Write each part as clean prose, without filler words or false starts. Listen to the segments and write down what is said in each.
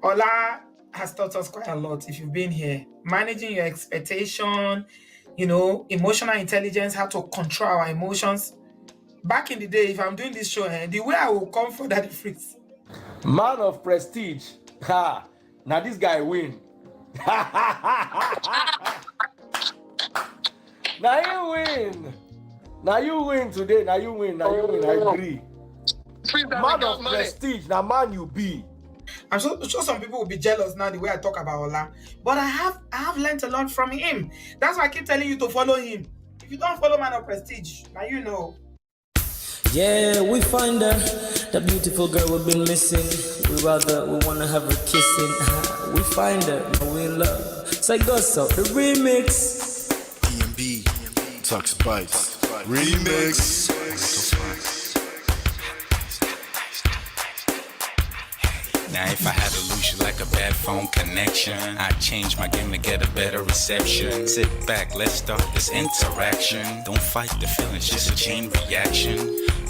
Ola has taught us quite a lot if you've been here. Managing your expectation, emotional intelligence, how to control our emotions. Back in the day, if I'm doing this show, the way I will come for that freeze. Man of prestige. Ha! Now this guy win. Now you win. Now you win today. Now you win. Now you win. I agree. Man of prestige. Now man you be. I'm sure some people will be jealous now the way I talk about Ola, but I have learned a lot from him. That's why I keep telling you to follow him. If you don't follow Man of Prestige, now you know. Yeah, we find her, that beautiful girl we've been missing. We wanna have her kissing. We find her, now we in love. So go so the remix. DMB, Tux Bites, remix. Now if I had to lose you like a bad phone connection, I'd change my game to get a better reception. Sit back, let's start this interaction. Don't fight the feelings, just a chain reaction.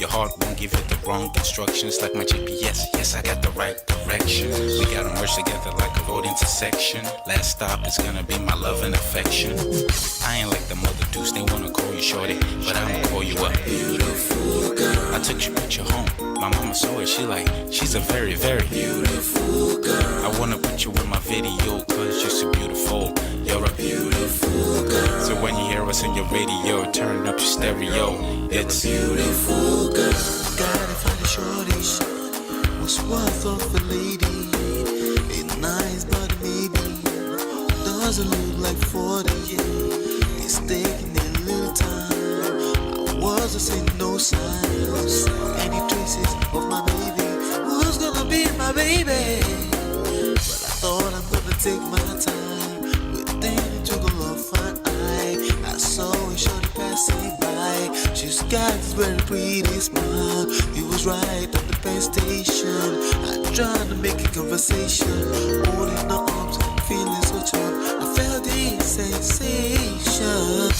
Your heart won't give you the wrong instructions. Like my GPS, yes I got the right direction. We gotta merge together like a road intersection. Last stop is gonna be my love and affection. I ain't like the mother dudes, they wanna call you shorty, but I'ma call you a beautiful girl. I took your picture home, my mama saw it, she's a very, very beautiful girl. I wanna put you in my video, cause you're so beautiful. You're a beautiful girl. So when you hear us in your radio, turn up your stereo. It's beautiful girl. Gotta find a shorty, what's worth of a lady. It's nice but maybe doesn't look like 40. It's taking a little time. I wasn't seeing no signs, any traces of my baby. Who's gonna be my baby? But I thought I'm gonna take my time. Within took a look fine eye. I saw a shorty passing by. She's got this very pretty smile. He was right at the bus station. I tried to make a conversation, holding her arms, feeling so charmed. I felt this sensation.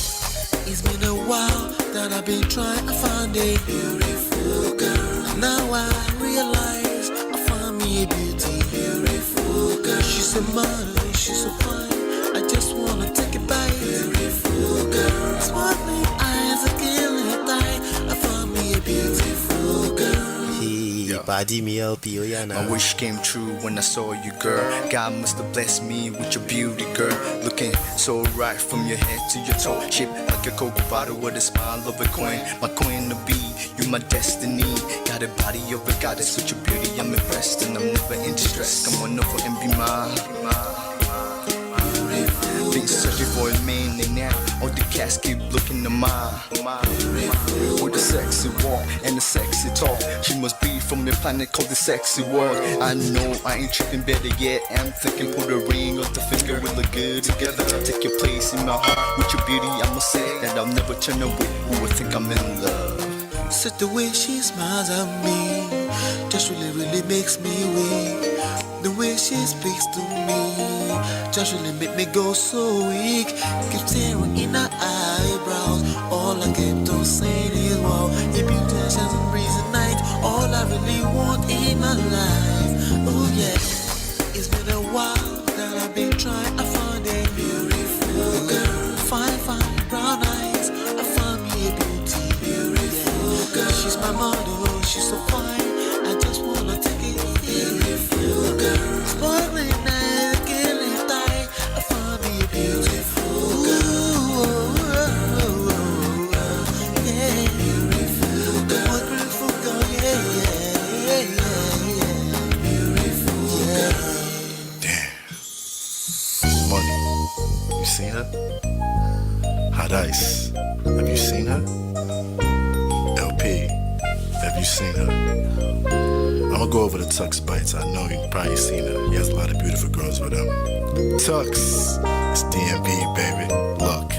It's been a while that I've been trying to find a beautiful girl. Now I realize I found me a beautiful girl. She's a model, she's so fine. I just wanna take it by. Beautiful girl, sparkling eyes, a killing eye. I found me a beautiful girl. My wish came true when I saw you, girl. God must have blessed me with your beauty, girl. Looking so right from your head to your toe. Shaped like a cocoa bottle with a smile of a queen. My queen to be, you my destiny. Got a body of a goddess with your beauty. I'm impressed and I'm never in distress. Come on over and be mine. Been searching for a man and now all the cats keep looking to mine. With a sexy walk and a sexy talk. She must be from a planet called the sexy world. I know I ain't tripping, better yet I'm thinking put a ring on the finger. We look good together. Take your place in my heart. With your beauty I'ma say that I'll never turn away. Who would think I'm in love? Such the way she smiles at me just really makes me weak. The way she speaks to me just really make me go so weak. Keep staring in her eyebrows. All I kept on saying is wow. Your beauty shines and breeze at night. All I really want in my life. Oh yeah. It's been a while that I've been trying to find a beautiful girl. Fine brown eyes. I found me a beautiful girl. She's my model, she's so fine. I just wanna take it. Beautiful girl, sparkling eyes, killing thigh. I found me a beautiful girl. Yeah, beautiful girl. What beautiful girl, yeah. Beautiful girl. Damn. Money. You seen her? Hot Ice. Have you seen her? LP. Have you seen her? I'ma go over to Tux Bites. I know you've probably seen her. He has a lot of beautiful girls with him. Tux, it's DMB, baby. Look.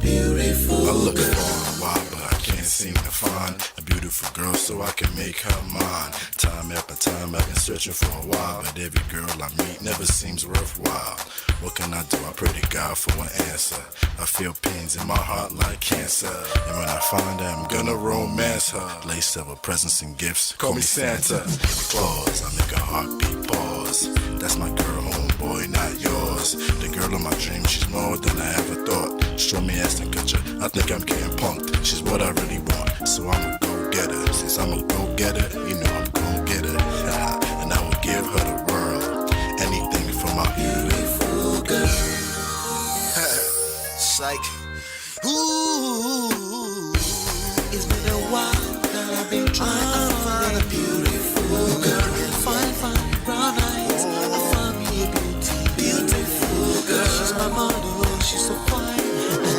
Beautiful. I look for a while, but I can't seem to find a beautiful girl so I can make her mine. Time after time, I've been searching for a while, but every girl I meet never seems worthwhile. What can I do? I pray to God for an answer. I feel pains in my heart like cancer. And when I find her, I'm gonna romance her. Lace up with presents and gifts. Call me Santa. Claus, I make a heartbeat pause. yours. That's my girl, homeboy, not yours. The girl of my dreams, she's more than I ever thought. Show me ass and catch her, I think I'm getting punked. She's what I really want, so I'm a go-getter. Since I'm a go-getter, you know I'm gon' get her. And I will give her the world, anything for my beautiful girl. Psych. Ooh, It's been a while that I've been trying to find a beautiful girl. Fine, brown eyes. I found me a beautiful girl. She's my model, she's so fine. I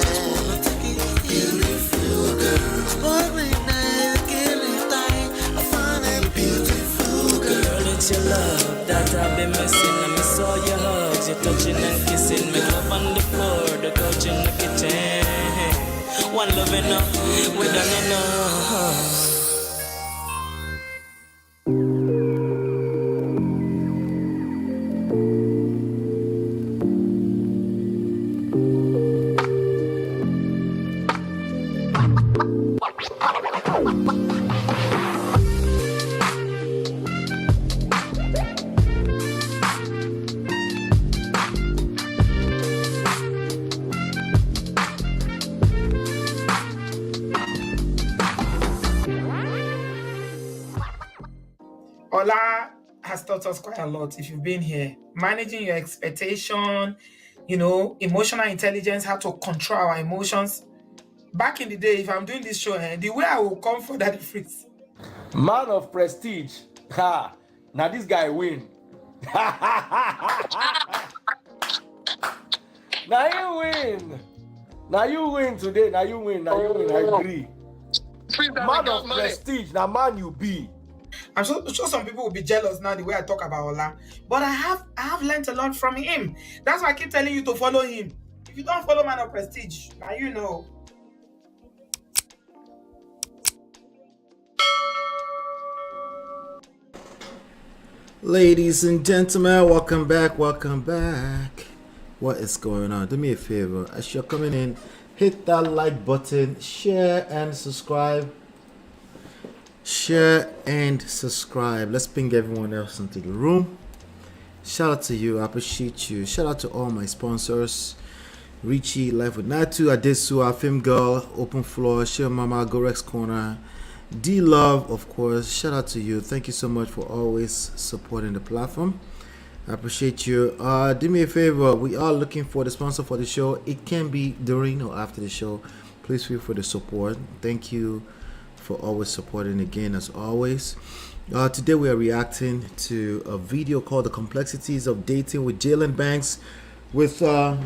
just wanna take it. Beautiful girl. Sparkling eyes, killing time. I found a beautiful girl. Girl, it's your love that I've been missing. I miss all your hugs, your touching and kissing. Make love on the floor, the couch in the kitchen. One love enough, we done enough. Ola has taught us quite a lot if you've been here. Managing your expectation, emotional intelligence, how to control our emotions. Back in the day, if I'm doing this show, the way I will come for that difference. Man of prestige. Ha! Now this guy win. Now you win. Now you win today. Now you win. I agree. Man of prestige. Now man you be. I'm sure some people will be jealous now the way I talk about Ola. But I have learned a lot from him. That's why I keep telling you to follow him. If you don't follow Man of Prestige, now you know. Ladies and gentlemen, welcome back. What is going on? Do me a favor, as you're coming in, hit that like button, share and subscribe. Let's bring everyone else into the room. Shout out to you, I appreciate you. Shout out to all my sponsors: Richie, Life with Natu, Adesu, Our Film Girl, Open Floor, Share Mama, Gorex Corner, D Love, of course. Shout out to you. Thank you so much for always supporting the platform. I appreciate you. Do me a favor, we are looking for the sponsor for the show. It can be during or after the show. Please feel free to support. Thank you for always supporting again, as always. Today we are reacting to a video called The Complexities of Dating with Jaylan Banks with sorry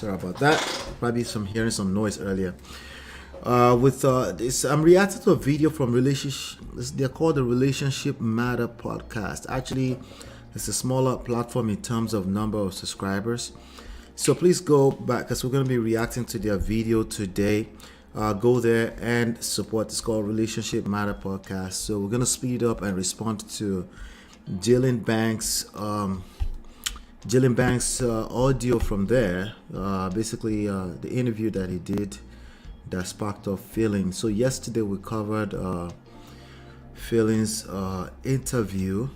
about that, probably hearing some noise earlier. I'm reacting to a video from they're called the Relationship Matter Podcast. Actually, it's a smaller platform in terms of number of subscribers, so please go back because we're going to be reacting to their video today. Go there and support. It's called Relationship Matter Podcast. So we're gonna speed up and respond to Jaylan Banks' audio from there. Basically, the interview that he did that sparked off Falynn. So yesterday we covered Falynn's interview,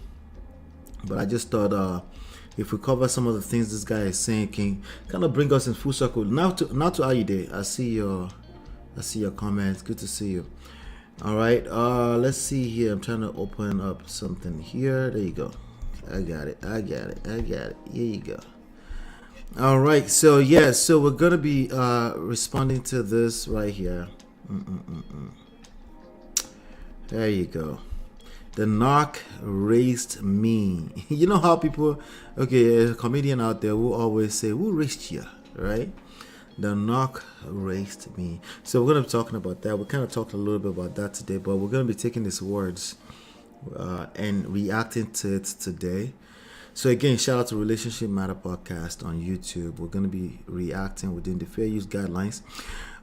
but I just thought if we cover some of the things this guy is saying, can kind of bring us in full circle. Now to Aide, I see your comments. Good to see you. All right, let's see here. I'm trying to open up something here. There you go. I got it. Here you go. All right, so we're gonna be responding to this right here. There you go. The knock raised me. You know how people, a comedian out there will always say, "Who raised you?" Right? The knock raised me. So we're going to be talking about that. We kind of talked a little bit about that today, but we're going to be taking these words and reacting to it today. So again, shout out to Relationship Matter Podcast on YouTube. We're going to be reacting within the fair use guidelines.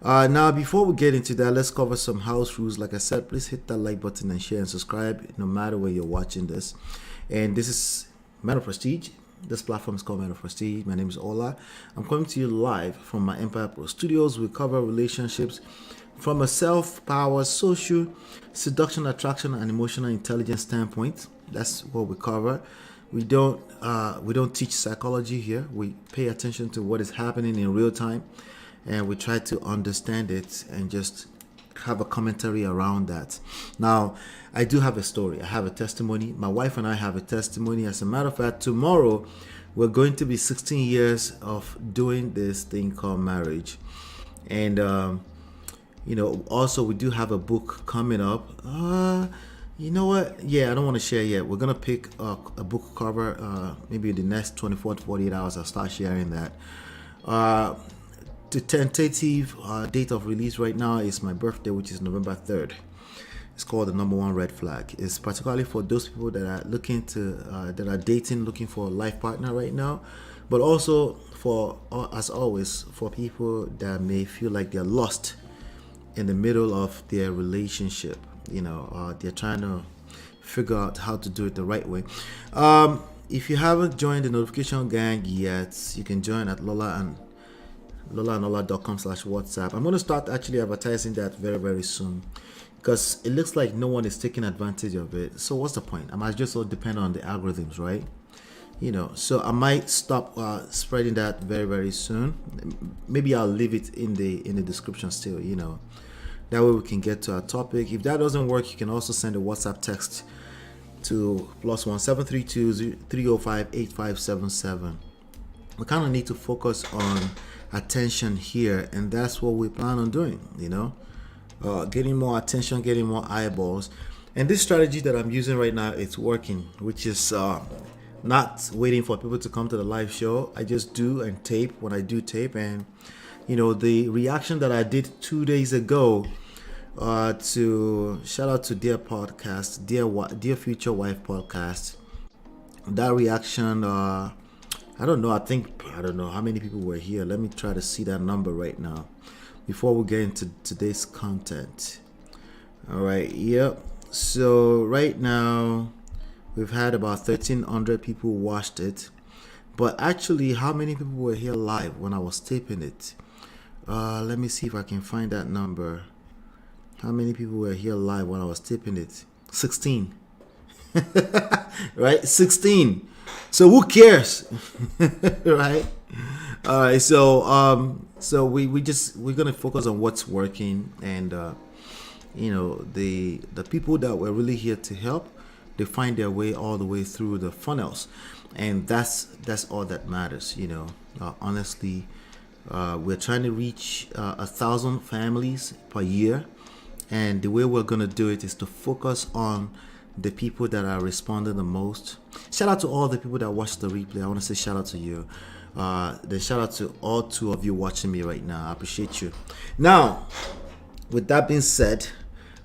Now, before we get into that, let's cover some house rules. Like I said, please hit that like button and share and subscribe no matter where you're watching this. And this is Man of Prestige. This platform is called Man of Prestige. My name is Ola. I'm coming to you live from my Empire Pro Studios. We cover relationships from a self-power, social, seduction, attraction, and emotional intelligence standpoint. That's what we cover. We don't teach psychology here. We pay attention to what is happening in real time, and we try to understand it and just have a commentary around that. Now, I do have a story. I have a testimony. My wife and I have a testimony. As a matter of fact, tomorrow we're going to be 16 years of doing this thing called marriage. And also we do have a book coming up. You know what? Yeah, I don't want to share yet. We're going to pick a book cover maybe in the next 24 to 48 hours. I'll start sharing that. The tentative date of release right now is my birthday, which is November 3rd. It's called The Number One Red Flag. It's particularly for those people that are looking for a life partner right now, but also for, as always, for people that may feel like they're lost in the middle of their relationship. They're trying to figure out how to do it the right way. If you haven't joined the notification gang yet, you can join at lolaandola.com/WhatsApp. I'm going to start actually advertising that very, very soon, because it looks like no one is taking advantage of it. So what's the point? I might just all depend on the algorithms, right? So I might stop spreading that very, very soon. Maybe I'll leave it in the description still. That way we can get to our topic. If that doesn't work, you can also send a WhatsApp text to +1 732 305 8577. We kind of need to focus on attention here, and that's what we plan on doing. Getting more attention, getting more eyeballs. And this strategy that I'm using right now, it's working, which is not waiting for people to come to the live show. I just do and tape when I do tape. And the reaction that I did 2 days ago to shout out to Dear Podcast, Dear Future Wife Podcast. That reaction, I don't know how many people were here. Let me try to see that number right now before we get into today's content. All right, yep. So right now we've had about 1,300 people watched it, but actually, how many people were here live when I was taping it? Let me see if I can find that number. How many people were here live when I was taping it? 16. Right? 16. So who cares? Right? All right. So we're gonna focus on what's working, and the people that were really here to help, they find their way all the way through the funnels, and that's all that matters. Honestly, we're trying to reach 1,000 families per year, and the way we're gonna do it is to focus on the people that are responding the most. Shout out to all the people that watch the replay. I want to say shout out to you. Then shout out to all 2 of you watching me right now. I appreciate you. Now, with that being said,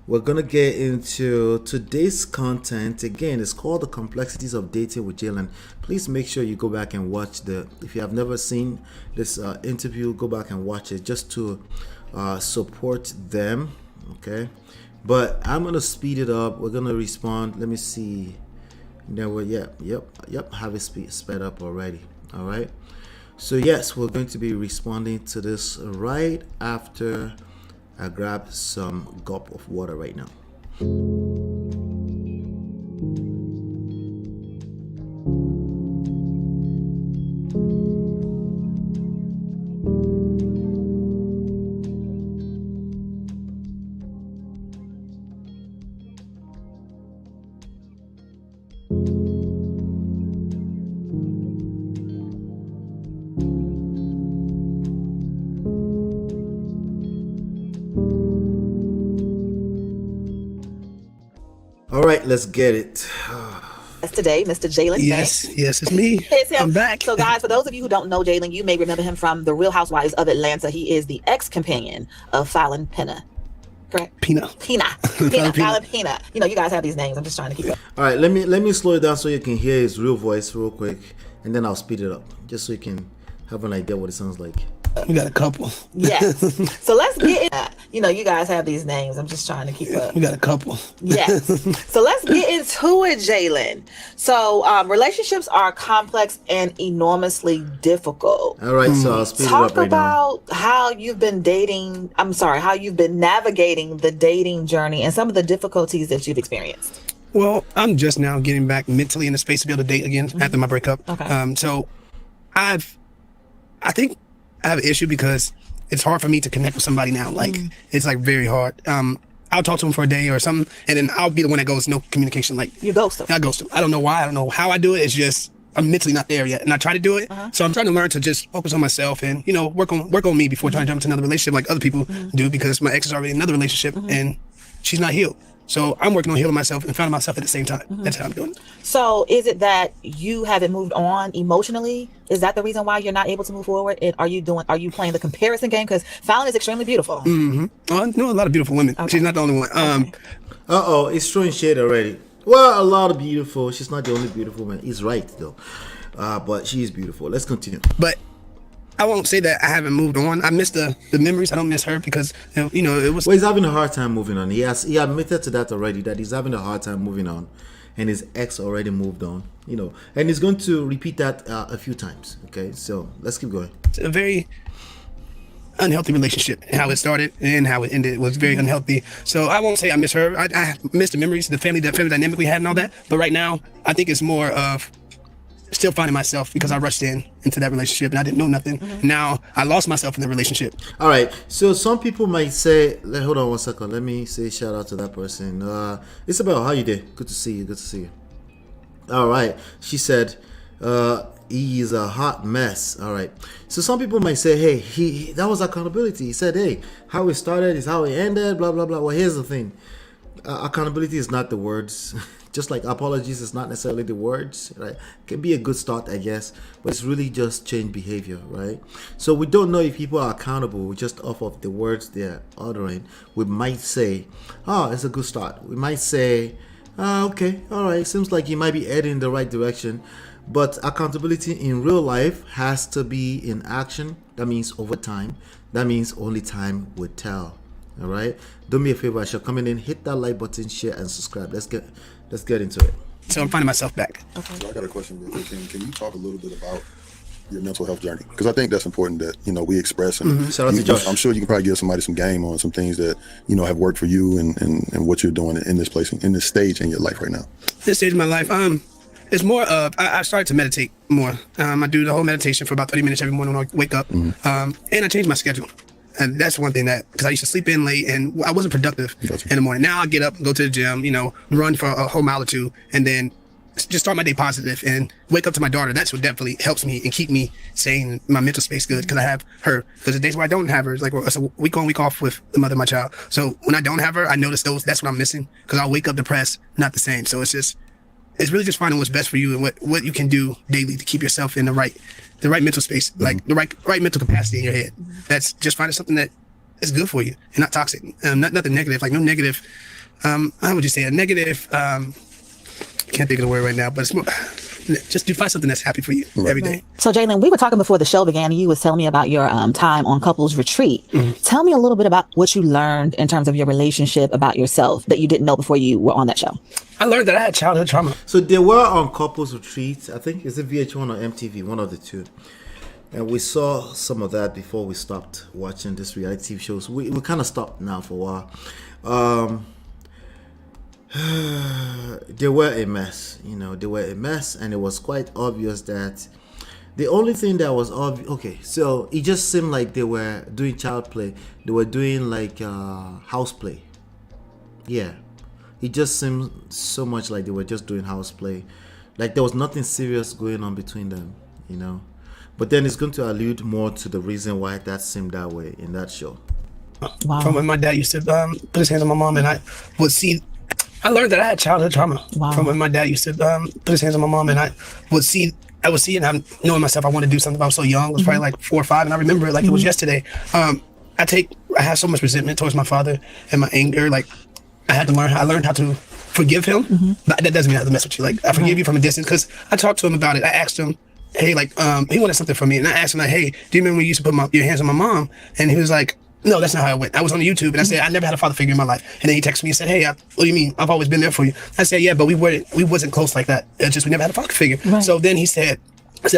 we're gonna get into today's content. Again, it's called The Complexities of Dating with Jaylan. Please make sure you go back and watch if you have never seen this interview, go back and watch it just to support them. Okay, but I'm gonna speed it up. We're gonna respond. Let me see. Yep. Have it sped up already. All right. So yes, we're going to be responding to this right after I grab some gulp of water right now. All right, let's get it. Today, Mr. Jaylan. Yes, it's me. It's him. I'm back. So, guys, for those of you who don't know Jaylan, you may remember him from The Real Housewives of Atlanta. He is the ex-companion of Falynn Pina. Correct? Pina. Falynn Pina. You guys have these names. I'm just trying to keep up. All right, let me slow it down so you can hear his real voice real quick, and then I'll speed it up just so you can have an idea what it sounds like. We got a couple. Yes. So let's get in. You guys have these names. I'm just trying to keep up. We got a couple. Yes. So let's get into it, Jaylan. So relationships are complex and enormously difficult. All right, so I'll speed it up right now. Talk about how you've been navigating the dating journey and some of the difficulties that you've experienced. Well, I'm just now getting back mentally in the space to be able to date again after my breakup. Okay. So I think I have an issue because it's hard for me to connect with somebody now. Like it's like very hard. I'll talk to them for a day or something, and then I'll be the one that goes no communication. Like You ghost them. I ghost them. I don't know why. I don't know how I do it. It's just I'm mentally not there yet, and I try to do it. So I'm trying to learn to just focus on myself and work on me before trying to jump into another relationship like other people do, because my ex is already in another relationship and she's not healed. So I'm working on healing myself and finding myself at the same time. That's how I'm doing it. So is it that you haven't moved on emotionally? Is that the reason why you're not able to move forward? And are you playing the comparison game? Because Falynn is extremely beautiful. I know a lot of beautiful women. She's not the only one. It's throwing shade already. Well, a lot of beautiful. She's not the only beautiful woman. He's right though. But she is beautiful. Let's continue. But I won't say that I haven't moved on. I miss the memories. I don't miss her because it was. Well, he's having a hard time moving on. He admitted to that already, that he's having a hard time moving on, and his ex already moved on. And he's going to repeat that a few times. Okay, so let's keep going. It's a very unhealthy relationship. How it started and how it ended was very unhealthy. So I won't say I miss her. I miss the memories, the family dynamic we had and all that. But right now, I think it's more of still finding myself because I rushed into that relationship and I didn't know nothing. Now I lost myself in the relationship. All right. So some people might say, hold on one second. Let me say shout out to that person. Isabel, how you doing? Good to see you. Good to see you. All right. She said, he is a hot mess. All right. So some people might say, hey, that was accountability. He said, hey, how it started is how it ended, blah, blah, blah. Well, here's the thing. Accountability is not the words. Just like apologies is not necessarily the words, right? It can be a good start, I guess, but it's really just change behavior, right? So we don't know if people are accountable just off of the words they're uttering. We might say, oh, it's a good start. We might say, okay, all right, seems like you might be heading in the right direction. But accountability in real life has to be in action. That means over time. That means only time will tell. All right. Do me a favor, as you're coming in, hit that like button, share, and subscribe. Let's get into it. So I'm finding myself back. Okay. So I got a question real quick. Can you talk a little bit about your mental health journey? Because I think that's important that we express. And Shout out to Josh. I'm sure you can probably give somebody some game on some things that have worked for you and what you're doing in this place, in this stage in your life right now. This stage of my life, it's more of I started to meditate more. I do the whole meditation for about 30 minutes every morning when I wake up, and I changed my schedule. And that's one thing because I used to sleep in late and I wasn't productive in the morning. Now I get up, go to the gym, run for a whole mile or two, and then just start my day positive and wake up to my daughter. That's what definitely helps me and keep me sane, my mental space good, because I have her. Because the days where I don't have her, it's like it's a week on, week off with the mother of my child. So when I don't have her, I notice that's what I'm missing, because I'll wake up depressed, not the same. So it's really just finding what's best for you and what you can do daily to keep yourself in the right mental space, like the right mental capacity in your head. That's just finding something that is good for you and not toxic, nothing negative, like no negative. How would you say a negative? Can't think of the word right now, but it's more, just find something that's happy for you every day. So Jaylan, we were talking before the show began and you was telling me about your time on couples retreat. Tell me a little bit about what you learned in terms of your relationship, about yourself, that you didn't know before you were on that show. I learned that I had childhood trauma. So they were on couples retreats. I think is it VH1 or MTV, one of the two. And we saw some of that before we stopped watching these reality TV shows. We kind of stopped now for a while. They were a mess, they were a mess, and it was quite obvious that the only thing that was obvious, okay, so it just seemed like they were doing child play. They were doing like house play. Yeah, it just seemed so much like they were just doing house play. Like there was nothing serious going on between them, But then it's going to allude more to the reason why that seemed that way in that show. Wow. From when my dad used to put his hands on my mom, and I would see. I learned that I had childhood trauma. Wow. From when my dad used to put his hands on my mom, and I would see it, and I'm knowing myself, I wanted to do something. I was so young, I was probably like 4 or 5, and I remember it like it was yesterday. I have so much resentment towards my father and my anger. Like I learned how to forgive him, but that doesn't mean I have to mess with you. Like I forgive you from a distance, because I talked to him about it. I asked him, hey, like he wanted something from me, and I asked him like, hey, do you remember when you used to put your hands on my mom? And he was like, no, that's not how it went. I was on YouTube and I said, I never had a father figure in my life. And then he texted me and said, hey, what do you mean? I've always been there for you. I said, yeah, but we wasn't close like that. It's just we never had a father figure. Right. So then I said,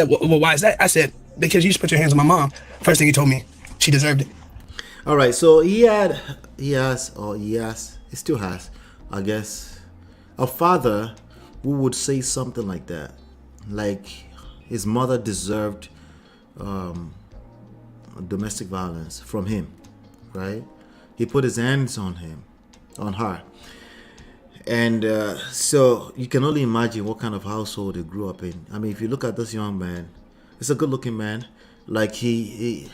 well, why is that? I said, because you just put your hands on my mom. First thing he told me, she deserved it. All right, so he still has, I guess, a father who would say something like that, like his mother deserved domestic violence from him, right? He put his hands on her. And so you can only imagine what kind of household they grew up in. I mean, if you look at this young man, it's a good-looking man. Like the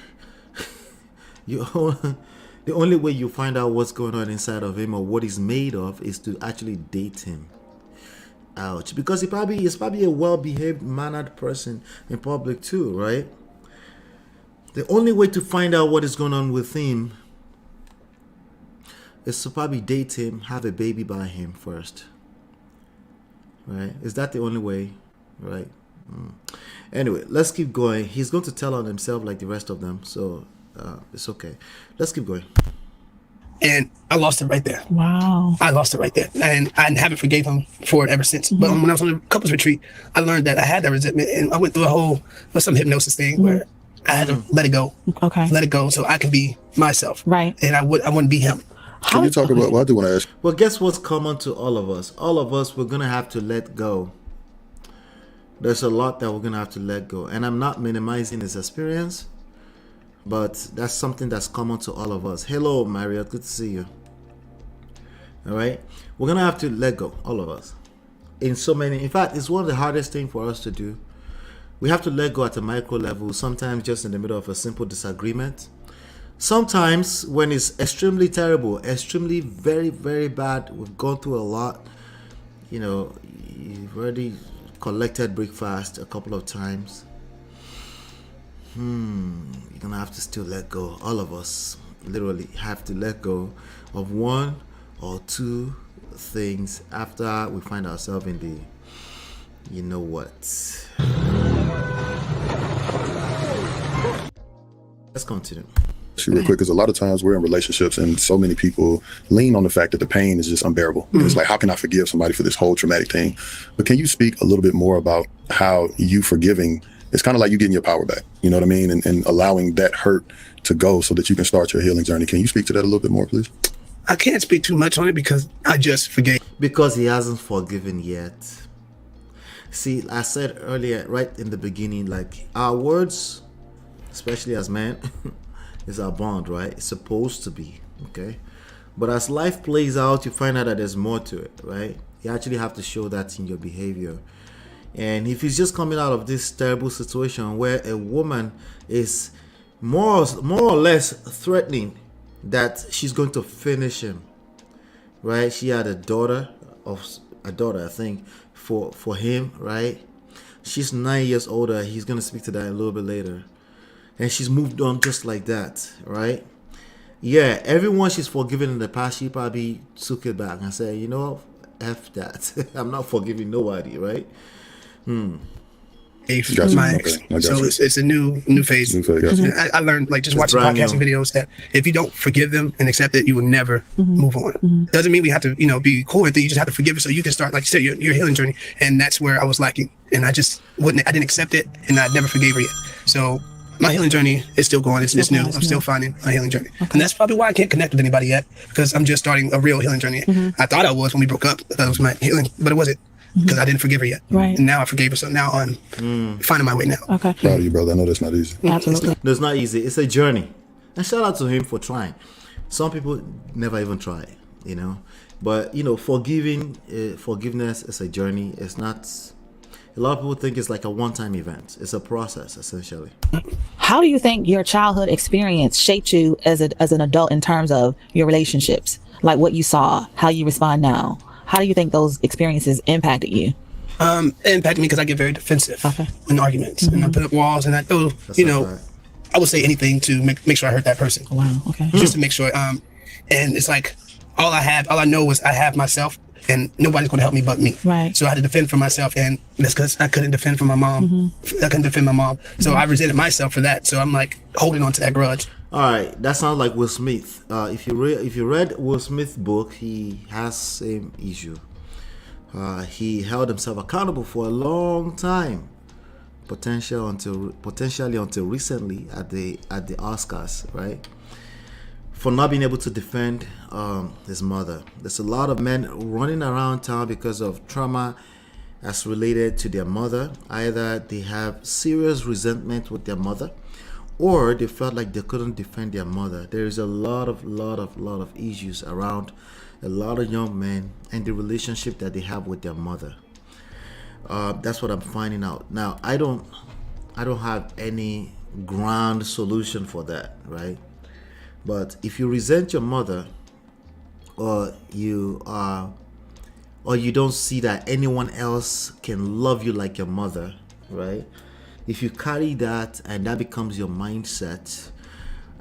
only way you find out what's going on inside of him or what he's made of is to actually date him. Ouch. Because he's probably a well-behaved, mannered person in public too, right? The only way to find out what is going on with him is to probably date him, have a baby by him first. Right? Is that the only way? Right? Anyway, let's keep going. He's going to tell on himself like the rest of them, so it's okay. Let's keep going. And I lost it right there. Wow. I lost it right there. And I haven't forgave him for it ever since. But when I was on the couples retreat, I learned that I had that resentment. And I went through some hypnosis thing where I had to let it go. Okay. Let it go so I can be myself. Right. And I wouldn't be him. Can you talk about, well, I do want to ask. Well, guess what's common to all of us? All of us, we're going to have to let go. There's a lot that we're going to have to let go. And I'm not minimizing his experience, but that's something that's common to all of us. Hello, Marriott. Good to see you. All right. We're going to have to let go, all of us. In fact, it's one of the hardest things for us to do. We have to let go at a micro level, sometimes just in the middle of a simple disagreement. Sometimes when it's extremely terrible, extremely very, very bad, we've gone through a lot. You know, you've already collected breakfast a couple of times. You're gonna have to still let go. All of us literally have to let go of one or two things after we find ourselves in the, you know what. Let's continue. Real quick, because a lot of times we're in relationships and so many people lean on the fact that the pain is just unbearable. And it's like, how can I forgive somebody for this whole traumatic thing? But can you speak a little bit more about how you forgiving, it's kind of like you getting your power back, you know what I mean? And allowing that hurt to go so that you can start your healing journey. Can you speak to that a little bit more, please? I can't speak too much on it because I just forgave. Because he hasn't forgiven yet. See, I said earlier, right in the beginning, like our words, especially as men, is our bond, right? It's supposed to be, okay? But as life plays out, you find out that there's more to it, right? You actually have to show that in your behavior. And if he's just coming out of this terrible situation where a woman is more or less threatening that she's going to finish him, right? She had a daughter, I think, for him, right? She's 9 years older. He's going to speak to that a little bit later. And she's moved on just like that, right? Yeah, everyone she's forgiven in the past, she probably took it back and said, you know, F that. I'm not forgiving nobody, right? My ex. So it's a new phase. I learned, like, just watching podcasting videos, that if you don't forgive them and accept it, you will never move on. Doesn't mean we have to, be cool with it. You just have to forgive it so you can start, like you said, your healing journey. And that's where I was lacking. And I didn't accept it, and I never forgave her yet. So my healing journey is still going. It's new. I'm still finding my healing journey. Okay. And that's probably why I can't connect with anybody yet, because I'm just starting a real healing journey. I thought I was when we broke up. I thought it was my healing, but it wasn't, because I didn't forgive her yet. Right. And now I forgave her, so now I'm finding my way now. Okay. Proud of you, brother. I know that's not easy. Absolutely. No, it's not easy. It's a journey. And shout out to him for trying. Some people never even try, But, forgiveness is a journey. It's not... A lot of people think it's like a one-time event. It's a process, essentially. How do you think your childhood experience shaped you as an adult in terms of your relationships? Like what you saw, how you respond now? How do you think those experiences impacted you? It impacted me because I get very defensive in arguments. And I put up walls, and I would say anything to make sure I hurt that person. Wow, okay. Just to make sure. And it's like, all I know is I have myself, and nobody's going to help me but me. Right. So I had to defend for myself, and that's because I couldn't defend for my mom. I couldn't defend my mom. So I resented myself for that. So I'm like holding on to that grudge. All right, that sounds like Will Smith. If you read Will Smith's book, he has same issue. He held himself accountable for a long time, potentially until recently at the Oscars, right? for not being able to defend his mother. There's a lot of men running around town because of trauma as related to their mother. Either they have serious resentment with their mother, or they felt like they couldn't defend their mother. There is a lot of issues around a lot of young men and the relationship that they have with their mother. That's what I'm finding out now. I don't have any grand solution for that, right? But if you resent your mother, or you don't see that anyone else can love you like your mother, right? If you carry that and that becomes your mindset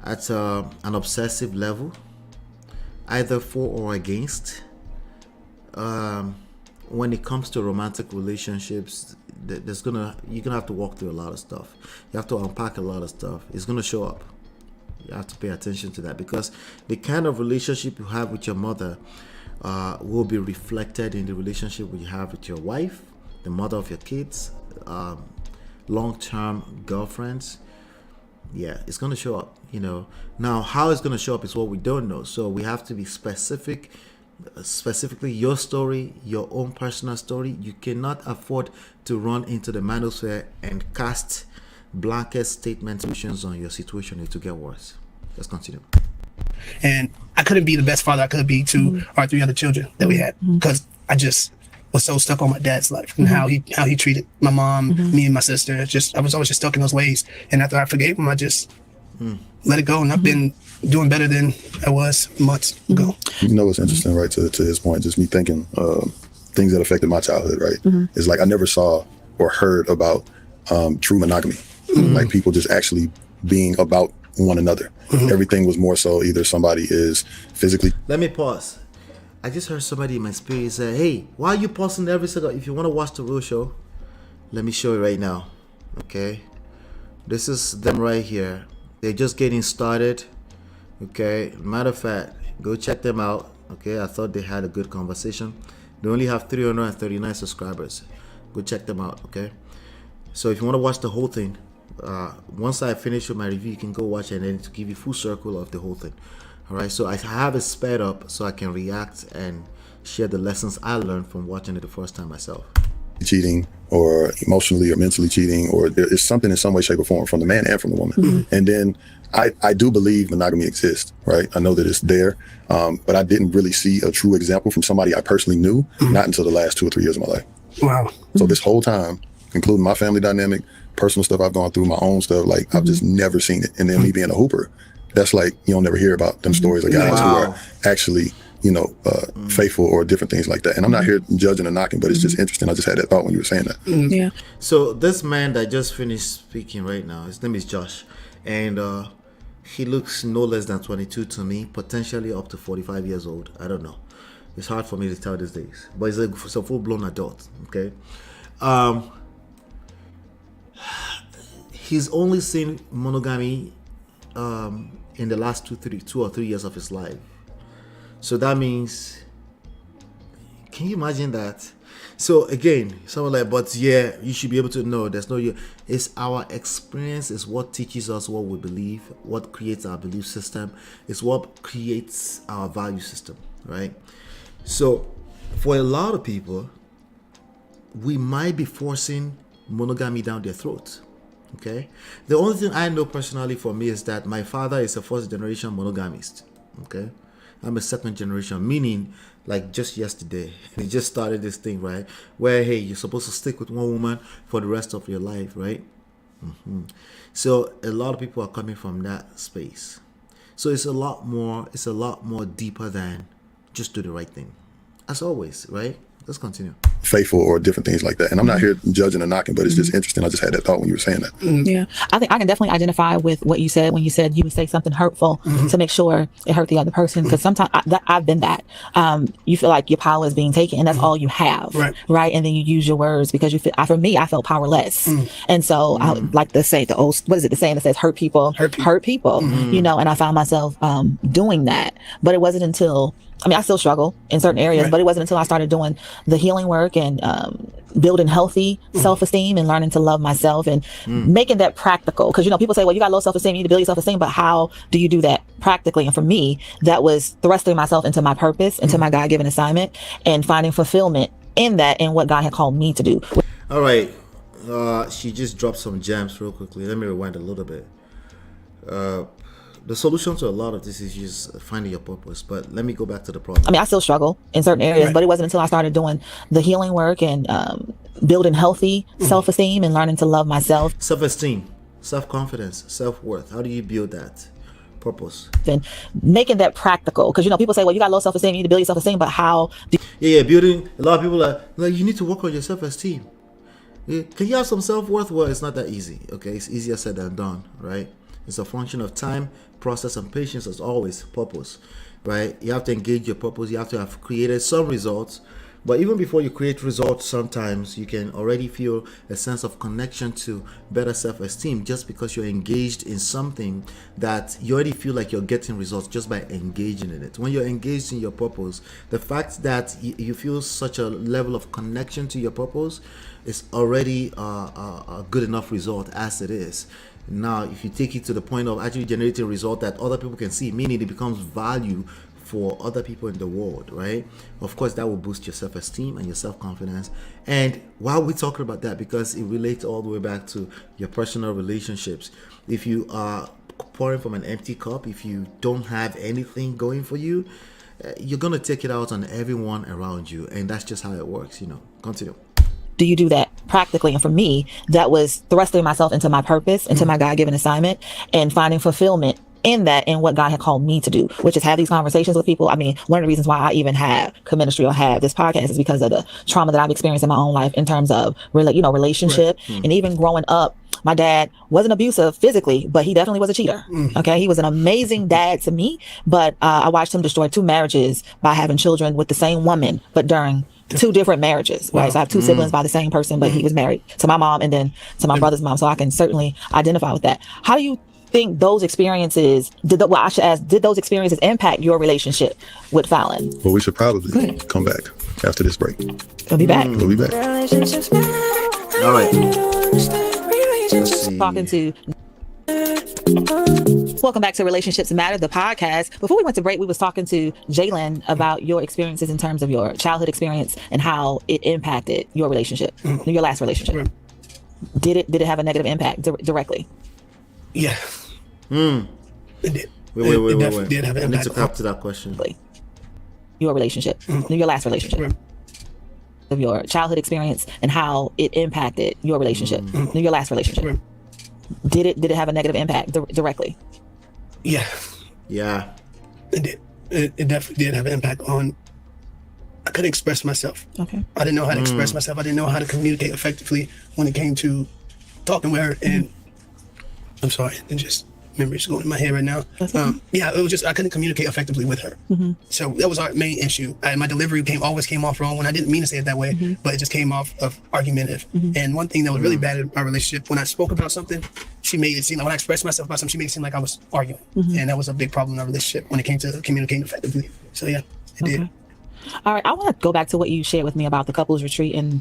at an obsessive level, either for or against, when it comes to romantic relationships, you're gonna have to walk through a lot of stuff. You have to unpack a lot of stuff. It's gonna show up. You have to pay attention to that, because the kind of relationship you have with your mother will be reflected in the relationship you have with your wife, the mother of your kids, long-term girlfriends. Yeah, it's going to show up, Now, how it's going to show up is what we don't know. So we have to be specifically your story, your own personal story. You cannot afford to run into the manosphere and cast blanket statement solutions on your situation. It will get worse. Let's continue. And I couldn't be the best father I could be to our 3 other children that we had, because I just was so stuck on my dad's life and how he treated my mom, me and my sister. I was always just stuck in those ways. And after I forgave him, I just let it go. And I've been doing better than I was months ago. It's interesting, right? To his point, just me thinking things that affected my childhood, right? It's like I never saw or heard about true monogamy, like people just actually being about one another. Everything was more so either somebody is physically. Let me pause. I just heard somebody in my spirit say, hey, why are you pausing every second? If you want to watch the real show, let me show you right now. Okay, this is them right here. They're just getting started. Okay, matter of fact, go check them out. Okay, I thought they had a good conversation. They only have 339 subscribers. Go check them out. Okay, so if you want to watch the whole thing, once I finish with my review, you can go watch it, and then to give you full circle of the whole thing. All right, so I have it sped up so I can react and share the lessons I learned from watching it the first time myself. Cheating, or emotionally or mentally cheating, or there is something in some way, shape, or form from the man and from the woman. And then I do believe monogamy exists, right? I know that it's there, but I didn't really see a true example from somebody I personally knew, not until the last 2 or 3 years of my life. Wow. So this whole time, including my family dynamic, personal stuff I've gone through, my own stuff, like I've just never seen it. And then me being a hooper, that's like, you don't never hear about them stories of guys who are actually, faithful or different things like that. And I'm not here judging or knocking, but it's just interesting. I just had that thought when you were saying that. Yeah. So this man that just finished speaking right now, his name is Josh, and he looks no less than 22 to me, potentially up to 45 years old. I don't know. It's hard for me to tell these days, but he's a full-blown adult. Okay. He's only seen monogamy in the last 2 or 3 years of his life. So that means, can you imagine that? So again, someone like, but yeah, you should be able to know there's no you. It's our experience is what teaches us what we believe, what creates our belief system. It's what creates our value system, right? So for a lot of people, we might be forcing monogamy down their throats. Okay, the only thing I know personally for me is that my father is a first generation monogamist. Okay, I'm a second generation, meaning like just yesterday he just started this thing, right, where hey, you're supposed to stick with one woman for the rest of your life, right? So a lot of people are coming from that space. So it's a lot more deeper than just do the right thing, as always, right? Let's continue. Faithful or different things like that. And I'm not here judging or knocking, but it's just interesting. I just had that thought when you were saying that. Yeah. I think I can definitely identify with what you said when you said you would say something hurtful to make sure it hurt the other person. Because sometimes I've been that. You feel like your power is being taken and that's all you have. Right. And then you use your words because you feel, for me, I felt powerless. And so I like to say the saying that says hurt people, hurt people, and I found myself doing that. But it wasn't until I mean, I still struggle in certain areas, but it wasn't until I started doing the healing work and building healthy self-esteem and learning to love myself and making that practical. Because, you know, people say, well, you got low self-esteem, you need to build your self-esteem, but how do you do that practically? And for me, that was thrusting myself into my purpose, into my God-given assignment, and finding fulfillment in that and what God had called me to do. All right. She just dropped some gems real quickly. Let me rewind a little bit. The solution to a lot of this is just finding your purpose. But let me go back to the problem. I mean, I still struggle in certain areas, but it wasn't until I started doing the healing work and building healthy self-esteem and learning to love myself. Self-esteem, self-confidence, self-worth. How do you build that? Purpose. And making that practical. Because, you know, people say, well, you got low self-esteem, you need to build your self-esteem, but how do building. A lot of people are like, you need to work on your self-esteem. Can you have some self-worth? Well, it's not that easy. Okay, it's easier said than done, right? It's a function of time, process, and patience, as always. Purpose, right? You have to engage your purpose. You have to have created some results. But even before you create results, sometimes you can already feel a sense of connection to better self-esteem just because you're engaged in something that you already feel like you're getting results just by engaging in it. When you're engaged in your purpose, the fact that you feel such a level of connection to your purpose is already a good enough result as it is. Now, if you take it to the point of actually generating a result that other people can see, meaning it becomes value for other people in the world, right? Of course, that will boost your self-esteem and your self-confidence. And while we're talking about that, because it relates all the way back to your personal relationships, if you are pouring from an empty cup, if you don't have anything going for you, you're going to take it out on everyone around you. And that's just how it works, you know. Continue. do you do that practically? And for me, that was thrusting myself into my purpose, into my God-given assignment, and finding fulfillment in that and what God had called me to do, which is have these conversations with people. I mean, one of the reasons why I even have ministry or have this podcast is because of the trauma that I've experienced in my own life in terms of, relationship. Right. And even growing up, my dad wasn't abusive physically, but he definitely was a cheater. Okay. He was an amazing dad to me, but I watched him destroy 2 marriages by having children with the same woman, but during 2 different marriages, right? So I have 2 siblings by the same person, but he was married to my mom and then to my brother's mom. So I can certainly identify with that. How do you think those experiences, did those experiences impact your relationship with Falynn? Well, we should probably come back after this break. We'll be back. We'll be back. All right. Let's see. Welcome back to Relationships Matter, the podcast. Before we went to break, we was talking to Jaylan about your experiences in terms of your childhood experience and how it impacted your relationship, your last relationship. Did it have a negative impact directly? Yeah. It did. Wait. Did have an I need impact. to come to that question. Your relationship, your last relationship. Of your childhood experience and how it impacted your relationship, your last relationship. Did it have a negative impact directly? Yeah. It did. It definitely did have an impact on. I couldn't express myself. Okay. I didn't know how to express myself. I didn't know how to communicate effectively when it came to talking with her. And I'm sorry, and just memories going in my head right now. It was just I couldn't communicate effectively with her. So that was our main issue. My delivery always came off wrong when I didn't mean to say it that way, but it just came off of argumentative. And one thing that was really bad in our relationship, when I spoke about something, she made it seem like when I expressed myself about something, she made it seem like I was arguing. And that was a big problem in our relationship when it came to communicating effectively. So yeah, it did. All right, I want to go back to what you shared with me about the couples retreat and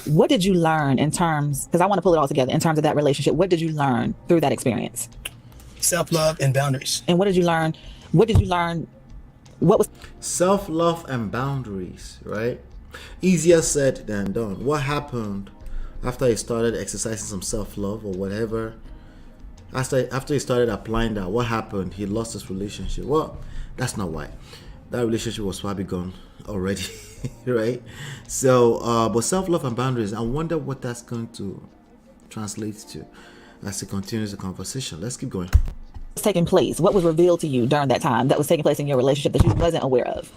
what did you learn in terms, because I want to pull it all together in terms of that relationship. What did you learn through that experience? Self-love and boundaries. And what did you learn? What was Self-love and boundaries, right? Easier said than done. What happened after he started exercising some self-love or whatever? After he started applying that, what happened? He lost his relationship. Well, that's not why. That relationship was probably gone already, right? So, but self-love and boundaries, I wonder what that's going to translate to as it continues the conversation. Let's keep going. What's taking place? What was revealed to you during that time that was taking place in your relationship that you wasn't aware of?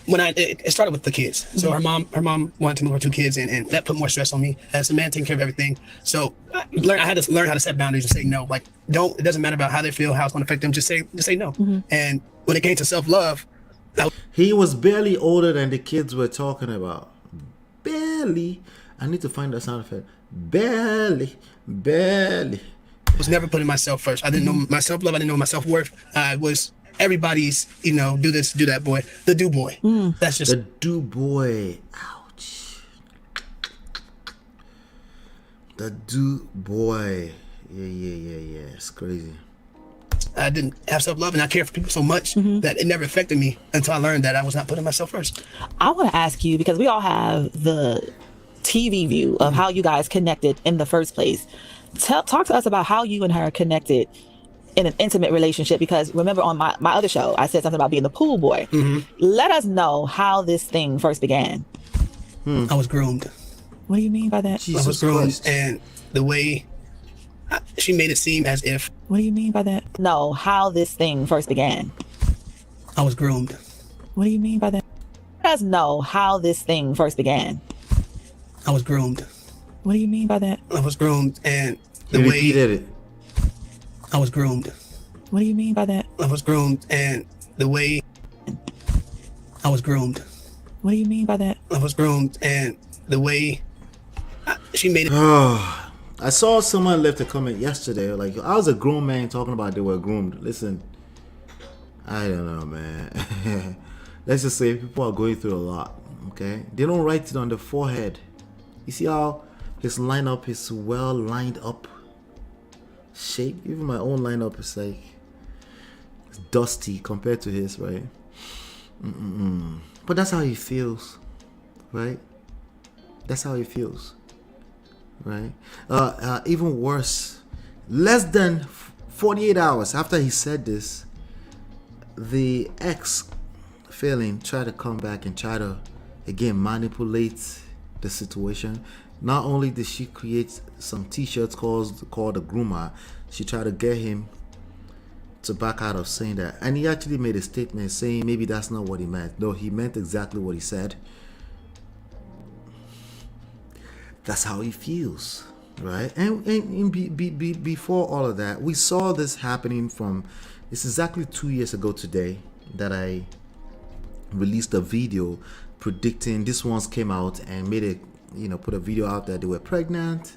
When it started with the kids. So her mom wanted to move her 2 kids and that put more stress on me as a man taking care of everything. So I had to learn how to set boundaries and say no. Like it doesn't matter about how they feel, how it's going to affect them. Just say no. And when it came to self-love, he was barely older than the kids we're talking about. Barely. I need to find that sound effect. Barely. was never putting myself first. I didn't know my self-love. I didn't know my self-worth. I was everybody's, do this, do that boy. The do boy. That's just... The do boy. Ouch. The do boy. Yeah. It's crazy. I didn't have self-love, and I cared for people so much that it never affected me until I learned that I was not putting myself first. I want to ask you, because we all have the TV view of how you guys connected in the first place. Talk to us about how you and her connected in an intimate relationship, because remember on my other show, I said something about being the pool boy. Let us know how this thing first began. I was groomed. What do you mean by that? I was groomed, and the way she made it seem as if... What do you mean by that? No, how this thing first began. I was groomed. What do you mean by that? Let us know how this thing first began. I was groomed. What do you mean by that? I was groomed, and the He way... repeated it. I was groomed. What do you mean by that? I was groomed, and the way... I was groomed. What do you mean by that? I was groomed, and the way she made it... I saw someone left a comment yesterday, like, I was a grown man talking about they were groomed. Listen, I don't know, man. Let's just say people are going through a lot, okay? They don't write it on the forehead. You see how his lineup is well lined up? Shape. Even my own lineup is like, it's dusty compared to his, right? But that's how he feels, right? That's how he feels. Right? Even worse, less than 48 hours after he said this, the ex Falynn tried to come back and try to again manipulate the situation. Not only did she create some t-shirts called the groomer, she tried to get him to back out of saying that, and he actually made a statement saying maybe that's not what he meant. No, he meant exactly what he said. That's how he feels, right? And before all of that, we saw this happening it's exactly 2 years ago today that I released a video predicting, this ones came out and made it, put a video out that they were pregnant.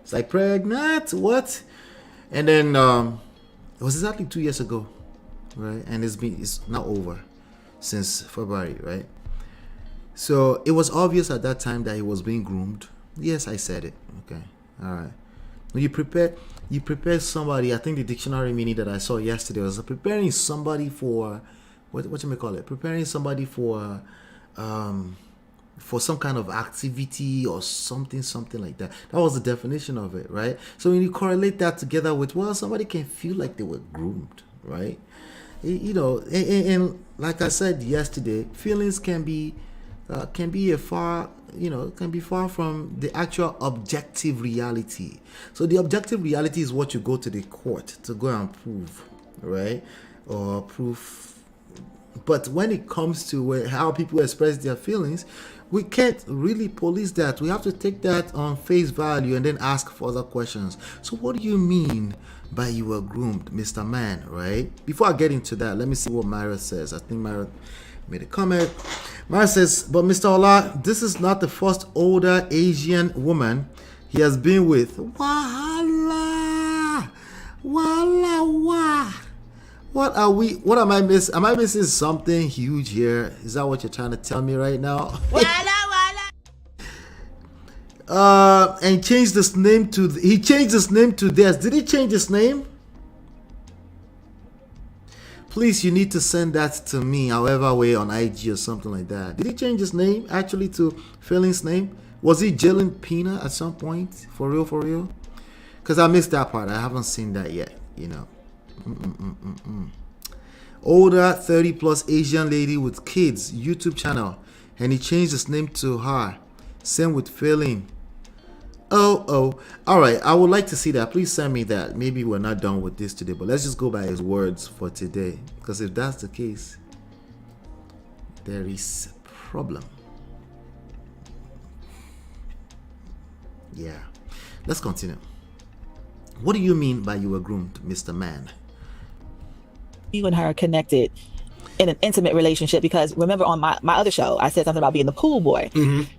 It's like, pregnant? What? And then it was exactly 2 years ago, right? And it's now over since February, right? So it was obvious at that time that he was being groomed. Yes, I said it. Okay. All right. When you prepare somebody, I think the dictionary meaning that I saw yesterday was preparing somebody for, what you may call it? Preparing somebody for some kind of activity or something like that. That was the definition of it, right? So when you correlate that together with, well, somebody can feel like they were groomed, right? And like I said yesterday, feelings can be far from the actual objective reality. So the objective reality is what you go to the court to go and prove, right? Or proof. But when it comes to how people express their feelings, we can't really police that. We have to take that on face value and then ask further questions. So what do you mean by you were groomed, Mr. Man, right? Before I get into that, let me see what Myra says. I think Myra made a comment. Myra says, but Mr. Ola, this is not the first older Asian woman he has been with. Wahala. What am I missing? Am I missing something huge here? Is that what you're trying to tell me right now? And changed his name to, he changed his name to this. Did he change his name? Please, you need to send that to me, however way, on IG or something like that. Did he change his name actually to Falynn's name? Was he Jaylan Pina at some point? For real? Because I missed that part. I haven't seen that yet, Older 30+ Asian lady with kids, YouTube channel, and he changed his name to her. Same with Falynn. Oh, all right. I would like to see that. Please send me that. Maybe we're not done with this today, but let's just go by his words for today. Because if that's the case, there is a problem. Yeah. Let's continue. What do you mean by you were groomed, Mr. Man? You and her connected in an intimate relationship, because remember on my other show, I said something about being the pool boy.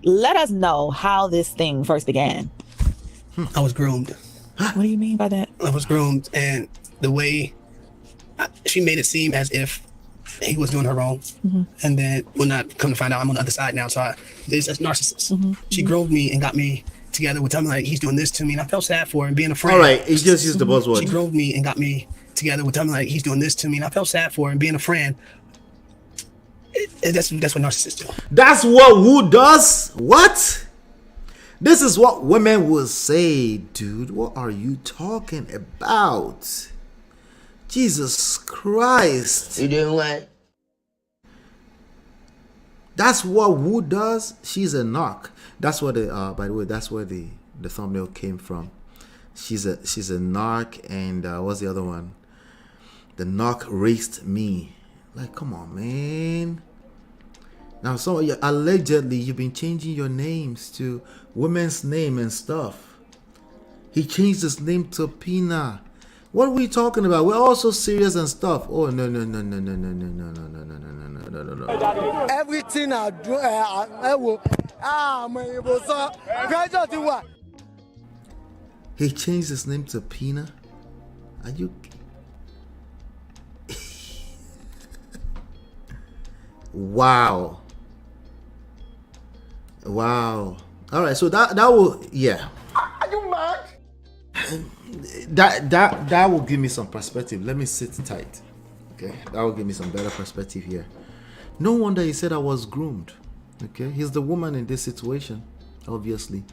Let us know how this thing first began. I was groomed. What do you mean by that? I was groomed, and the way she made it seem as if he was doing her wrong. And then when I come to find out, I'm on the other side now. So there's a narcissist. She groomed me and got me together with telling me like he's doing this to me, and I felt sad for her and being a friend. All right, he just used the buzzword. She groomed me and got me together with telling me like he's doing this to me, and I felt sad for her and being a friend. That's what narcissists do. That's what who does? What? This is what women will say, dude. What are you talking about? Jesus Christ. You doing what? That's what Wu does. She's a narc. That's what the by the way, that's where the thumbnail came from. She's a narc, and what's the other one? The narc raced me. Like, come on, man. Now, so allegedly you've been changing your names to women's name and stuff. He changed his name to Pina. What are we talking about? We're all so serious and stuff. Oh no. Everything I do, I will. He changed his name to Pina. Are you? Wow. All right, so that will, yeah. Are you mad? That will give me some perspective. Let me sit tight. Okay, that will give me some better perspective here. No wonder he said I was groomed. Okay, he's the woman in this situation, obviously.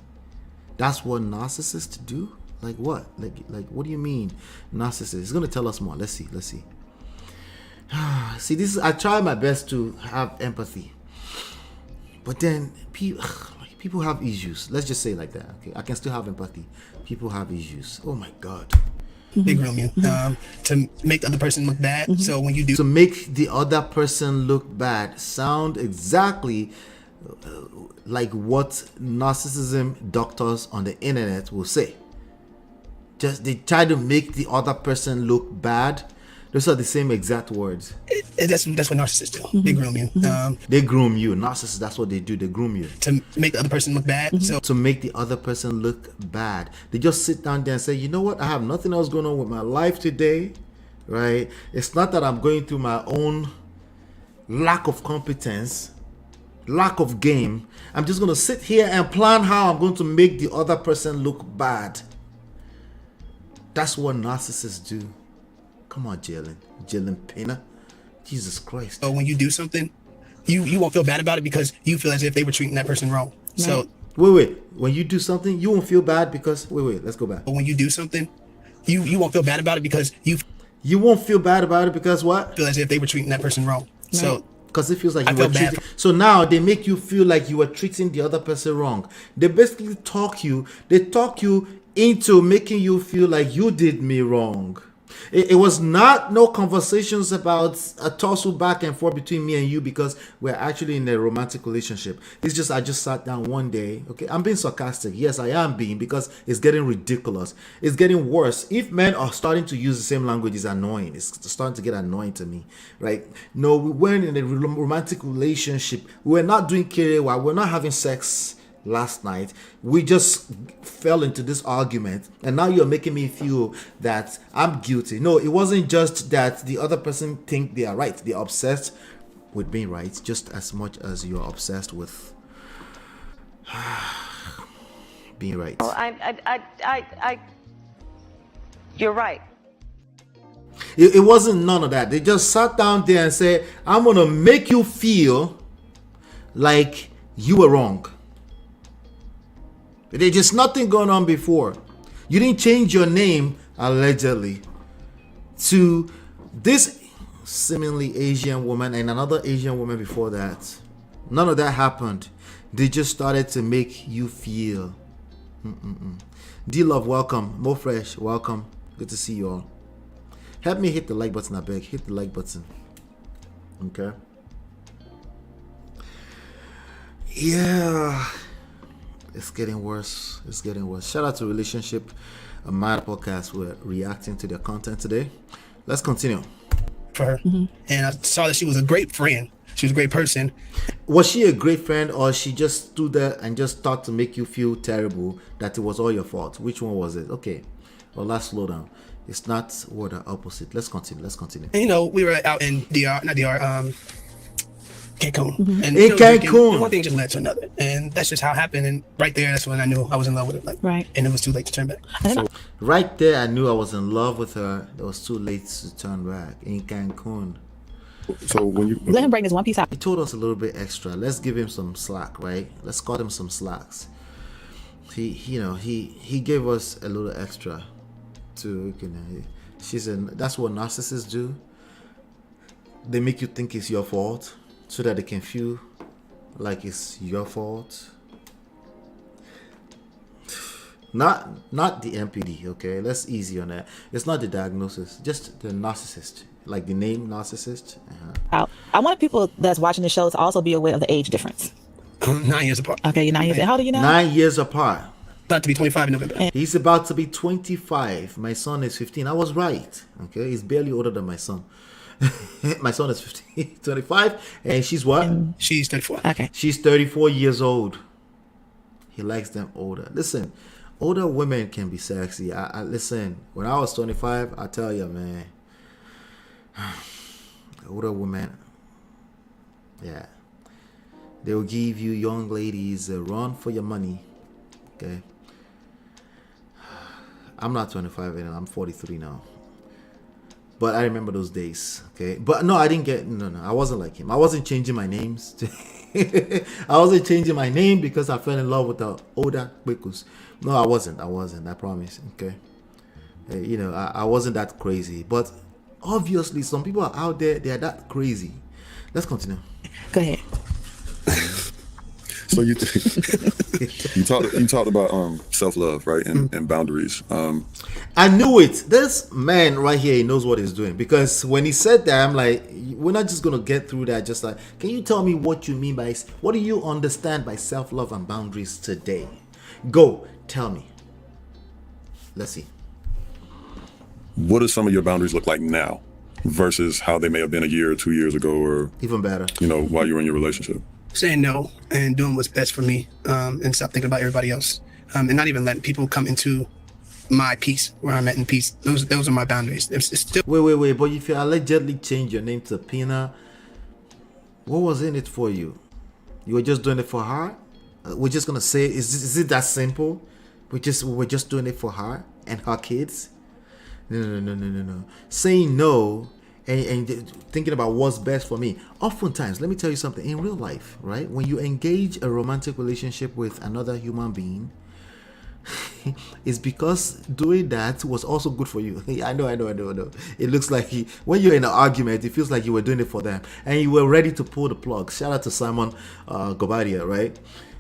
That's what narcissists do. Like what? Like what do you mean, narcissist? He's gonna tell us more. Let's see. See, this is, I try my best to have empathy, but then people have issues. Let's just say it like that. Okay, I can still have empathy. People have issues. Oh my God. They groom you to make the other person look bad. So when you do to make the other person look bad, sound exactly like what narcissism doctors on the internet will say. Just they try to make the other person look bad. Those are the same exact words. That's what narcissists do. They groom you. They groom you. Narcissists, that's what they do. They groom you. To make the other person look bad. So to make the other person look bad. They just sit down there and say, you know what? I have nothing else going on with my life today. Right? It's not that I'm going through my own lack of competence, lack of game. I'm just going to sit here and plan how I'm going to make the other person look bad. That's what narcissists do. Come on, Jaylan Pina. Jesus Christ. So when you do something, you won't feel bad about it because you feel as if they were treating that person wrong. Right. So wait. When you do something, you won't feel bad because let's go back. But when you do something, you won't feel bad about it because you won't feel bad about it because what? Feel as if they were treating that person wrong. Right. So because it feels like you were treating. So now they make you feel like you were treating the other person wrong. They basically talk you into making you feel like you did me wrong. It was not no conversations about a tussle back and forth between me and you because we're actually in a romantic relationship. It's just I just sat down one day. Okay, I'm being sarcastic. Yes, I am being, because it's getting ridiculous. It's getting worse. If men are starting to use the same language, it's annoying. It's starting to get annoying to me, right? No, we weren't in a romantic relationship. We were not doing kerewa. We're not having sex last night. We just fell into this argument, and now you're making me feel that I'm guilty. No, it wasn't just that the other person think they are right. They're obsessed with being right just as much as you're obsessed with being right. Oh, you're right. It wasn't none of that. They just sat down there and said, I'm gonna make you feel like you were wrong. There's just nothing going on before. You didn't change your name, allegedly, to this seemingly Asian woman and another Asian woman before that. None of that happened. They just started to make you feel. D-Love, welcome. Mo Fresh, welcome. Good to see you all. Help me hit the like button, I beg. Hit the like button. Okay. Yeah. It's getting worse. Shout out to Relationship Mad Podcast. We're reacting to their content today. Let's continue. For her. And I saw that she was a great friend. She was a great person. Was she a great friend, or she just stood there and just thought to make you feel terrible that it was all your fault? Which one was it? Okay. Well, let's slow down. It's not what the opposite. Let's continue. And, you know, we were out in Cancun. And In Cancun. One thing just led to another. And that's just how it happened. And right there, that's when I knew I was in love with it. Like, right. And it was too late to turn back. So, right there, I knew I was in love with her. It was too late to turn back. In Cancun. So when you let him bring this one piece out. He told us a little bit extra. Let's give him some slack, right? Let's cut him some slacks. He gave us a little extra to, that's what narcissists do. They make you think it's your fault so that they can feel like it's your fault. Not the MPD, okay? Let's easy on that. It's not the diagnosis, just the narcissist. Like the name narcissist. I want people that's watching the show to also be aware of the age difference. 9 years apart. Okay, you're 9 years. How old are you now? 9 years apart. About to be 25 in November. He's about to be 25. My son is 15. I was right. Okay, he's barely older than my son. My son is 15, 25, and she's what? She's 34. Okay. She's 34 years old. He likes them older. Listen, older women can be sexy. I listen. When I was 25, I tell you, man. Older women, yeah, they will give you young ladies a run for your money. Okay, I'm not 25 anymore. I'm 43 now. But I remember those days. Okay, but no, I didn't get. No, I wasn't like him. I wasn't changing my names. I wasn't changing my name because I fell in love with the older Quakers. No, I wasn't. I promise. Okay, I wasn't that crazy, but. Obviously, some people are out there, they are that crazy. Let's continue. Go ahead. So you talked about self-love, right, and boundaries. I knew it. This man right here, he knows what he's doing, because when he said that, I'm like, we're not just gonna get through that. Just like, can you tell me what you mean by, what do you understand by self-love and boundaries today? Go, tell me. Let's see. What do some of your boundaries look like now versus how they may have been a year or 2 years ago, or even better, while you were in your relationship? Saying no and doing what's best for me, and stop thinking about everybody else, and not even letting people come into my peace where I'm at in peace. Those are my boundaries. It's still. Wait. But if you allegedly changed your name to Pina, what was in it for you? You were just doing it for her? We're just gonna say, is it that simple? We're just doing it for her and her kids? No. Saying no and thinking about what's best for me. Oftentimes, let me tell you something. In real life, right? When you engage a romantic relationship with another human being, it's because doing that was also good for you. I know. It looks like when you're in an argument, it feels like you were doing it for them and you were ready to pull the plug. Shout out to Simon Gobadia, right?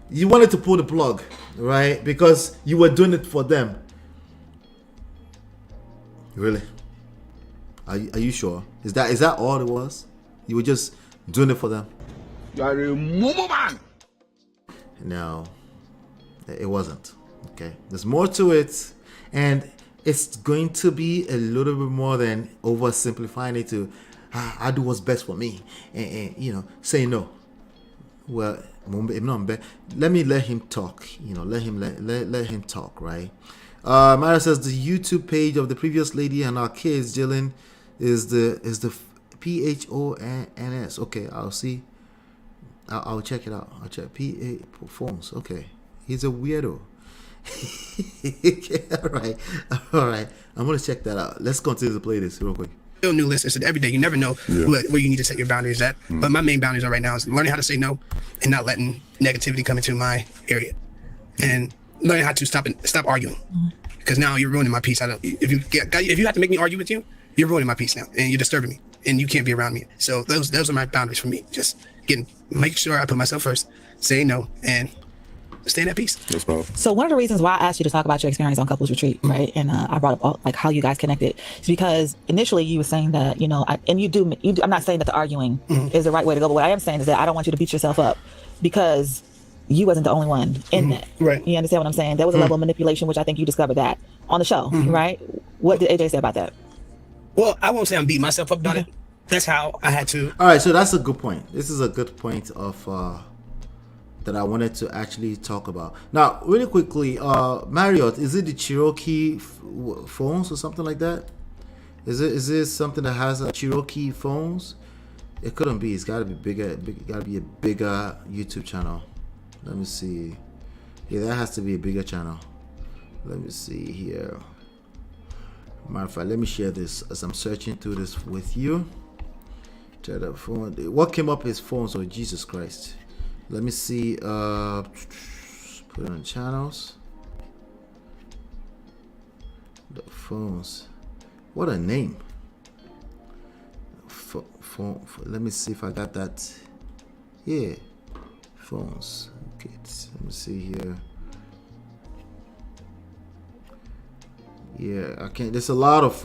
You wanted to pull the plug, right? Because you were doing it for them. Really? Are you sure? Is that all it was? You were just doing it for them? You are a mumu man. No, it wasn't. Okay, there's more to it, and it's going to be a little bit more than oversimplifying it to I do what's best for me, and say no. Well, let him talk. Let him talk, right? Myra says the YouTube page of the previous lady and our kids, Jaylan, is the PHONS. Okay, I'll see. I'll check it out. I'll check phones. Okay, he's a weirdo. All right. I'm gonna check that out. Let's continue to play this real quick. New listeners, every day you never know where you need to set your boundaries at. But my main boundaries are right now is learning how to say no and not letting negativity come into my area, and learning how to stop arguing, because now you're ruining my peace. If you have to make me argue with you, you're ruining my peace now, and you're disturbing me, and you can't be around me. So those are my boundaries for me. Just make sure I put myself first, say no, and staying at peace. That's powerful. So one of the reasons why I asked you to talk about your experience on Couples Retreat, right? And I brought up how you guys connected, is because initially you were saying that, and you do. I'm not saying that the arguing is the right way to go, but what I am saying is that I don't want you to beat yourself up because you wasn't the only one in that. Right. You understand what I'm saying? There was a level of manipulation, which I think you discovered that on the show, right? What did AJ say about that? Well, I won't say I'm beating myself up about it. That's how I had to. All right, so that's a good point. This is a good point of that I wanted to actually talk about. Now, really quickly, Marriott, is it the Cherokee phones or something like that? Is it something that has a Cherokee phones? It couldn't be. It's got to be bigger. Got to be a bigger YouTube channel. Let me see. Yeah, that has to be a bigger channel. Let me see here. Matter of fact, let me share this as I'm searching through this with you. Try that phone. What came up is phones. Oh, Jesus Christ. Let me see. Put it on channels. The phones. What a name. Let me see if I got that. Yeah. Phones. Okay. Let me see here. Yeah, I can't. There's a lot of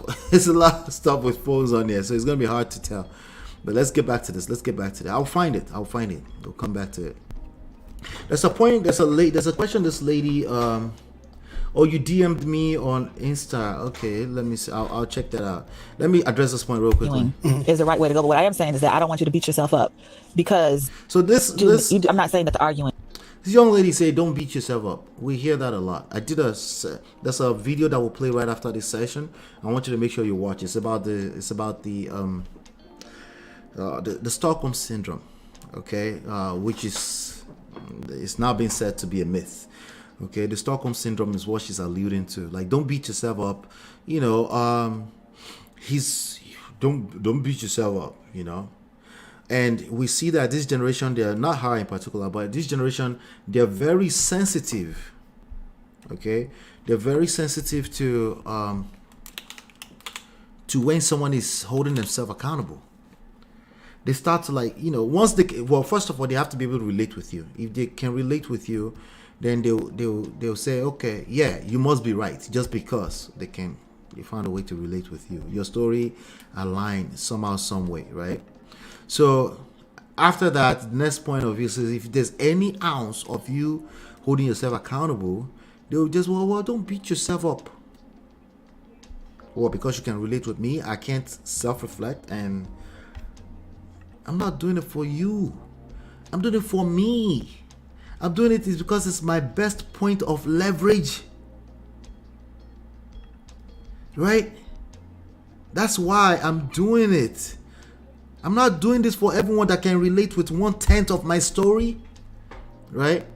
stuff with phones on there, so it's gonna be hard to tell. But let's get back to this. I'll find it. We'll come back to it. There's a point. There's a question. This lady. Oh, you DM'd me on Insta. Okay, let me see. I'll check that out. Let me address this point real quickly. Is the right way to go. But what I am saying is that I don't want you to beat yourself up because. So I'm not saying that the arguing. This young lady said, "Don't beat yourself up." We hear that a lot. There's a video that will play right after this session. I want you to make sure you watch. It's about the Stockholm syndrome, okay, which is it's now been said to be a myth. Okay, the Stockholm syndrome is what she's alluding to. Like, don't beat yourself up. You know, don't beat yourself up. You know. And we see that this generation, they are not her in particular, but this generation, they're very sensitive. Okay, they're very sensitive to when someone is holding themselves accountable. They start to, like, you know, once first of all, they have to be able to relate with you. If they can relate with you, then they'll say, okay, yeah, you must be right, just because they found a way to relate with you. Your story aligned somehow, some way, right? So after that, the next point of view is if there's any ounce of you holding yourself accountable, they'll just, well, don't beat yourself up. Well, because you can relate with me, I can't self-reflect, and I'm not doing it for you. I'm doing it for me. I'm doing it because it's my best point of leverage. Right? That's why I'm doing it. I'm not doing this for everyone that can relate with 1/10 of my story, right?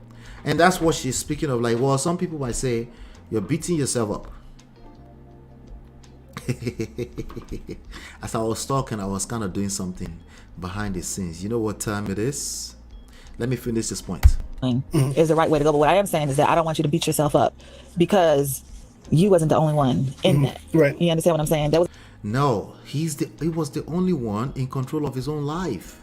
And that's what she's speaking of. Like, well, some people might say you're beating yourself up. As I was talking, I was kind of doing something behind the scenes. You know what time it is? Let me finish this point. Is the right way to go. But what I am saying is that I don't want you to beat yourself up because you wasn't the only one in that. Right. You understand what I'm saying? No, he was the only one in control of his own life.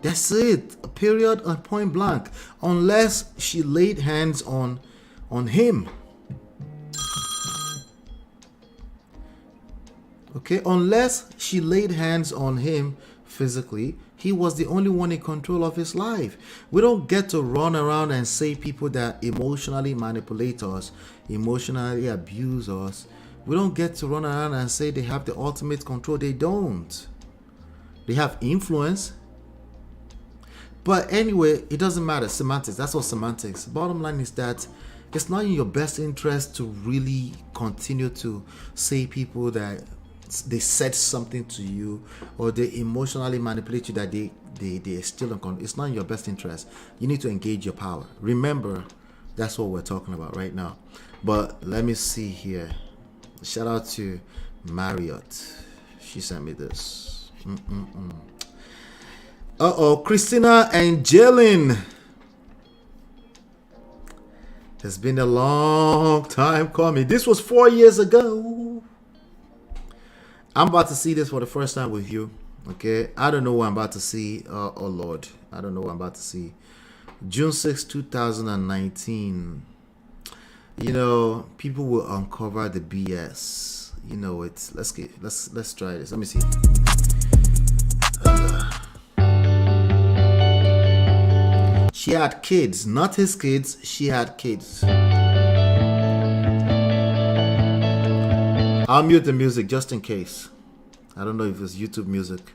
That's it. A period, a point blank. Unless she laid hands on him. Okay, unless she laid hands on him physically, he was the only one in control of his life. We don't get to run around and say people that emotionally manipulate us, emotionally abuse us. We don't get to run around and say they have the ultimate control. They don't. They have influence. But anyway, it doesn't matter. Semantics. That's what semantics. Bottom line is that it's not in your best interest to really continue to say people that they said something to you or they emotionally manipulate you that they still don't control. It's not in your best interest. You need to engage your power. Remember, that's what we're talking about right now. But let me see here. Shout out to Marriott. She sent me this. Christina and Jaylan. It's been a long time coming. This was 4 years ago. I'm about to see this for the first time with you. Okay, I don't know what I'm about to see. Oh Lord, I don't know what I'm about to see. June 6, 2019. You know, people will uncover the BS. You know it. Let's try this. Let me see. She had kids, not his kids. She had kids. I'll mute the music just in case. I don't know if it's YouTube music.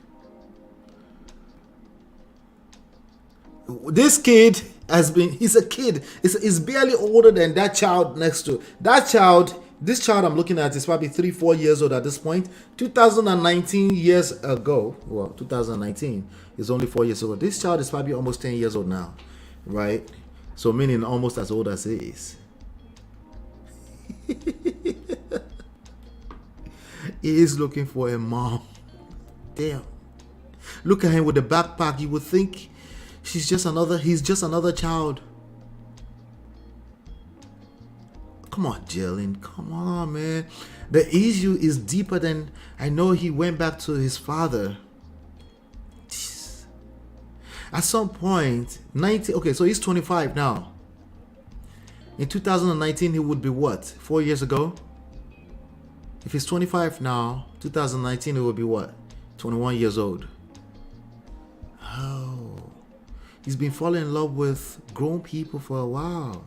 This kid he's a kid. He's barely older than that child next to that child. This child I'm looking at is probably 3-4 years old at this point. 2019 years ago. Well, 2019 is only 4 years old. This child is probably almost 10 years old now, right? So meaning almost as old as he is. He is looking for a mom. Damn. Look at him with the backpack. You would think he's just another child. Come on, Jaylan. Come on, man. The issue is deeper than I know. He went back to his father. Jeez. At some point, 90. Okay, so he's 25 now. In 2019, he would be what? 4 years ago? If he's 25 now, 2019, it would be what? 21 years old. Oh. He's been falling in love with grown people for a while.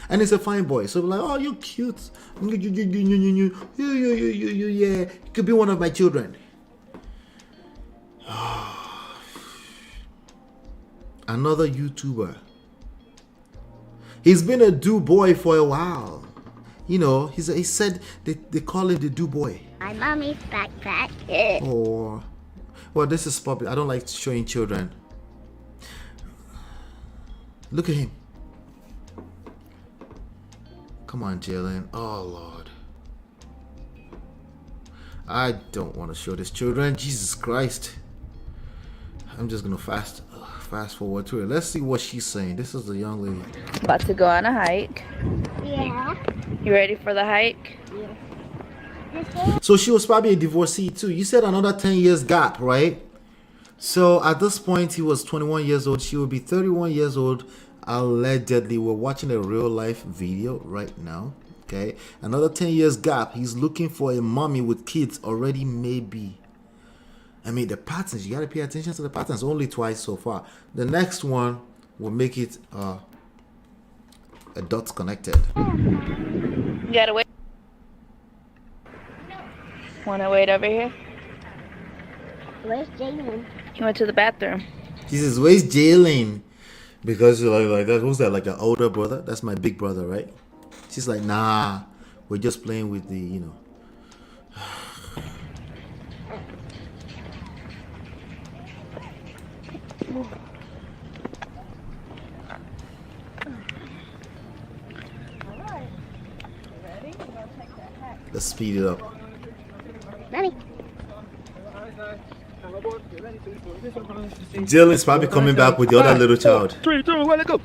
And he's a fine boy. So like, oh, you're cute. Yeah. You could be one of my children. Another YouTuber. He's been a do boy for a while. You know, he said they call him the do boy. My mommy's backpack. Or, well, this is popular. I don't like showing children. Look at him. Come on, Jaylan. Oh, Lord. I don't want to show this children. Jesus Christ. I'm just going to fast forward to it. Let's see what she's saying. This is the young lady. About to go on a hike. Yeah. You ready for the hike? Yeah. So she was probably a divorcee too. You said another 10 years gap, right? So at this point, he was 21 years old. She would be 31 years old. Allegedly, we're watching a real life video right now. Okay, another 10 years gap. He's looking for a mommy with kids already, maybe. I mean, the patterns, you gotta pay attention to the patterns. Only twice so far. The next one will make it a dots connected. You gotta wait. Wanna wait over here? Where's Jaylan? He went to the bathroom. He says, where's Jaylan? Because you're like that. Who's that? Like an older brother? That's my big brother, right? She's like, nah, we're just playing with the, you know. Let's speed it up. Mommy. Jill is probably coming back with the other little child. 3, 2, 1, go.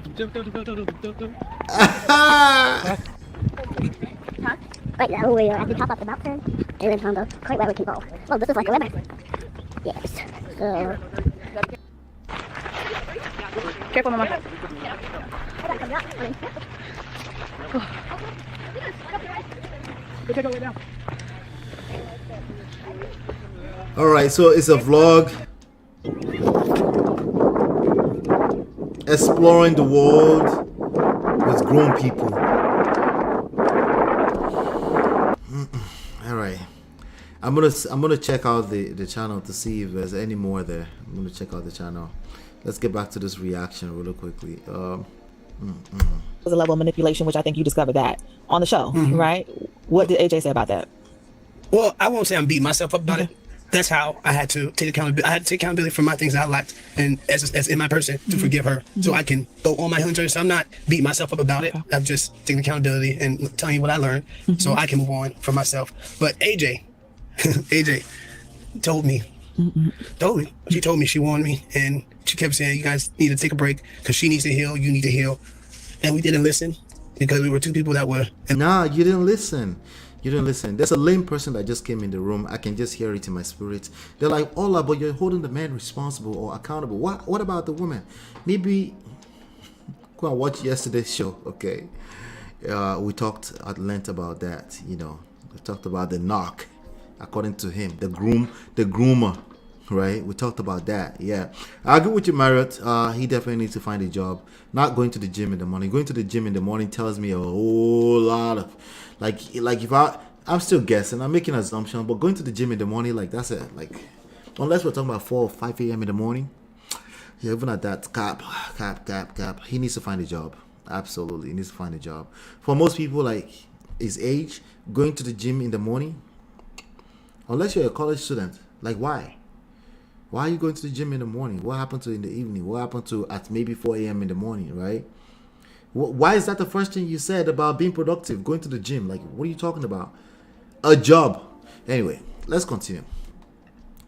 Huh? Right now we are at the top of the mountain. Jaylan found out quite where we can go. Well, this is like a river. Yes. So. Careful, Mama. All right, so it's a vlog exploring the world with grown people. All right, I'm gonna check out the channel to see if there's any more there. I'm gonna check out the channel. Let's get back to this reaction really quickly. Was a level of manipulation, which I think you discovered that on the show, right? What did AJ say about that? Well, I won't say I'm beating myself up about it. That's how I had to take accountability. I had to take accountability for my things that I lacked, and as in my person to forgive her, so I can go on my healing journey. So I'm not beating myself up about it. I'm just taking accountability and telling you what I learned, so I can move on for myself. But AJ told me, she told me, she warned me, and she kept saying, "You guys need to take a break because she needs to heal. You need to heal," and we didn't listen because we were two people that were. Nah, you didn't listen. You didn't listen. There's a lame person that just came in the room. I can just hear it in my spirit. They're like, "Ola, but you're holding the man responsible or accountable. What about the woman? Maybe go and watch yesterday's show, okay? We talked at length about that. You know, we talked about the knock, according to him, the groomer, right? We talked about that. Yeah, I agree with you, Marriott. He definitely needs to find a job. Not going to the gym in the morning. Going to the gym in the morning tells me a whole lot of, like if I'm still guessing. I'm making an assumption, but going to the gym in the morning, like that's it. Like, unless we're talking about 4 or 5 a.m. in the morning, Yeah, even at that cap. He needs to find a job. Absolutely, he needs to find a job. For most people like his age, going to the gym in the morning, unless you're a college student, like why? Why are you going to the gym in the morning? What happened to in the evening? What happened to at maybe 4 a.m. in the morning, right? Why is that the first thing you said about being productive, going to the gym? Like, what are you talking about? A job. Anyway, let's continue.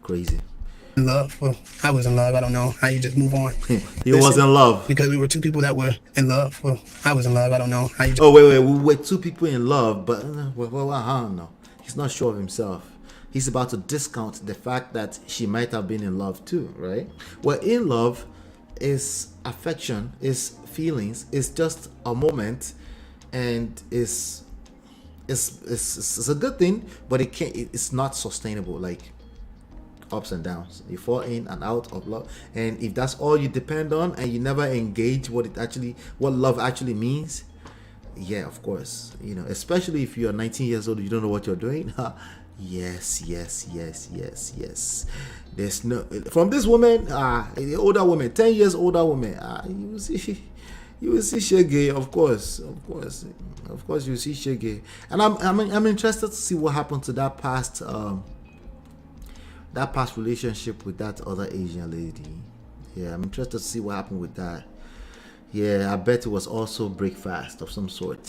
Crazy. In love. Well, I was in love. I don't know how you just move on. He was in love. Because we were two people that were in love. Well, I was in love. I don't know how you just... Oh, wait. We were two people in love, but I don't know. He's not sure of himself. He's about to discount the fact that she might have been in love too, right? Well, in love is affection, is feelings, is just a moment, and it's a good thing, but it's not sustainable. Like ups and downs, you fall in and out of love, and if that's all you depend on and you never engage what love actually means, yeah, of course, especially if you're 19 years old, you don't know what you're doing. Yes. There's no, from this woman, the older woman, 10 years older woman, you will see shege, of course, you see shege. And I'm interested to see what happened to that past relationship with that other Asian lady. Yeah, I'm interested to see what happened with that. Yeah, I bet it was also breakfast of some sort.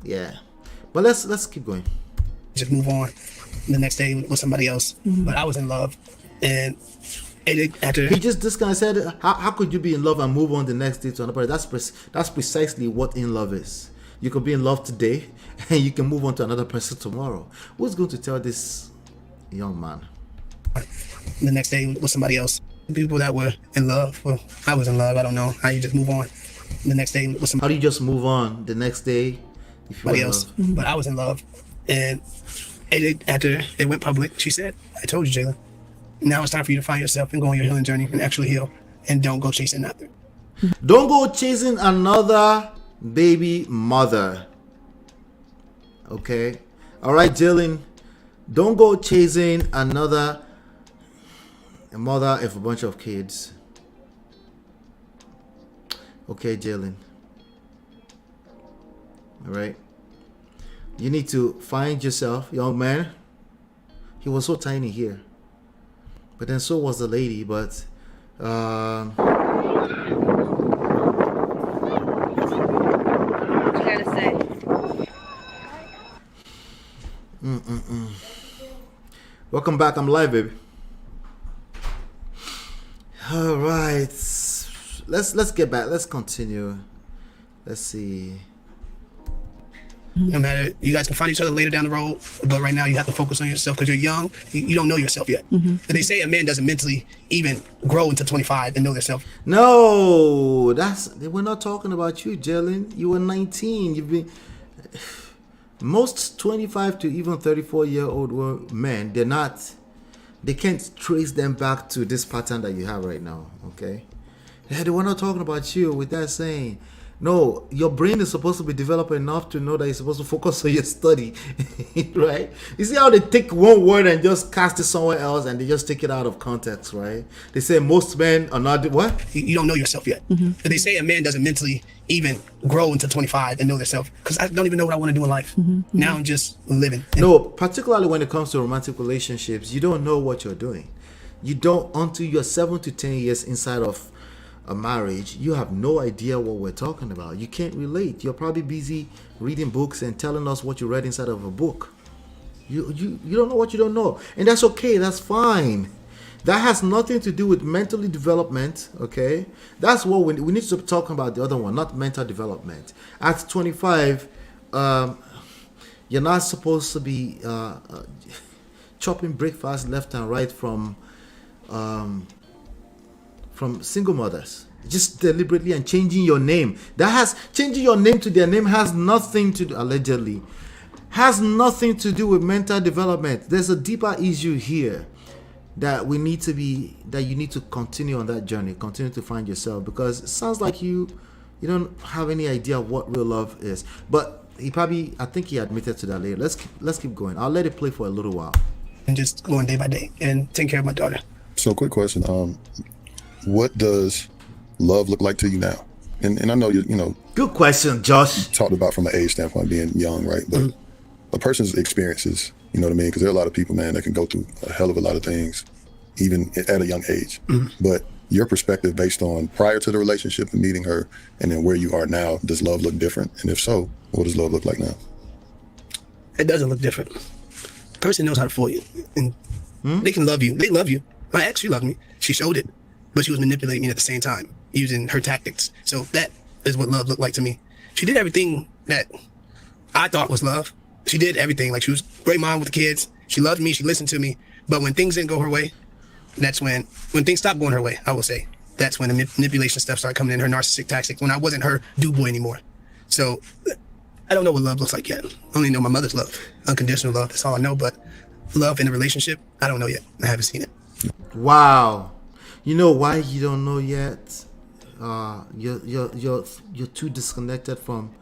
Yeah, but let's keep going. Just move on. The next day with somebody else, but I was in love, and after he just this guy said, how could you be in love and move on the next day to another person? That's precisely what in love is. You could be in love today, and you can move on to another person tomorrow. Who's going to tell this young man? The next day with somebody else. People that were in love. Well, I was in love. I don't know how you just move on. The next day with somebody. How do you just move on the next day? Somebody else, but I was in love, and after it went public, she said, "I told you, Jaylan. Now it's time for you to find yourself and go on your healing journey and actually heal, and don't go chasing after. Don't go chasing another baby mother. Okay, all right, Jaylan. Don't go chasing another mother of a bunch of kids. Okay, Jaylan. All right, you need to find yourself, young man. He was so tiny here, but then so was the lady. But What you gotta say? Welcome back. I'm live, baby. All right, let's get back. Let's continue. Let's see. No matter, you guys can find each other later down the road, but right now you have to focus on yourself because you're young. You don't know yourself yet. And they say a man doesn't mentally even grow until 25 and know themselves. No, we're not talking about you, Jaylan. You were 19. You've been most 25 to even 34-year-old men. They can't trace them back to this pattern that you have right now. Okay, they were not talking about you with that saying. No, your brain is supposed to be developed enough to know that you're supposed to focus on your study, right? You see how they take one word and just cast it somewhere else and they just take it out of context, right? They say most men are not, what? You don't know yourself yet. And they say a man doesn't mentally even grow until 25 and know themselves because I don't even know what I want to do in life. Now I'm just living. No, particularly when it comes to romantic relationships, you don't know what you're doing. You don't, until you're 7 to 10 years inside of a marriage, you have no idea what we're talking about. You can't relate. You're probably busy reading books and telling us what you read inside of a book. You don't know what you don't know, and that's okay. That's fine. That has nothing to do with mental development. Okay, that's what we need to talk about. The other one, not mental development. At 25, you're not supposed to be chopping breakfast left and right from single mothers, just deliberately, and changing your name. Changing your name to their name has nothing to do, allegedly, has nothing to do with mental development. There's a deeper issue here that you need to continue on that journey, continue to find yourself, because it sounds like you don't have any idea what real love is. But I think he admitted to that later. Let's keep going. I'll let it play for a little while. and just going day by day and taking care of my daughter. So, quick question: what does love look like to you now? And I know you know. Good question, Josh. Talked about from an age standpoint, being young, right? But a person's experiences, you know what I mean? Because there are a lot of people, man, that can go through a hell of a lot of things, even at a young age. But your perspective based on prior to the relationship and meeting her, and then where you are now, does love look different? And if so, what does love look like now? It doesn't look different. The person knows how to fool you, and they can love you. They love you. My ex, she loved me. She showed it, but she was manipulating me at the same time, using her tactics. So that is what love looked like to me. She did everything that I thought was love. She did everything. Like, she was a great mom with the kids. She loved me. She listened to me. But when things didn't go her way, that's when things stopped going her way, I will say. That's when the manipulation stuff started coming in, her narcissistic tactics, when I wasn't her do-boy anymore. So I don't know what love looks like yet. I only know my mother's love, unconditional love. That's all I know. But love in a relationship, I don't know yet. I haven't seen it. Wow. You know why you don't know yet? You're too disconnected from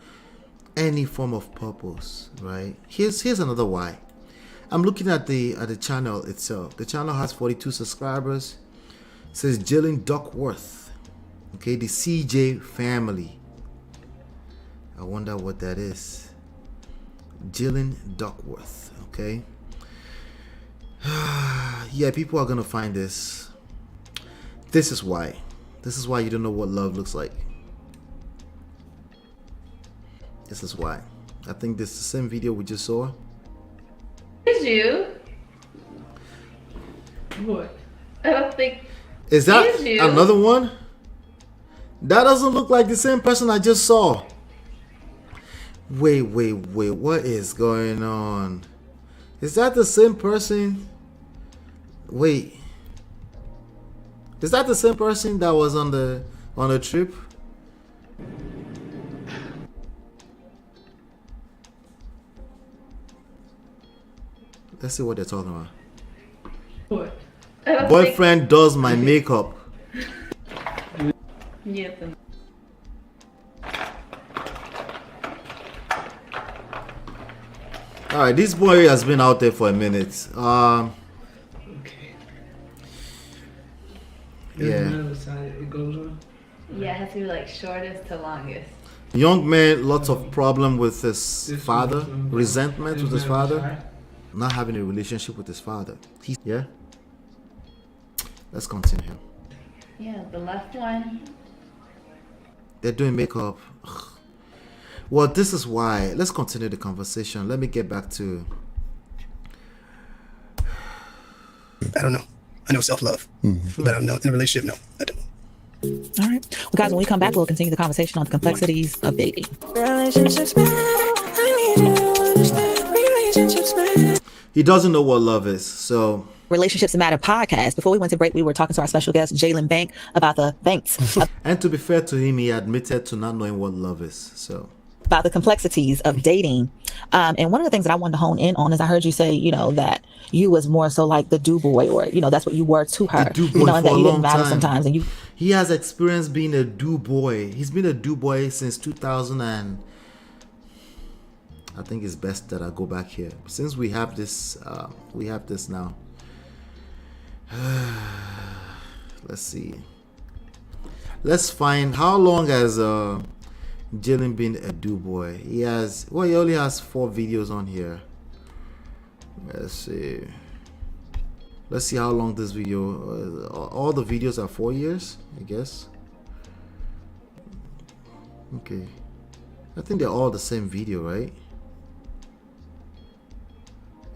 any form of purpose, right? Here's another why. I'm looking at the channel itself. The channel has 42 subscribers. It says Jaylan Duckworth. Okay, the CJ family. I wonder what that is. Jaylan Duckworth. Okay. Yeah, people are gonna find this. This is why. This is why you don't know what love looks like. This is why. I think this is the same video we just saw. Is you? What? I don't think. Is that Is you? another one? That doesn't look like the same person I just saw. Wait. What is going on? Is that the same person? Wait. Is that the same person that was on the trip? Let's see what they're talking about. What? I don't Boyfriend does my makeup. Yes. All right, this boy has been out there for a minute. Okay. Yeah. It goes on. Yeah, it has to be like shortest to longest. Young man, lots of problem with his father, resentment with his father, not having a relationship with his father. Yeah. Let's continue. Yeah, the left one. They're doing makeup. Well, this is why. Let's continue the conversation. Let me get back to. I don't know. I know self-love, but I don't know in a relationship. No, I don't. All right. Well, guys, when we come back, we'll continue the conversation on the complexities of dating. He doesn't know what love is, so. Relationships Matter podcast. Before we went to break, we were talking to our special guest, Jaylan Bank, about the And to be fair to him, he admitted to not knowing what love is, so. About the complexities of dating. And one of the things that I wanted to hone in on is I heard you say, you know, that you was more so like the do boy, or, you know, that's what you were to her. The do boy you know, for and that a you long didn't matter time. sometimes. And He has experience being a do boy. He's been a do boy since 2000 and I think it's best that I go back here. Since we have this now. Let's see. Let's find how long has Jaylan been a do boy. He only has 4 videos on here. Let's see how long this video. All the videos are 4 years, I guess. Okay, I think they're all the same video, right?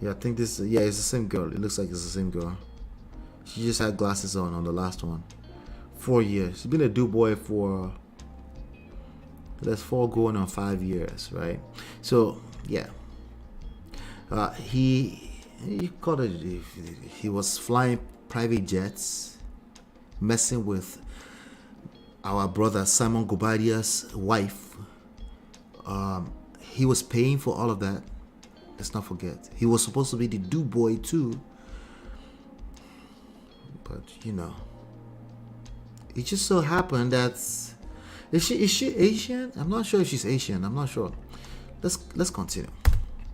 Yeah, I think this. Yeah, it's the same girl. It looks like it's the same girl. She just had glasses on the last one. 4 years. She's been a do boy for. That's 4 going on 5 years, right? So yeah, he called it. He was flying private jets, messing with our brother Simon Gobadia's wife. He was paying for all of that. Let's not forget, he was supposed to be the do boy too. But you know, it just so happened that is she Asian? I'm not sure if she's Asian. I'm not sure. Let's continue.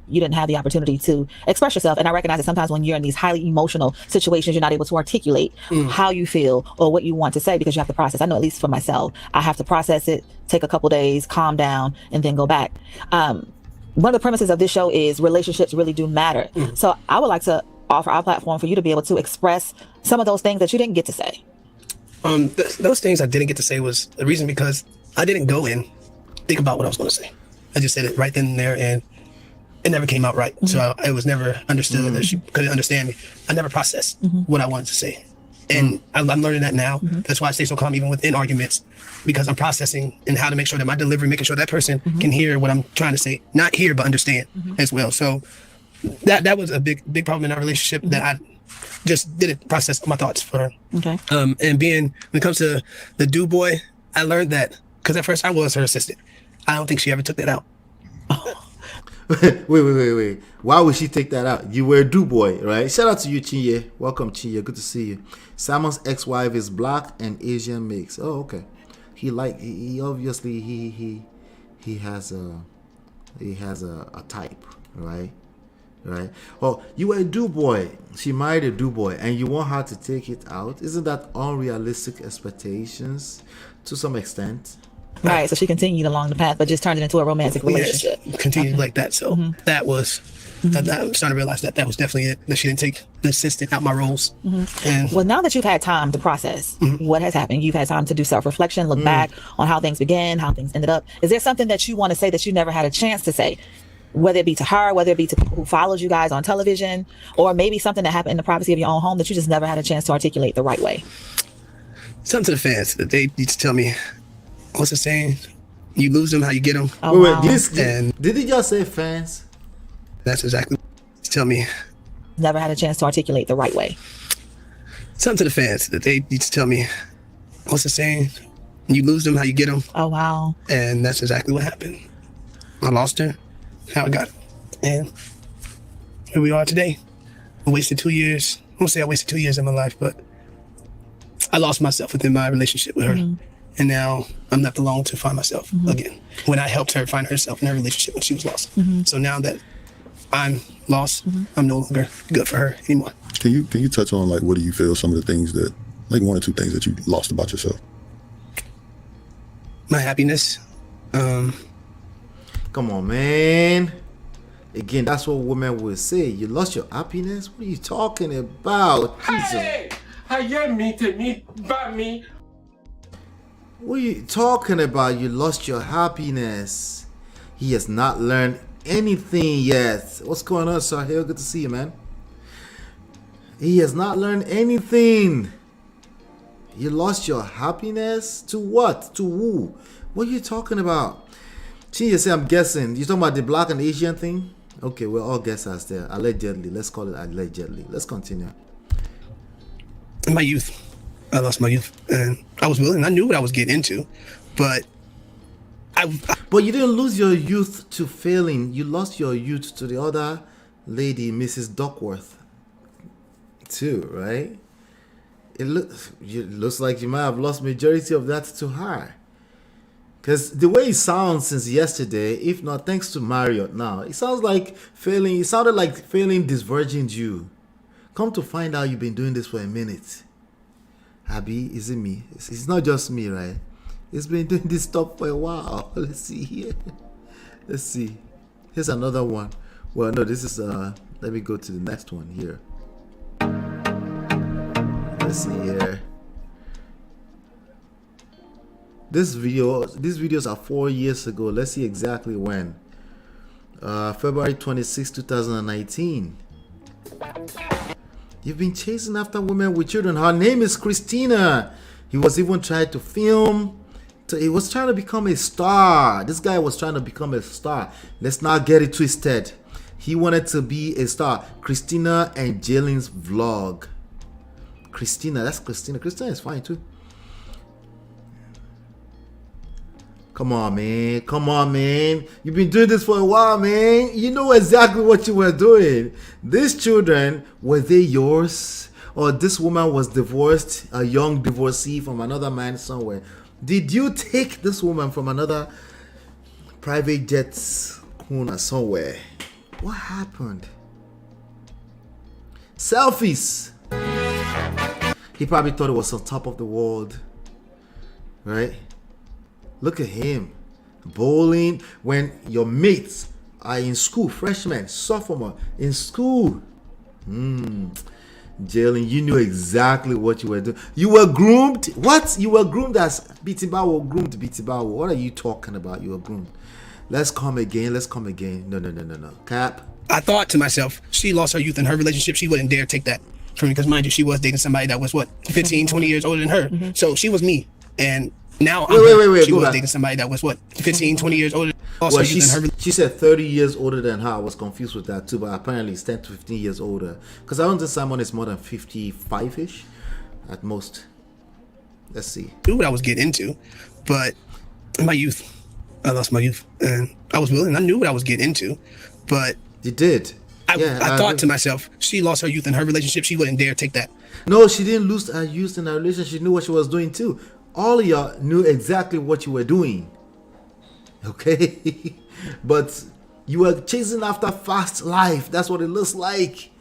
you didn't have the opportunity to express yourself. And I recognize that sometimes when you're in these highly emotional situations, you're not able to articulate how you feel or what you want to say, because you have to process. I know, at least for myself, I have to process it, take a couple days, calm down, and then go back. One of the premises of this show is relationships really do matter. So I would like to offer our platform for you to be able to express some of those things that you didn't get to say. Those things I didn't get to say was the reason because I didn't go and think about what I was going to say. I just said it right then and there, and it never came out right. So it was never understood that she couldn't understand me. I never processed what I wanted to say. And I'm learning that now. That's why I stay so calm even within arguments, because I'm processing and how to make sure that my delivery, making sure that person can hear what I'm trying to say. Not hear, but understand as well. So that was a big problem in our relationship that I just didn't process my thoughts for her. Okay. And when it comes to the do boy, I learned that, because at first I was her assistant. I don't think she ever took that out. Wait. Why would she take that out? You were a do boy, right? Shout out to you, Chinye. Welcome, Chinye. Good to see you. Simon's ex-wife is black and Asian mix. Oh, okay. He obviously he has a type, right? Right. Oh, you were a do boy. She married a do boy, and you want her to take it out. Isn't that unrealistic expectations to some extent? Right, so she continued along the path, but just turned it into a romantic relationship. Yes, continued like that. So that was, I'm starting to realize that was definitely it, that she didn't take the assistant out my roles. And well, now that you've had time to process what has happened, you've had time to do self-reflection, look back on how things began, how things ended up. Is there something that you want to say that you never had a chance to say? Whether it be to her, whether it be to people who followed you guys on television, or maybe something that happened in the privacy of your own home that you just never had a chance to articulate the right way? Something to the fans that they need to tell me, what's the saying? You lose them how you get them. Oh, wow. Did he just say fans? That's exactly. Tell me. Never had a chance to articulate the right way. Something to the fans that they need to tell me, what's the saying? You lose them how you get them. Oh, wow. And that's exactly what happened. I lost her, how I got it. And here we are today. I wasted 2 years. I won't say I wasted 2 years of my life, but I lost myself within my relationship with her. And now I'm left alone to find myself again. When I helped her find herself in her relationship when she was lost. So now that I'm lost, I'm no longer good for her anymore. Can you touch on, like, what do you feel some of the things that, like, one or two things that you lost about yourself? My happiness. Come on, man. Again, that's what women will say. You lost your happiness? What are you talking about? Hey! Me. What are you talking about? You lost your happiness. He has not learned anything yet. What's going on, Sahil? Good to see you, man. He has not learned anything. You lost your happiness? To what? To who? What are you talking about? Chinya say, I'm guessing. You talking about the black and Asian thing? Okay, we're all guessers there. Allegedly. Let's call it allegedly. Let's continue. My youth. I lost my youth, and I was willing. I knew what I was getting into, but But you didn't lose your youth to failing. You lost your youth to the other lady, Mrs. Duckworth, too, right? It looks like you might have lost majority of that to her. Because the way it sounds since yesterday, if not thanks to Marriott now, it sounds like failing. It sounded like failing disvirgined you. Come to find out you've been doing this for a minute. Abby, is it me? It's not just me, right? It's been doing this stuff for a while. Let's see here. Let's see. Here's another one. Well, no, this is let me go to the next one here. Let's see here. These videos are 4 years ago. Let's see exactly when. February 26, 2019. You've been chasing after women with children. Her name is Christina. He was even trying to film. He was trying to become a star. This guy was trying to become a star. Let's not get it twisted. He wanted to be a star. Christina and Jaylan's vlog. Christina, that's Christina. Christina is fine too. Come on, man. Come on, man. You've been doing this for a while, man. You know exactly what you were doing. These children, were they yours? Or this woman was divorced, a young divorcee from another man somewhere. Did you take this woman from another private jet schooner somewhere? What happened? Selfies. He probably thought it was on top of the world, right? Look at him bowling when your mates are in school, freshman, sophomore in school. Jaylan, you knew exactly what you were doing. You were groomed. What? You were groomed as Bitibawo groomed Bitibawo. What are you talking about? You were groomed. Let's come again. No. Cap. I thought to myself, she lost her youth in her relationship. She wouldn't dare take that from me because, mind you, she was dating somebody that was, 15, 20 years older than her. So she was me. And now wait, she go was back. dating somebody that was, 15, 20 years older. Well, she said 30 years older than her. I was confused with that too, but apparently it's 10 to 15 years older. Because I don't think Simon is more than 55-ish at most. Let's see. I knew what I was getting into, but in my youth, I lost my youth. And I was willing. I knew what I was getting into, but... You did. I thought to myself, she lost her youth in her relationship. She wouldn't dare take that. No, she didn't lose her youth in her relationship. She knew what she was doing too. All of y'all knew exactly what you were doing. Okay? But you were chasing after fast life. That's what it looks like.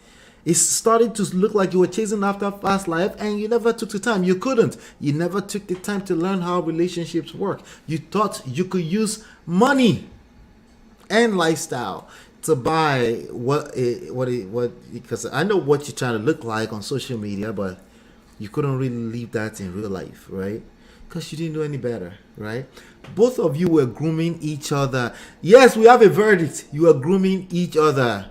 It's starting to look like you were chasing after fast life and you never took the time. You couldn't. You never took the time to learn how relationships work. You thought you could use money and lifestyle to buy what because I know what you're trying to look like on social media, but you couldn't really leave that in real life, right? Because you didn't know any better, right? Both of you were grooming each other. Yes, we have a verdict. You were grooming each other.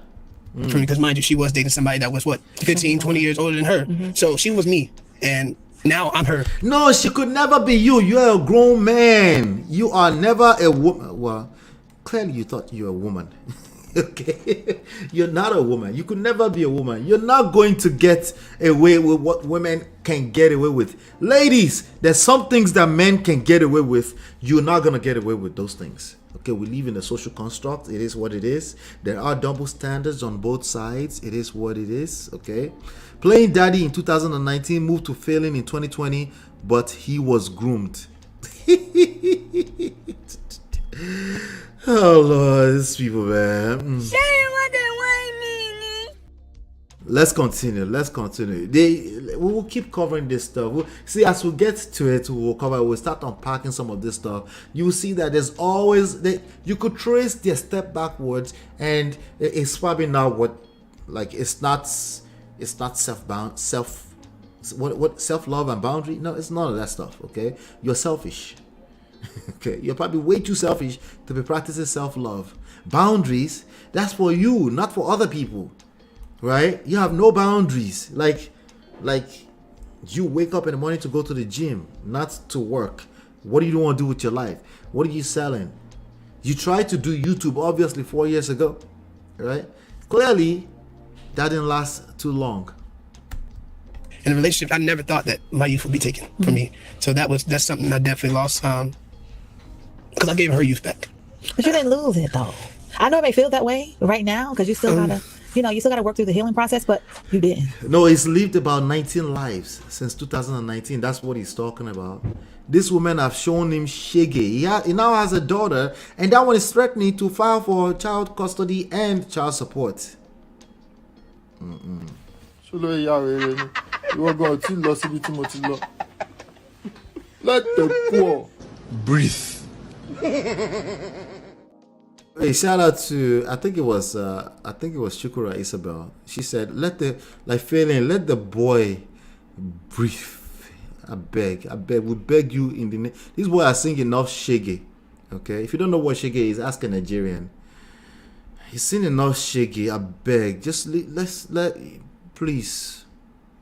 Because, mind you, she was dating somebody that was 15, 20 years older than her. So she was me, and now I'm her. No, she could never be you. You're a grown man. You are never a woman. Well, clearly you thought you were a woman. Okay, you're not a woman. You could never be a woman. You're not going to get away with what women can get away with. Ladies, there's some things that men can get away with. You're not going to get away with those things. Okay, we live in a social construct. It is what it is. There are double standards on both sides. It is what it is. Okay, playing daddy in 2019, moved to Falynn in 2020, but he was groomed. Oh Lord, these people, man. Let's continue. We will keep covering this stuff. See, as we get to it, we'll start unpacking some of this stuff. You will see that there's always you could trace their step backwards, and it's probably not what, like, it's not self-love and boundary. No, it's none of that stuff. Okay, you're selfish. Okay, you're probably way too selfish to be practicing self-love. Boundaries, that's for you, not for other people, right? You have no boundaries. Like you wake up in the morning to go to the gym, not to work. What do you want to do with your life? What are you selling? You tried to do YouTube obviously 4 years ago, right? Clearly that didn't last too long. In a relationship, I never thought that my youth would be taken from me. So that's something I definitely lost. Because I gave her youth back. But you didn't lose it though. I know it may feel that way right now because you still gotta work through the healing process, but you didn't. No, he's lived about 19 lives since 2019. That's what he's talking about. This woman have shown him shege. He now has a daughter, and that one is threatening to file for child custody and child support. Let the poor breathe. Hey, shout out to I think it was Shukura Isabel. She said, let the boy breathe. I beg, we beg you in the name. These boys are singing enough shege. Okay, if you don't know what shege is, ask a Nigerian. He's seen enough shege. I beg, just let please.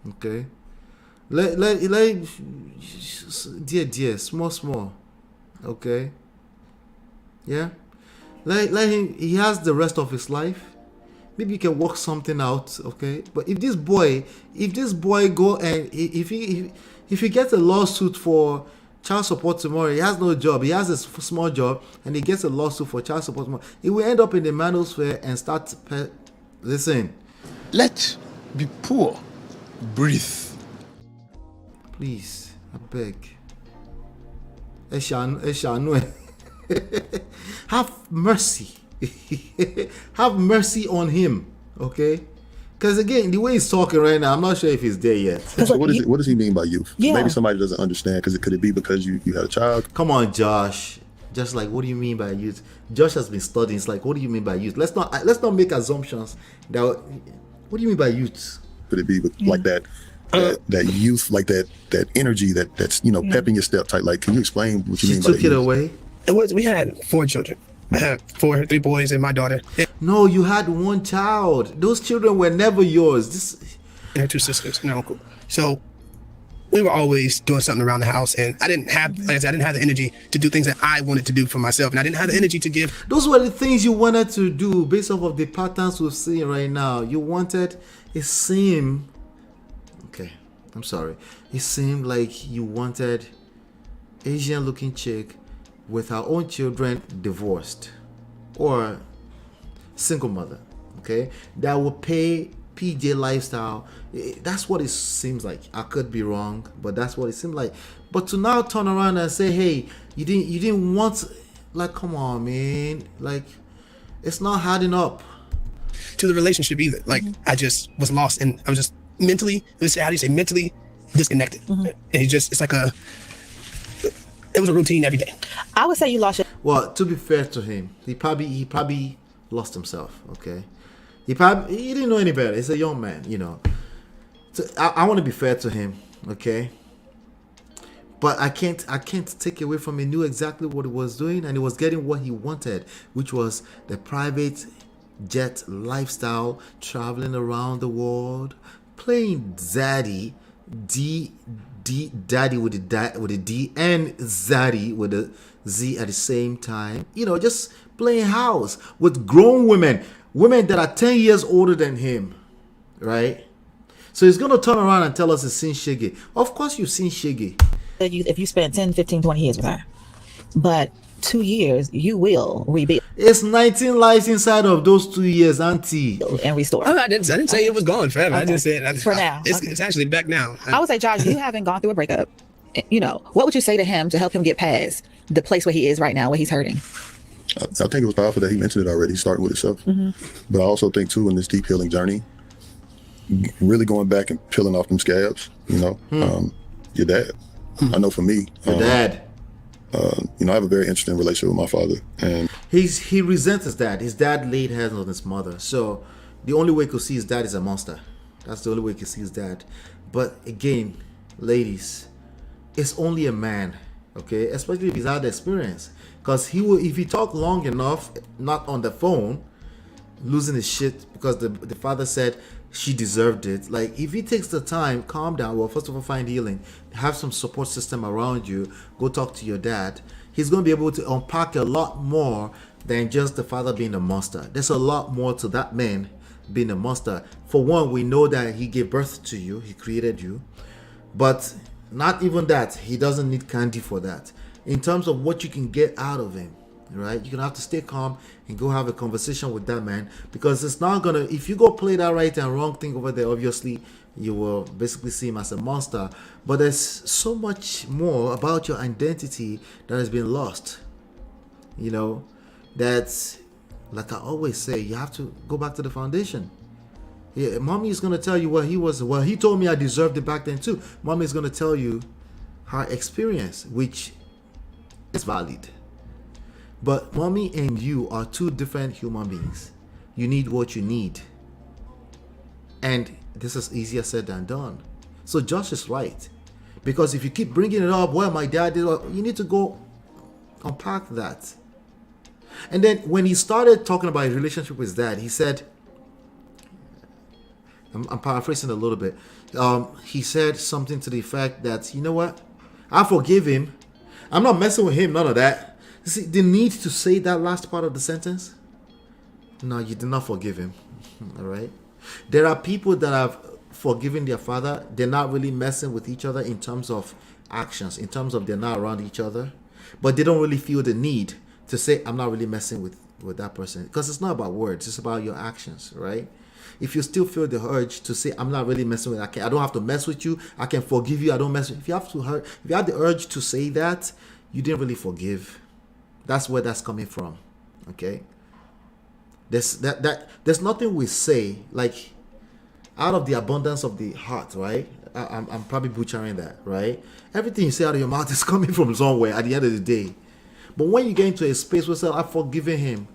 Okay, let dear, small. Okay, yeah. Let him. He has the rest of his life. Maybe you can work something out. Okay, but if this boy go and if he gets a lawsuit for child support tomorrow, he has no job. He has a small job, and he gets a lawsuit for child support tomorrow. He will end up in the manosphere and start. Listen. Let be poor. Breathe. Please, I beg. Have mercy. have mercy on him, okay? Because again, the way he's talking right now, I'm not sure if he's there yet. So what does he mean by youth? Yeah. Maybe somebody doesn't understand, because could it be because you had a child? Come on, Josh. Just like, what do you mean by youth? Josh has been studying. It's like, what do you mean by youth? Let's not make assumptions. What do you mean by youth? Could it be like that youth, like that energy that's pepping your step type? Like, can you explain what you mean by that? She took it away. We had 4 children. I had 3 boys and my daughter. No, you had 1 child. Those children were never yours. And her 2 sisters and an uncle. So we were always doing something around the house, and I didn't have the energy to do things that I wanted to do for myself, and I didn't have the energy to give. Those were the things you wanted to do based off of the patterns we're seeing right now. You wanted, it seemed like you wanted Asian looking chick with her own children divorced or single mother, okay, that will pay PJ lifestyle. That's what it seems like. I could be wrong, but that's what it seemed like. But to now turn around and say, hey, you didn't want, like, come on, man, like, it's not adding up to the relationship either. Like, I just was lost, and I was just mentally disconnected. And it was a routine every day. I would say you lost your. Well, to be fair to him, he probably lost himself. Okay, he didn't know any better. He's a young man, So I want to be fair to him. Okay, but I can't take away from him. He knew exactly what he was doing, and he was getting what he wanted, which was the private jet lifestyle, traveling around the world, playing daddy with the D and Zaddy with the Z at the same time. Just playing house with grown women that are 10 years older than him, right? So he's going to turn around and tell us he's seen Shiggy. Of course you've seen Shiggy. If you spend 10, 15, 20 years with her, but 2 years, you will rebuild. It's 19 lives inside of those 2 years, auntie. And restore. I didn't say it was gone forever. Okay. I just said for now. It's actually back now. I would say, Josh, you haven't gone through a breakup. What would you say to him to help him get past the place where he is right now, where he's hurting? I think it was powerful that he mentioned it already. He's starting with himself. But I also think, too, in this deep healing journey, really going back and peeling off them scabs, your dad. I know for me. Your dad. I have a very interesting relationship with my father, and he resents his dad. His dad laid hands on his mother, so the only way he could see his dad is a monster. That's the only way he can see his dad. But again, ladies, it's only a man, okay? Especially if he's had experience, because if he talk long enough, not on the phone, losing his shit because the father said she deserved it. Like, if he takes the time, calm down. Well, first of all, find healing. Have some support system around you. Go talk to your dad. He's going to be able to unpack a lot more than just the father being a monster. There's a lot more to that man being a monster. For one, we know that he gave birth to you. He created you. But not even that. He doesn't need candy for that. In terms of what you can get out of him, right? You're gonna have to stay calm and go have a conversation with that man, because it's not gonna, if you go play that right and wrong thing over there, obviously you will basically see him as a monster. But there's so much more about your identity that has been lost, that's, like I always say, you have to go back to the foundation. Yeah, mommy is gonna tell you what he was. Well, he told me I deserved it back then too. Mommy is gonna tell you her experience, which is valid. But mommy and you are 2 different human beings. You need what you need. And this is easier said than done. So Josh is right. Because if you keep bringing it up, well, my dad did, you need to go unpack that. And then when he started talking about his relationship with his dad, he said, I'm paraphrasing a little bit. He said something to the effect that, you know what? I forgive him. I'm not messing with him, none of that. See, the need to say that last part of the sentence? No, you did not forgive him. All right? There are people that have forgiven their father. They're not really messing with each other in terms of actions, in terms of they're not around each other. But they don't really feel the need to say, I'm not really messing with that person. Because it's not about words. It's about your actions, right? If you still feel the urge to say, I'm not really messing with, I don't have to mess with you. I can forgive you. I don't mess with you. If you have the urge to say that, you didn't really forgive. That's where that's coming from, okay? There's nothing we say like out of the abundance of the heart, right? I'm probably butchering that, right? Everything you say out of your mouth is coming from somewhere at the end of the day. But when you get into a space where say, I've forgiven him.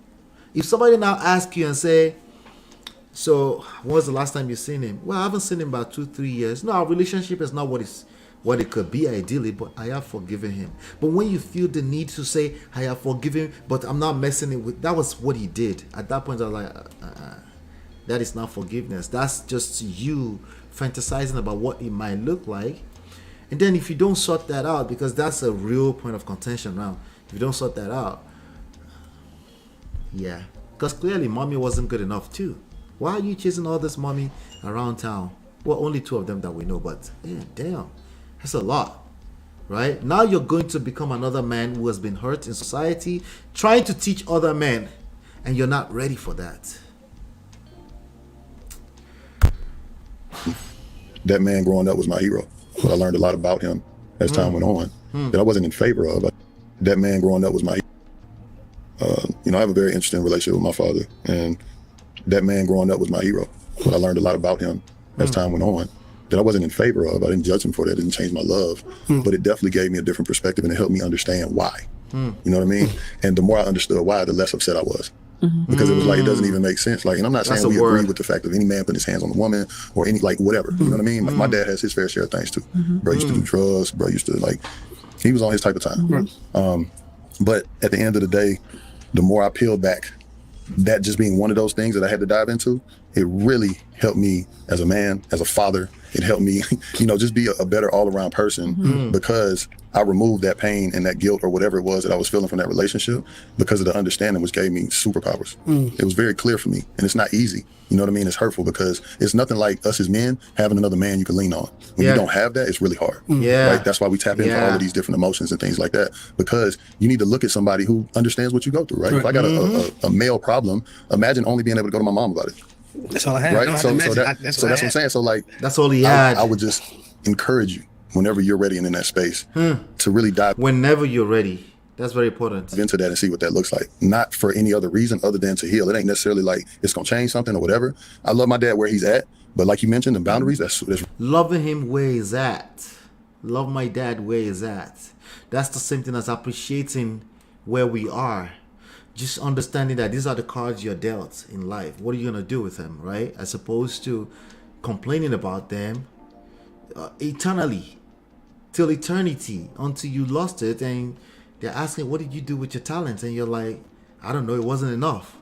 If somebody now asks you and say, so when was the last time you seen him? Well, I haven't seen him about 2-3 years. No, our relationship is not what it could be ideally, but I have forgiven him. But when you feel the need to say, I have forgiven, but I'm not messing it with, that was what he did. At that point, I was like, that is not forgiveness. That's just you fantasizing about what it might look like. And then if you don't sort that out, because that's a real point of contention now, if you don't sort that out, yeah. Because clearly mommy wasn't good enough too. Why are you chasing all this mommy around town? Well, only 2 of them that we know, but damn, that's a lot, right? Now you're going to become another man who has been hurt in society, trying to teach other men, and you're not ready for that. That man growing up was my hero. But I learned a lot about him as time went on that I wasn't in favor of. That man growing up was my hero. I have a very interesting relationship with my father, and that man growing up was my hero. But I learned a lot about him as time went on that I wasn't in favor of. I didn't judge him for that. It didn't change my love, but it definitely gave me a different perspective, and it helped me understand why. You know what I mean? And the more I understood why, the less upset I was. Because it was like, it doesn't even make sense. Like, and I'm not saying we agree with the fact of any man putting his hands on a woman or any, like, whatever. You know what I mean? Like, my dad has his fair share of things too. Bro used to do drugs. Bro used to, like, he was on his type of time. But at the end of the day, the more I peeled back, that just being one of those things that I had to dive into, it really helped me as a man, as a father. It helped me, just be a better all-around person because I removed that pain and that guilt or whatever it was that I was feeling from that relationship because of the understanding, which gave me superpowers. It was very clear for me, and it's not easy. You know what I mean? It's hurtful because it's nothing like us as men having another man you can lean on. When you don't have that, it's really hard. Right? That's why we tap into all of these different emotions and things like that, because you need to look at somebody who understands what you go through, right? If I got a male problem, imagine only being able to go to my mom about it. That's all I had. Right? No, That's what I'm saying. So, like, that's all he had. I would just encourage you whenever you're ready and in that space to really dive. Whenever you're ready. That's very important. Into that and see what that looks like. Not for any other reason other than to heal. It ain't necessarily like it's gonna change something or whatever. I love my dad where he's at, but like you mentioned, the boundaries, that's loving him where he's at. Love my dad where he's at. That's the same thing as appreciating where we are. Just understanding that these are the cards you're dealt in life. What are you gonna do with them, right? As opposed to complaining about them eternally, till eternity, until you lost it, and they're asking, what did you do with your talents? And you're like, I don't know, it wasn't enough.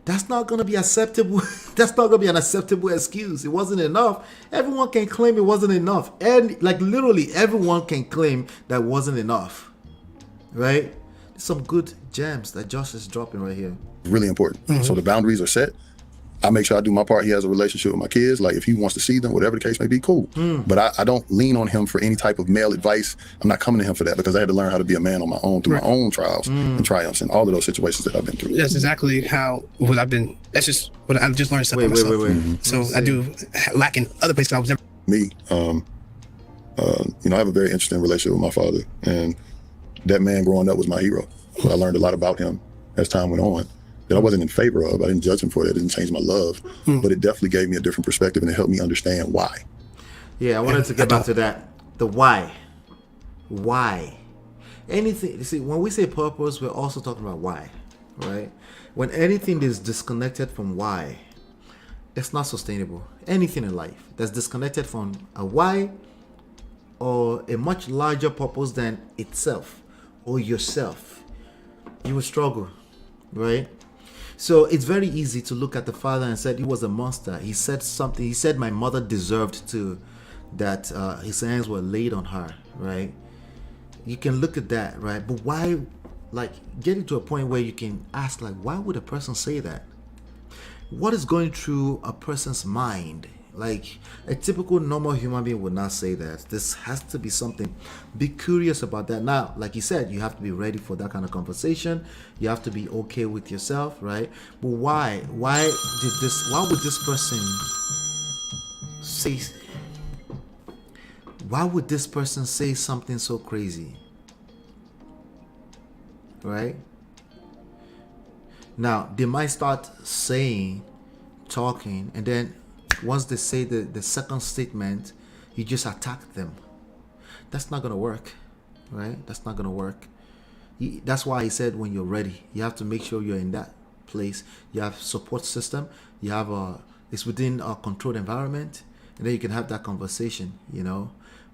That's not gonna be acceptable. That's not gonna be an acceptable excuse. It wasn't enough. Everyone can claim it wasn't enough, and like literally everyone can claim that it wasn't enough, right? Some good gems that Josh is dropping right here. Really important. So the boundaries are set. I make sure I do my part. He has a relationship with my kids. Like, if he wants to see them, whatever the case may be, cool. But I don't lean on him for any type of male advice. I'm not coming to him for that because I had to learn how to be a man on my own through my own trials and triumphs and all of those situations that I've been through. That's exactly what I've been. That's just what I've just learned stuff about myself. Wait. So I do lack in other places I was never. Me, I have a very interesting relationship with my father, and that man growing up was my hero. But I learned a lot about him as time went on that I wasn't in favor of. I didn't judge him for that. It didn't change my love, but it definitely gave me a different perspective, and it helped me understand why. Yeah, I wanted to get back to that. The why. Why? Anything, you see, when we say purpose, we're also talking about why, right? When anything is disconnected from why, it's not sustainable. Anything in life that's disconnected from a why or a much larger purpose than itself or yourself, you will struggle, right? So it's very easy to look at the father and said he was a monster. He said something. He said my mother deserved to, that his hands were laid on her, right? You can look at that, right? But why, like, getting to a point where you can ask, like, why would a person say that? What is going through a person's mind? Like, a typical normal human being would not say that. This has to be something. Be curious about that. Now, like you said, you have to be ready for that kind of conversation. You have to be okay with yourself, right? But why? Why would this person say? Why would this person say something so crazy? Right? Now, they might start talking, and then once they say the second statement, you just attack them. That's not going to work, right? That's not going to work. That's why I said when you're ready, you have to make sure you're in that place. You have support system. You have it's within a controlled environment, and then you can have that conversation,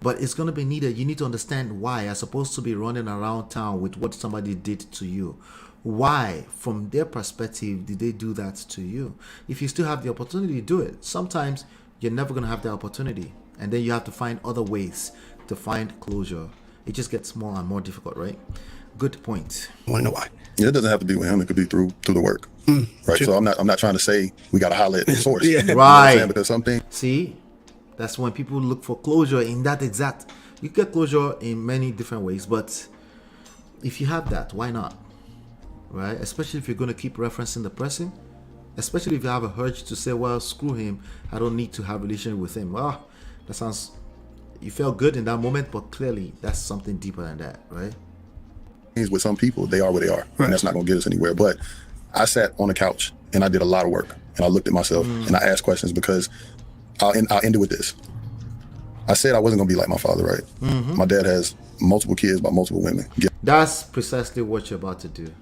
But it's going to be needed. You need to understand why you're supposed to be running around town with what somebody did to you. Why, from their perspective, did they do that to you? If you still have the opportunity to do it, sometimes you're never going to have the opportunity. And then you have to find other ways to find closure. It just gets more and more difficult, right? Good point. I want to know why. Yeah, it doesn't have to be with him. It could be through the work, right? True. So I'm not trying to say we got to holler at the source, Yeah. You know Right? because something. See, that's when people look for closure in that exact. You get closure in many different ways, but if you have that, why not? Right? Especially if you're going to keep referencing the person, especially if you have a urge to say, well, screw him, I don't need to have a relationship with him. Well, that sounds, you felt good in that moment, but clearly that's something deeper than that, right? With some people, they are where they are, and that's not going to get us anywhere. But I sat on the couch and I did a lot of work, and I looked at myself and I asked questions, because I'll end it with this. I said I wasn't going to be like my father, right? Mm-hmm. My dad has multiple kids by multiple women. That's precisely what you're about to do.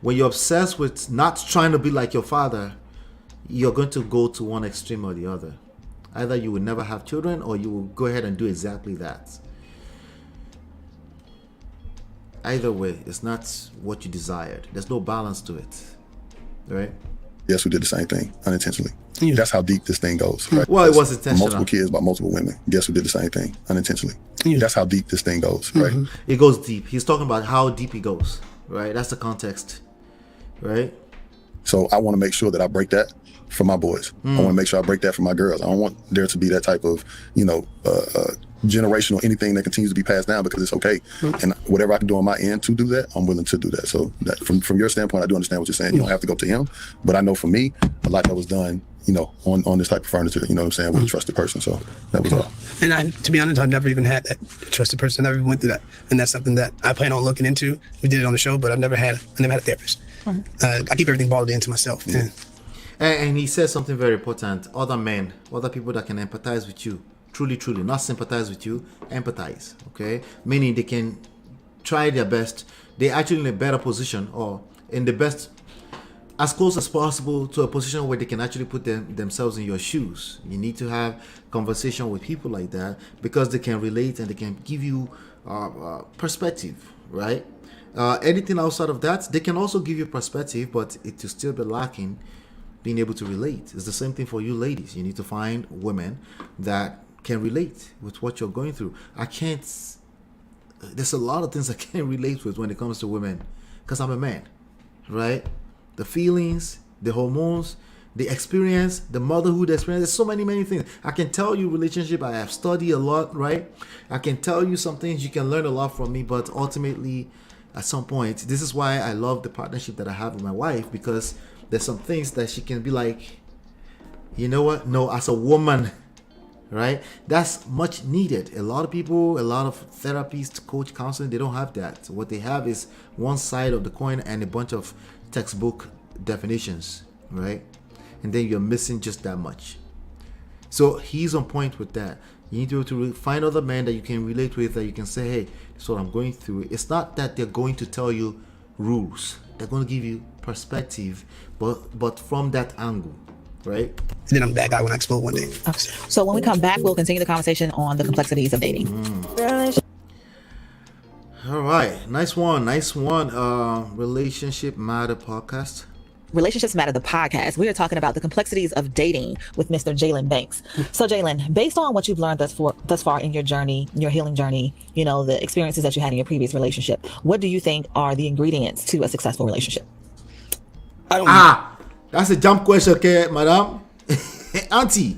When you're obsessed with not trying to be like your father, you're going to go to one extreme or the other. Either you will never have children, or you will go ahead and do exactly that. Either way, it's not what you desired. There's no balance to it, right? Yes, we did the same thing unintentionally. That's how deep this thing goes, right? Well, it was intentional. Multiple kids by multiple women. Guess who did the same thing unintentionally? That's how deep this thing goes, right? It goes deep. He's talking about how deep it goes, right? That's the context, right? So I want to make sure that I break that for my boys. I want to make sure I break that for my girls. I don't want there to be that type of, generational anything that continues to be passed down, because it's okay. And whatever I can do on my end to do that, I'm willing to do that. So that from your standpoint, I do understand what you're saying. You don't have to go to him, but I know for me, a lot that was done, on this type of furniture, you know what I'm saying, with a trusted person. So that was all. And to be honest, I've never even had that trusted person. I never even went through that. And that's something that I plan on looking into. We did it on the show, but I never had a therapist. I keep everything balled into myself. Yeah. And he says something very important. Other men, other people that can empathize with you. Truly, not sympathize with you, empathize, okay? Meaning they can try their best. They're actually in a better position, or in the best, as close as possible to a position where they can actually put themselves in your shoes. You need to have conversation with people like that, because they can relate and they can give you perspective, right? Anything outside of that, they can also give you perspective, but it will still be lacking being able to relate. It's the same thing for you ladies. You need to find women that can relate with what you're going through. There's a lot of things I can't relate with when it comes to women, because I'm a man, right? The feelings, the hormones, the experience, the motherhood experience, there's so many things. I can tell you relationship, I have studied a lot, right? I can tell you some things, you can learn a lot from me, but ultimately, at some point, this is why I love the partnership that I have with my wife, because there's some things that she can be like, you know what? No, as a woman, right? That's much needed. A lot of people, a lot of therapists, coach, counseling, they don't have that. What they have is one side of the coin and a bunch of textbook definitions, right? And then you're missing just that much. So he's on point with that. You need to be able to find other men that you can relate with, that you can say, hey, this is what I'm going through. It's not that they're going to tell you rules. They're going to give you perspective, but from that angle, right? And then I'm that guy when I explode one day. Okay. So when we come back, we'll continue the conversation on the complexities of dating. All right. Nice one. Relationship Matter podcast. Relationships Matter, the podcast. We are talking about the complexities of dating with Mr. Jaylan Banks. So Jaylan, based on what you've learned thus far in your journey, your healing journey, the experiences that you had in your previous relationship, what do you think are the ingredients to a successful relationship? That's a jump question, okay, madam? Auntie,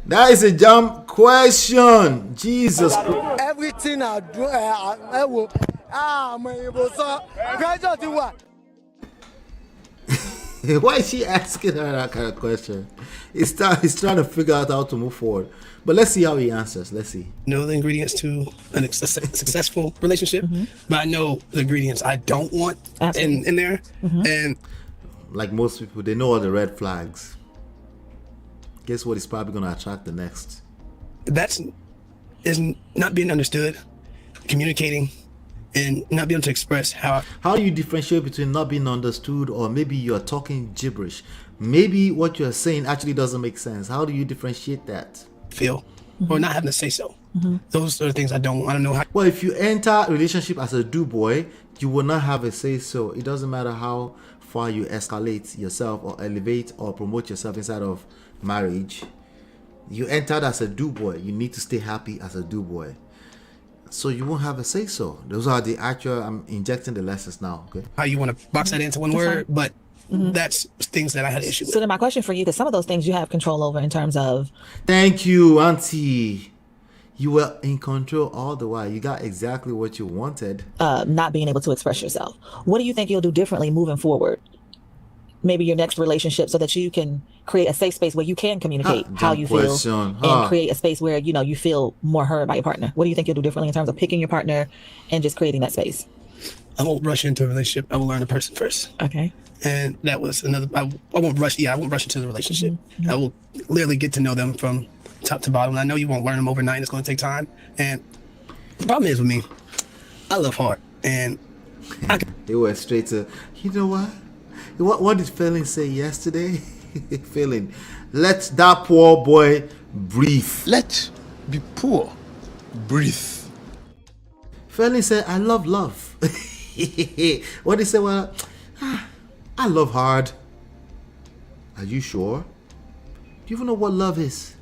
that is a jump question. Jesus Christ. Everything I do, I will. Why is she asking her that kind of question? He's trying to figure out how to move forward. But let's see how he answers. Let's see. Know the ingredients to a successful relationship, but I know the ingredients I don't want in there. And like most people, they know all the red flags. Guess what is probably going to attract the next? That's is not being understood, communicating, and not being able to express how. How do you differentiate between not being understood or maybe you're talking gibberish? Maybe what you're saying actually doesn't make sense. How do you differentiate that? Feel or not having to say so. Those are the things I don't know how. Well, if you enter a relationship as a do boy, you will not have a say so. It doesn't matter how far you escalate yourself or elevate or promote yourself inside of marriage. You entered as a do boy. You need to stay happy as a do boy. So you won't have a say so. Those are the actual. I'm injecting the lessons now. Okay. How you want to box that into one word, but that's things that I had issue with. So then my question for you, because some of those things you have control over in terms of. Thank you, Auntie. You were in control all the while. You got exactly what you wanted. Not being able to express yourself. What do you think you'll do differently moving forward? Maybe your next relationship, so that you can create a safe space where you can communicate how you feel and create a space where, you know, you feel more heard by your partner. What do you think you'll do differently in terms of picking your partner and just creating that space? I won't rush into a relationship. I will learn the person first. Okay. And that was another. I won't rush. Yeah, I won't rush into the relationship. I will literally get to know them from top to bottom. And I know you won't learn them overnight. It's going to take time. And the problem is with me, I love hard. And they went straight to, you know what? What did Falynn say yesterday? Falynn, let that poor boy breathe. Let be poor. Breathe. Falynn said, I love love. What did he say? Well, I love hard. Are you sure? Do you even know what love is?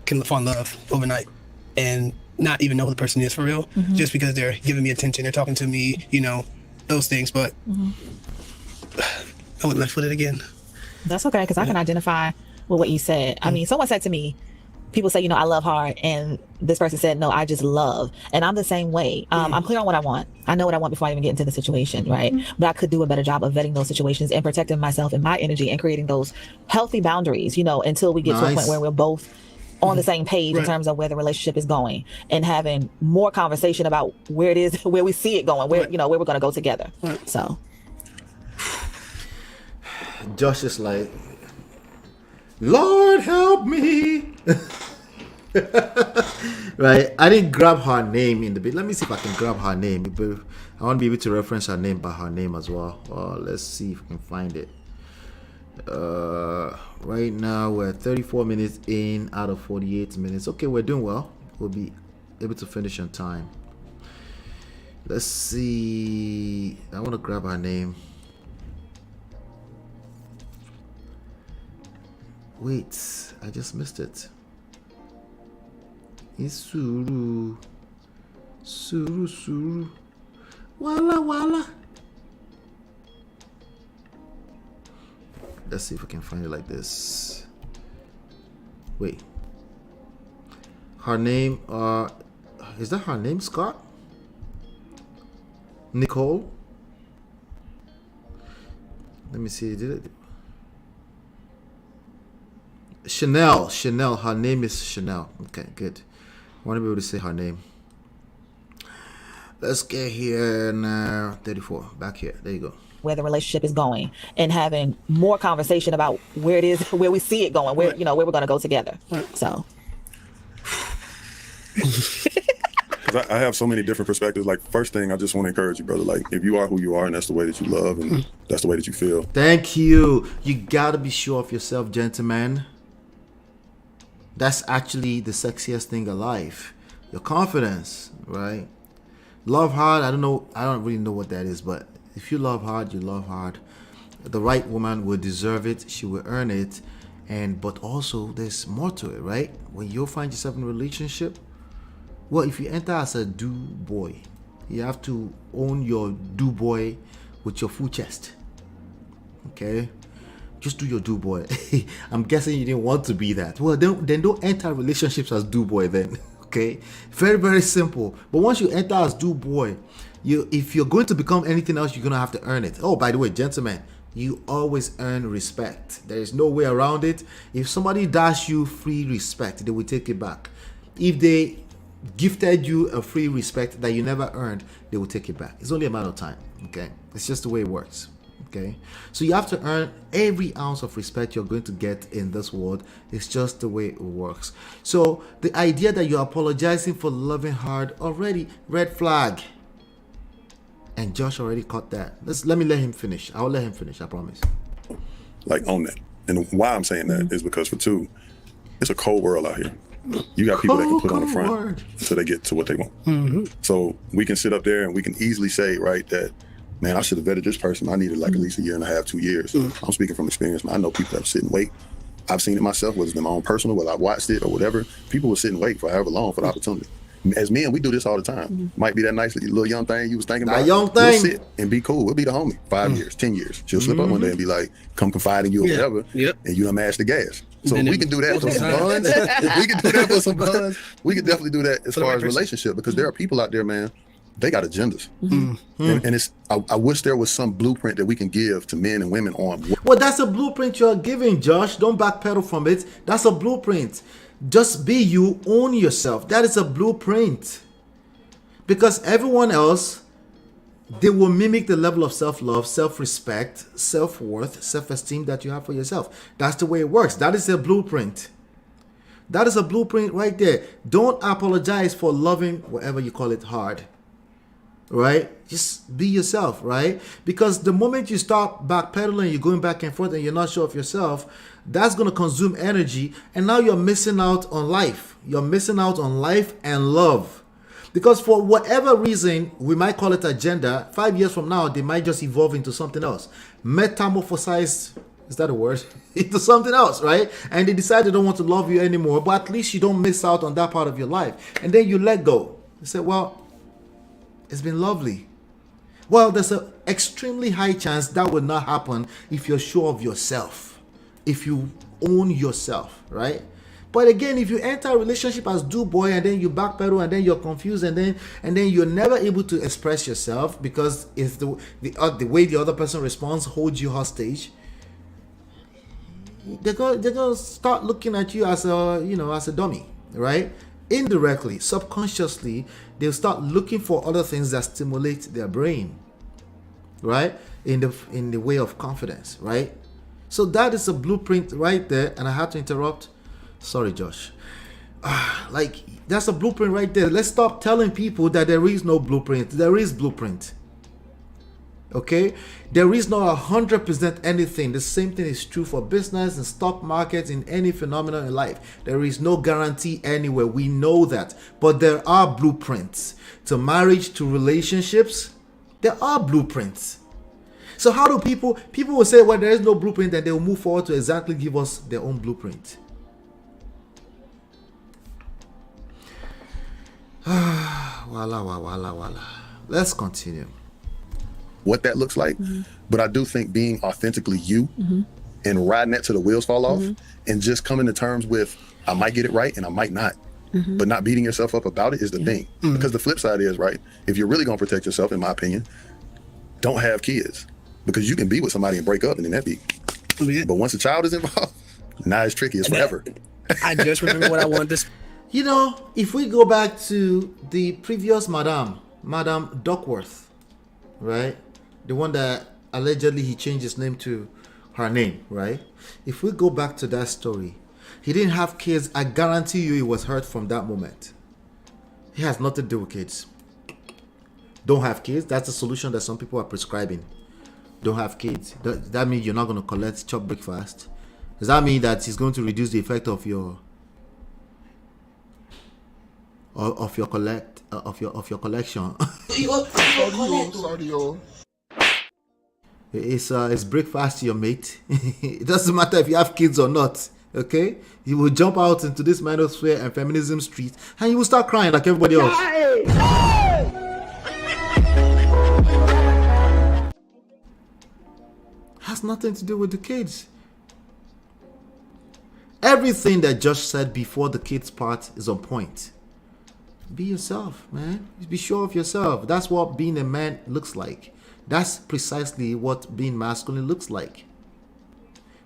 Can fall in love overnight and not even know who the person is for real, just because they're giving me attention, they're talking to me, you know, those things. But I wouldn't left with it again. That's okay, because I can identify with what you said. I mean, someone said to me, people say, you know, I love hard, and this person said, no, I just love. And I'm the same way. I'm clear on what I want. I know what I want before I even get into the situation, right? But I could do a better job of vetting those situations and protecting myself and my energy and creating those healthy boundaries, you know, until we get to a point where we're both on the same page in terms of where the relationship is going, and having more conversation about where it is, where we see it going, where, you know, where we're going to go together. So Josh is like, Lord help me. Right, I didn't grab her name in the bit. Let me see if I can grab her name. I want to be able to reference her name by her name as well. Let's see if I can find it. Right now we're 34 minutes in out of 48 minutes. Okay, we're doing well. We'll be able to finish on time. Let's see. I want to grab her name. Wait, I just missed it. It's Suru. Wala. Let's see if I can find it like this. Wait. Her name, is that her name, Scott? Nicole? Let me see. Did it? Chanel. Her name is Chanel. Okay, good. I want to be able to say her name. Let's get here now. 34. Back here. There you go. Where the relationship is going, and having more conversation about where it is, where we see it going, where, you know, where we're going to go together. So. I have so many different perspectives. Like, first thing, I just want to encourage you, brother. Like, if you are who you are, and that's the way that you love, and that's the way that you feel. Thank you. You gotta be sure of yourself, gentlemen. That's actually the sexiest thing alive. Your confidence, right? Love hard. I don't really know what that is, but if you love hard, you love hard. The right woman will deserve it. She will earn it. But also there's more to it, right? When you find yourself in a relationship, well, if you enter as a do boy, you have to own your do boy with your full chest. Okay? Just do your do boy. I'm guessing you didn't want to be that. Well, then don't enter relationships as do boy then. Okay? Very, very simple. But once you enter as do boy, if you're going to become anything else, you're going to have to earn it. Oh, by the way, gentlemen, you always earn respect. There is no way around it. If somebody dash you free respect, they will take it back. If they gifted you a free respect that you never earned, they will take it back. It's only a matter of time. Okay? It's just the way it works. Okay, so you have to earn every ounce of respect you're going to get in this world. It's just the way it works. So the idea that you're apologizing for loving hard, already red flag. And Josh already caught that. Let me let him finish. I'll let him finish, I promise. Like, own that. And why I'm saying that is because for two, it's a cold world out here. You got people that can put on the front until they get to what they want. So we can sit up there and we can easily say, right, that, man, I should have vetted this person. I needed like at least a year and a half, 2 years. I'm speaking from experience, man. I know people that sit and wait. I've seen it myself, whether it's been my own personal, whether I watched it or whatever. People will sit and wait for however long for the opportunity. As men, we do this all the time. Might be that nice little young thing you was thinking about. Young thing. We'll sit and be cool. We'll be the homie. 5 years, 10 years. She'll slip up one day and be like, come confide in you or whatever. And you done mash the gas. So we can do that for some buns. We can do that for some buns. We can definitely do that as far as relationship, because there are people out there, man, they got agendas. And it's, I wish there was some blueprint that we can give to men and women on. Well, that's a blueprint you're giving, Josh. Don't backpedal from it. That's a blueprint. Just be you, own yourself. That is a blueprint. Because everyone else, they will mimic the level of self-love, self-respect, self-worth, self-esteem that you have for yourself. That's the way it works. That is a blueprint. That is a blueprint right there. Don't apologize for loving whatever you call it hard. Right? Just be yourself, right? Because the moment you start backpedaling, you're going back and forth and you're not sure of yourself, that's going to consume energy, and now you're missing out on life. You're missing out on life and love. Because for whatever reason, we might call it agenda, 5 years from now, they might just evolve into something else. Metamorphosized, is that a word? Into something else, right? And they decide they don't want to love you anymore, but at least you don't miss out on that part of your life. And then you let go. You say, well, it's been lovely. Well, there's an extremely high chance that will not happen if you're sure of yourself. If you own yourself, right? But again, if you enter a relationship as do boy and then you backpedal and then you're confused and then you're never able to express yourself because it's the way the other person responds holds you hostage, they're gonna start looking at you as a dummy, right? Indirectly, subconsciously, they'll start looking for other things that stimulate their brain, right? In the way of confidence, right? So that is a blueprint right there. And I had to interrupt. Sorry, Josh. That's a blueprint right there. Let's stop telling people that there is no blueprint. There is blueprint. Okay? There is not 100% anything. The same thing is true for business and stock markets, in any phenomenon in life. There is no guarantee anywhere. We know that. But there are blueprints. To marriage, to relationships, there are blueprints. So how do people will say, well, there is no blueprint, and they will move forward to exactly give us their own blueprint. Wala. Let's continue. What that looks like. But I do think being authentically you and riding that till the wheels fall off and just coming to terms with, I might get it right and I might not. But not beating yourself up about it is the thing. Because the flip side is, right, if you're really going to protect yourself, in my opinion, don't have kids. Because you can be with somebody and break up and then that be. But once a child is involved, now it's tricky. It's forever. I just remember what I wanted this. You know, if we go back to the previous Madame Duckworth, right? The one that allegedly he changed his name to her name, right? If we go back to that story, he didn't have kids. I guarantee you he was hurt from that moment. He has nothing to do with kids. Don't have kids. That's the solution that some people are prescribing. Don't have kids. Does that mean you're not going to collect chop breakfast? Does that mean that it's going to reduce the effect of your collection? It's breakfast to your mate. It doesn't matter if you have kids or not. Okay, you will jump out into this manosphere and feminism street, and you will start crying like everybody else. Has nothing to do with the kids. Everything that Josh said before the kids part is on point. Be yourself, man. Be sure of yourself. That's what being a man looks like. That's precisely what being masculine looks like.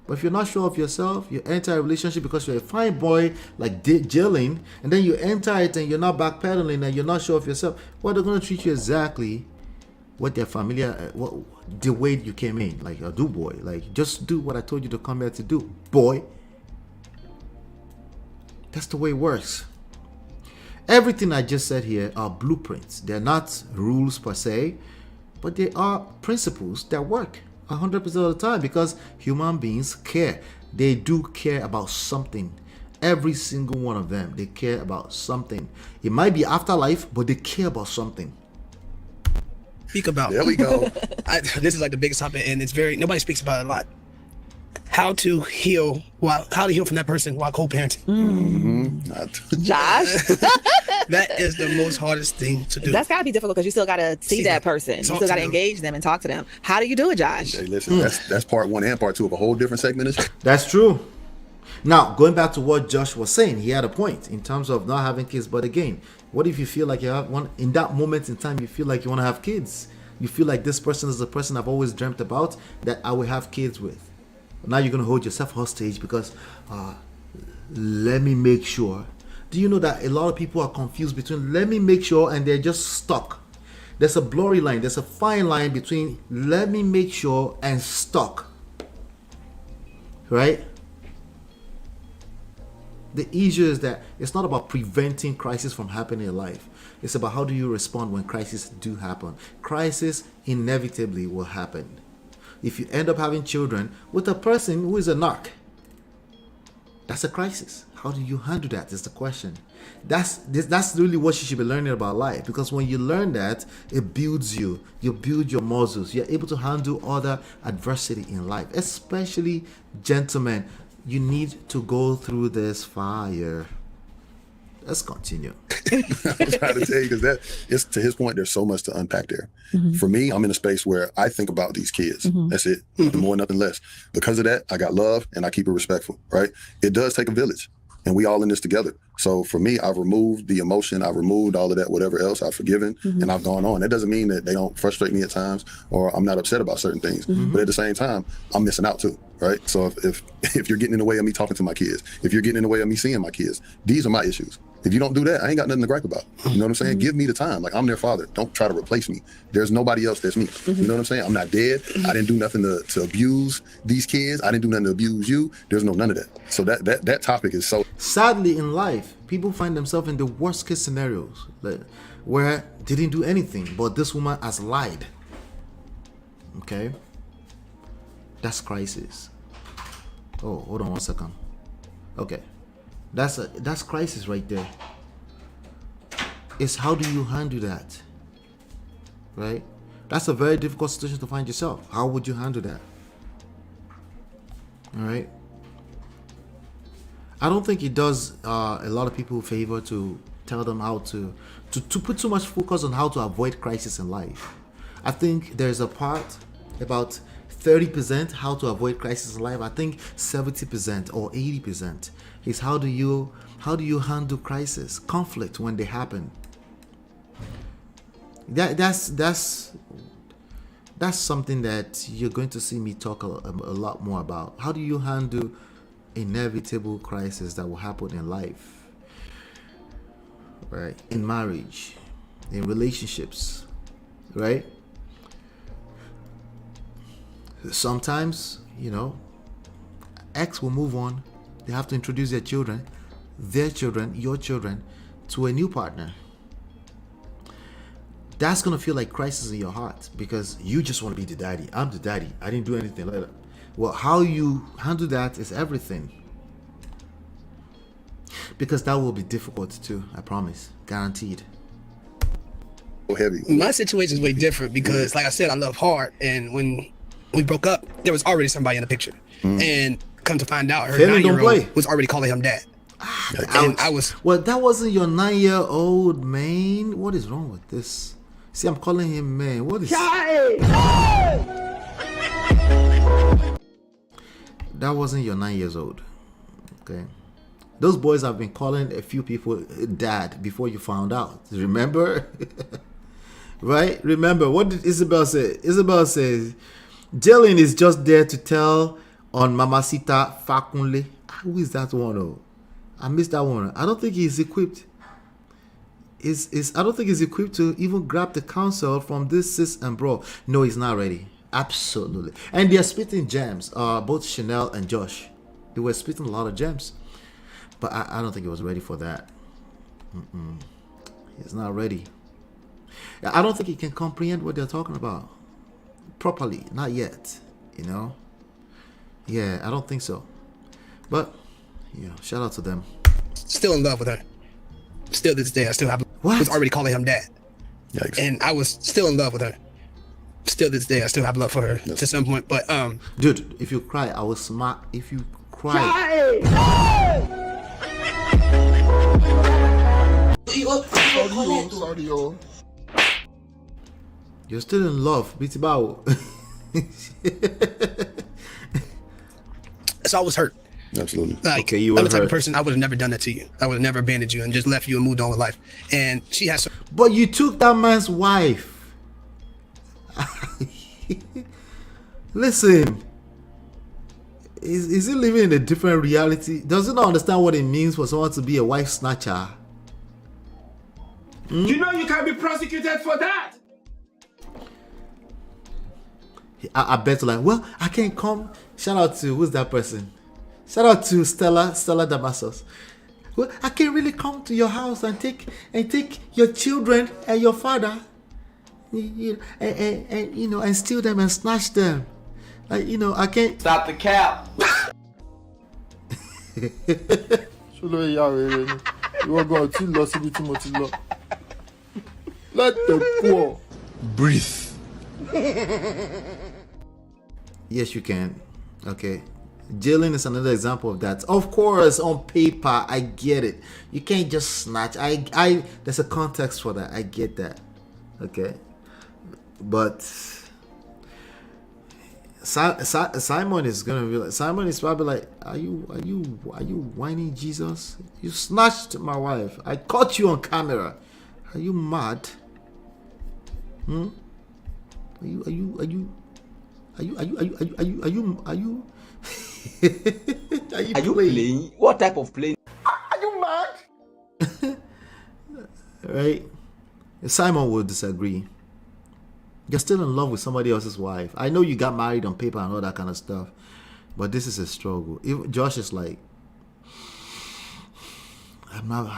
But if you're not sure of yourself, you enter a relationship because you're a fine boy like Jaylan, and then you enter it and you're not backpedaling and you're not sure of yourself, well, they're going to treat you exactly what they're familiar, what the way you came in, like a do boy, like just do what I told you to come here to do, boy. That's the way it works. Everything I just said here are blueprints. They're not rules per se, but they are principles that work 100% of the time because human beings care. They do care about something. Every single one of them, they care about something. It might be afterlife, but they care about something. Speak about. There we go. This is like the biggest topic, and it's very nobody speaks about it a lot. How to heal from that person while co-parenting. Josh, that is the most hardest thing to do. That's gotta be difficult because you still gotta see that person. You still gotta engage them and talk to them. How do you do it, Josh? Hey, listen, that's part 1 and part 2 of a whole different segment. That's true. Now, going back to what Josh was saying, he had a point in terms of not having kids. But again, what if you feel like you have one in that moment in time? You feel like you want to have kids. You feel like this person is the person I've always dreamt about that I will have kids with. Now you're going to hold yourself hostage because let me make sure. Do you know that a lot of people are confused between let me make sure and they're just stuck? There's a blurry line. There's a fine line between let me make sure and stuck. Right? The issue is that it's not about preventing crisis from happening in life. It's about how do you respond when crises do happen. Crisis inevitably will happen. If you end up having children with a person who is a narc, that's a crisis. How do you handle that is the question. That's really what you should be learning about life, because when you learn that, it builds you. You build your muscles. You're able to handle other adversity in life, especially gentlemen. You need to go through this fire. Let's continue. I was trying to tell you because it's to his point. There's so much to unpack there. For me, I'm in a space where I think about these kids. That's it. Nothing more, nothing less. Because of that, I got love and I keep it respectful. Right? It does take a village, and we all in this together. So for me, I've removed the emotion. I've removed all of that, whatever else. I've forgiven, and I've gone on. That doesn't mean that they don't frustrate me at times or I'm not upset about certain things. But at the same time, I'm missing out too. Right? So if you're getting in the way of me talking to my kids, if you're getting in the way of me seeing my kids, these are my issues. If you don't do that, I ain't got nothing to gripe about. You know what I'm saying? Give me the time. Like, I'm their father. Don't try to replace me. There's nobody else that's me. You know what I'm saying? I'm not dead. I didn't do nothing to abuse these kids. I didn't do nothing to abuse you. There's none of that. So that topic is so... Sadly, in life, people find themselves in the worst case scenarios where they didn't do anything, but this woman has lied. Okay? That's crisis. Oh, hold on one second. Okay. That's crisis right there. It's how do you handle that? Right? That's a very difficult situation to find yourself. How would you handle that? All right? I don't think it does a lot of people a favor to tell them how to put too much focus on how to avoid crisis in life. I think there's a part about 30% how to avoid crisis in life. I think 70% or 80% is how do you handle crisis, conflict when they happen. That's something that you're going to see me talk a lot more about. How do you handle inevitable crisis that will happen in life, right? In marriage, in relationships, right? Sometimes, ex will move on. They have to introduce their children, your children, to a new partner. That's going to feel like crisis in your heart because you just want to be the daddy. I'm the daddy. I didn't do anything like that. Well, how you handle that is everything. Because that will be difficult too, I promise. Guaranteed. Heavy. My situation is way different because, like I said, I love hard. And when we broke up, there was already somebody in the picture. And come to find out, her 9-year-old was already calling him dad. And I was... Well, that wasn't your 9-year-old, man. What is wrong with this? See, I'm calling him man. What is... That wasn't your 9 years old. Okay. Those boys have been calling a few people dad before you found out. Remember? Right? Remember, what did Isabel say? Isabel says, Jaylan is just there to tell on Mamacita Fakunle. Who is that one? Oh, I missed that one. I don't think he's equipped. is I don't think he's equipped to even grab the counsel from this sis and bro. No, he's not ready. Absolutely. And they're spitting gems. Both Chanel and Josh. They were spitting a lot of gems. But I don't think he was ready for that. He's not ready. I don't think he can comprehend what they're talking about properly. Not yet. You know? Yeah, I don't think so. But, yeah, shout out to them. Still in love with her. Still to this day, I still have. What? Was already calling him dad. Yikes. And I was still in love with her. Still to this day, I still have love for her to some point. But dude, if you cry, I will smack. If you cry. Sorry, yo. You're still in love, Bitibao. So I was hurt. Absolutely. Like, okay, you were I'm the type of hurt. person, I would have never done that to you. I would have never abandoned you and just left you and moved on with life. And she has some. But you took that man's wife. Listen, is he living in a different reality? Does he not understand what it means for someone to be a wife snatcher? You know you can be prosecuted for that. I bet like, well, I can't come. Shout out to who's that person? Shout out to Stella Damasos. Well, I can't really come to your house and take your children and your father, and steal them and snatch them. Like, I can't. Stop the cap. Let the poor breathe. Yes, you can. Okay. Jaylan is another example of that. Of course, on paper, I get it. You can't just snatch. There's a context for that. I get that. Okay. But Simon is gonna be like, Simon is probably like, are you whining Jesus? You snatched my wife. I caught you on camera. Are you mad? Are you playing? What type of plane? Are you mad? Right? Simon will disagree. You're still in love with somebody else's wife. I know you got married on paper and all that kind of stuff, but this is a struggle. Josh is like, I'm not.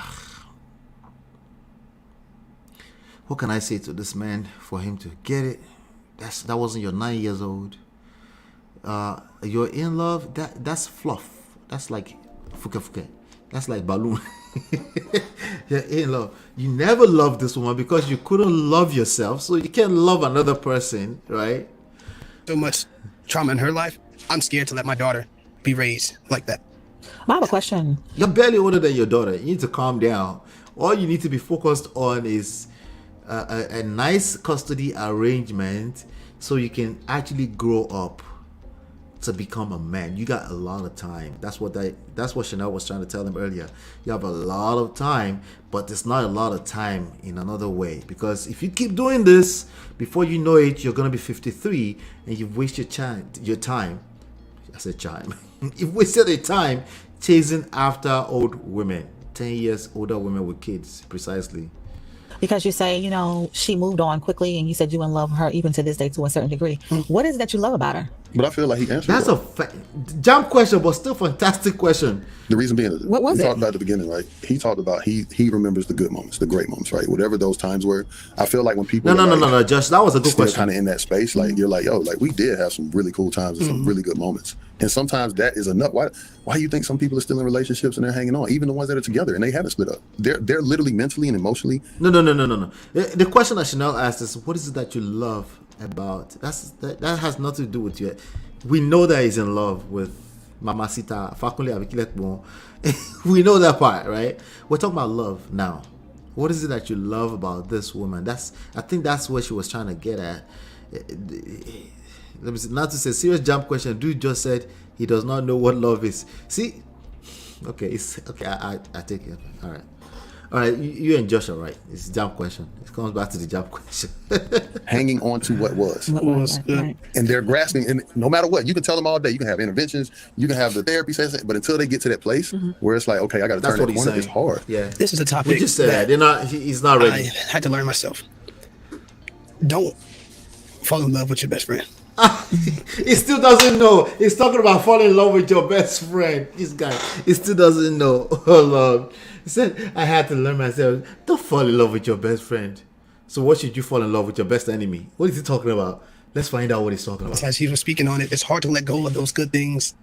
What can I say to this man for him to get it? That wasn't your 9 years old. You're in love. That's fluff. That's like fuke. That's like balloon. You're in love. You never loved this woman because you couldn't love yourself, so you can't love another person, right? So much trauma in her life. I'm scared to let my daughter be raised like that. I have a question. You're barely older than your daughter. You need to calm down. All you need to be focused on is a nice custody arrangement so you can actually grow up to become a man. You got a lot of time. That's what Chanel was trying to tell him earlier. You have a lot of time, but there's not a lot of time in another way, because if you keep doing this, before you know it, you're gonna be 53 and you've wasted your time. I said time. You've wasted your time chasing after old women, 10 years older women with kids, precisely. Because you say, she moved on quickly, and you said you in love with her even to this day to a certain degree. What is it that you love about her? But I feel like he answered. That's a jump question, but still fantastic question. The reason being, what was we it? talked about at the beginning, right? He talked about he remembers the good moments, the great moments, right? Whatever those times were. I feel like when people no, Josh, that was a good question. Kind of in that space, like you're like, yo, like we did have some really cool times and some really good moments, and sometimes that is enough. Why do you think some people are still in relationships and they're hanging on, even the ones that are together and they haven't split up? They're literally mentally and emotionally. No. The question that Chanel asked is, what is it that you love about? That has nothing to do with you. We know that he's in love with Mamacita Fakunle Abikiletbon. We know that part, right? We're talking about love now. What is it that you love about this woman? I think that's what she was trying to get at. Let me see, not to say serious jump question. Dude just said he does not know what love is. See, okay, I take it. All right. All right, you and Josh are right. It's a jump question. It comes back to the jump question. Hanging on to what was. Right. And they're grasping, and no matter what, you can tell them all day, you can have interventions, you can have the therapy session, but until they get to that place where it's like, okay, I got to turn that corner, it's hard. Yeah. This is a topic. We just said that. They're not, he's not ready. I had to learn myself. Don't fall in love with your best friend. He still doesn't know. He's talking about falling in love with your best friend. This guy, he still doesn't know. Oh Lord. He said, I had to learn myself. Don't fall in love with your best friend. So what should you fall in love with your best enemy? What is he talking about? Let's find out what he's talking about. As he was speaking on it, it's hard to let go of those good things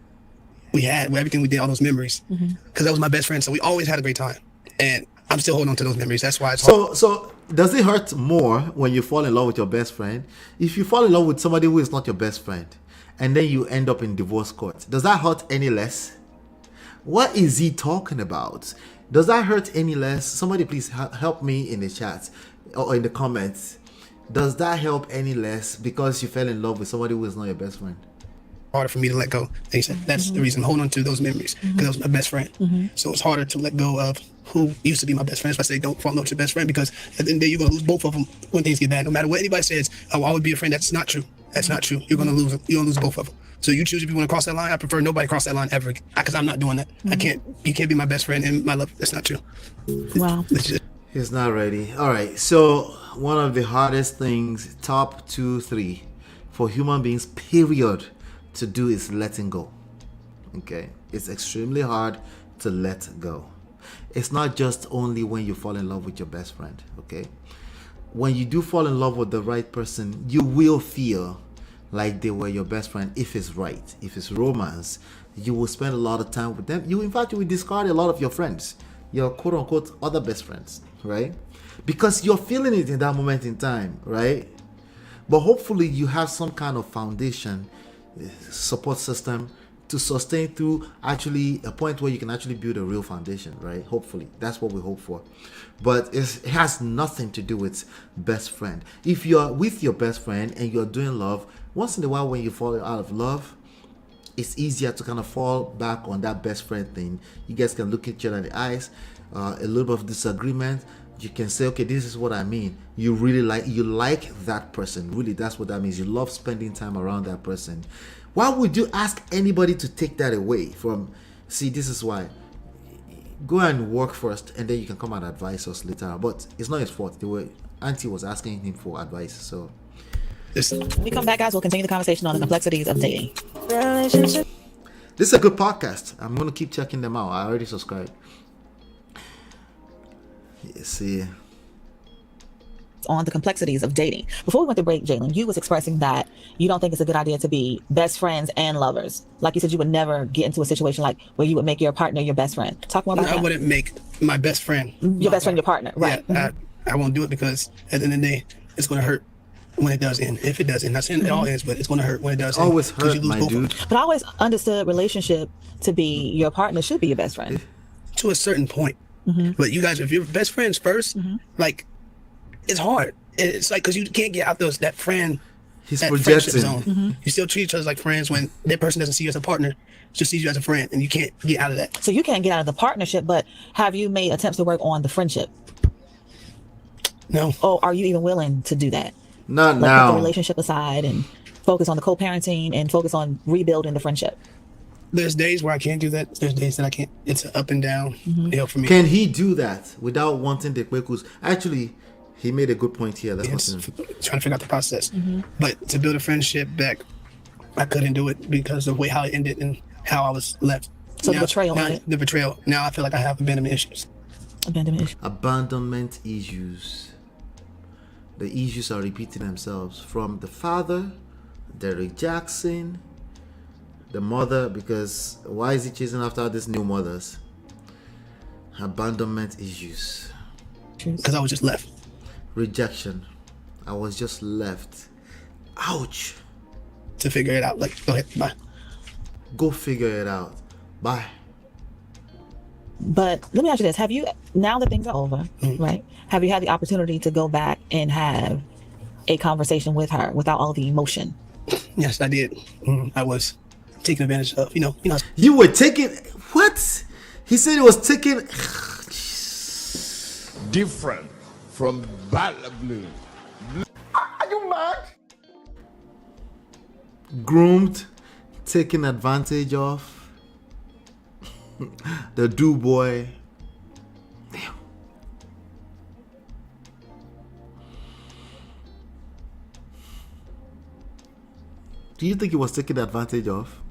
we had, everything we did, all those memories. Because that was my best friend, so we always had a great time. And I'm still holding on to those memories. That's why it's hard. So does it hurt more when you fall in love with your best friend? If you fall in love with somebody who is not your best friend, and then you end up in divorce court, does that hurt any less? What is he talking about? Does that hurt any less? Somebody please help me in the chat or in the comments. Does that help any less because you fell in love with somebody who is not your best friend? Harder for me to let go. They said that's the reason I'm holding on to those memories, because that was my best friend. So it's harder to let go of who used to be my best friend. That's why I say don't fall in love with your best friend, because at the end of the day, you're going to lose both of them when things get bad. No matter what anybody says, I will always be a friend. That's not true. That's not true. You're going to lose them. You're going to lose both of them. So you choose if you want to cross that line. I prefer nobody cross that line ever, because I'm not doing that. You can't be my best friend and my love. That's not true. Wow. He's not ready. All right. So one of the hardest things, top 2, 3 for human beings, period, to do is letting go. Okay. It's extremely hard to let go. It's not just only when you fall in love with your best friend. Okay. When you do fall in love with the right person, you will feel like they were your best friend if it's right. If it's romance, you will spend a lot of time with them. In fact, you will discard a lot of your friends, your quote unquote other best friends, right? Because you're feeling it in that moment in time, right? But hopefully you have some kind of foundation, support system to sustain through actually a point where you can actually build a real foundation, right? Hopefully that's what we hope for. But it has nothing to do with best friend. If you're with your best friend and you're doing love, once in a while when you fall out of love, it's easier to kind of fall back on that best friend thing. You guys can look each other in the eyes, a little bit of disagreement. You can say, okay, this is what I mean. You like that person. Really, that's what that means. You love spending time around that person. Why would you ask anybody to take that away from? See, this is why. Go and work first, and then you can come and advise us later. But it's not his fault. Auntie was asking him for advice, so. When we come back, guys, we'll continue the conversation on the complexities of dating. This is a good podcast. I'm going to keep checking them out. I already subscribed. See. On the complexities of dating. Before we went to break, Jaylan, you was expressing that you don't think it's a good idea to be best friends and lovers. Like you said, you would never get into a situation like where you would make your partner your best friend. Talk more about that. I wouldn't make my best friend your best friend your partner, right? Yeah, I won't do it, because at the end of the day, it's going to hurt when it does end. If it does end, not saying it all ends, but it's going to hurt when it does end. Always hurt, my dude. But I always understood relationship to be your partner should be your best friend. To a certain point. But you guys, if you're best friends first, like, it's hard. It's like, because you can't get out that friend, that friendship zone. You still treat each other like friends when that person doesn't see you as a partner, just sees you as a friend, and you can't get out of that. So you can't get out of the partnership, but have you made attempts to work on the friendship? No. Or are you even willing to do that? Not like, now. Put the relationship aside and focus on the co-parenting and focus on rebuilding the friendship. There's days where I can't do that. There's days that I can't. It's an up and down deal for me. Can he do that without wanting the kwekus? Actually, he made a good point here. That's trying to figure out the process. But to build a friendship back, I couldn't do it because of the way how it ended and how I was left. So now, the betrayal. The betrayal. Now I feel like I have abandonment issues. Abandonment issues. The issues are repeating themselves from the father, Derek Jackson, the mother, because why is he chasing after these new mothers? Abandonment issues. Because I was just left. Rejection. I was just left. Ouch. To figure it out. Like, go ahead, bye. Go figure it out. Bye. But let me ask you this. Have you, now that things are over, right? Have you had the opportunity to go back and have a conversation with her without all the emotion? Yes, I did. I was taken advantage of, you know. You were taking, what? He said he was taking, different from bad blue. Are you mad? Groomed, taken advantage of. The do boy. Damn. Do you think he was taken advantage of?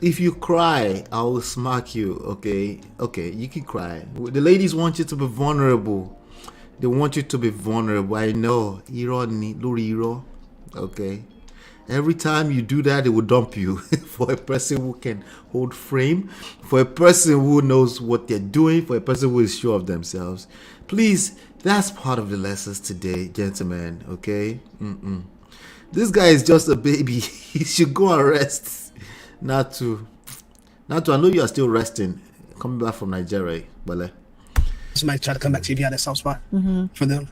If you cry, I will smack you. Okay, you can cry. The ladies want you to be vulnerable. They want you to be vulnerable. I know. Okay. Every time you do that, they will dump you. For a person who can hold frame, for a person who knows what they're doing, for a person who is sure of themselves. Please, that's part of the lessons today, gentlemen. Okay. This guy is just a baby. He should go and rest. Not to. I know you are still resting, coming back from Nigeria, but. Somebody try to come back to you if you had that soft spot for them.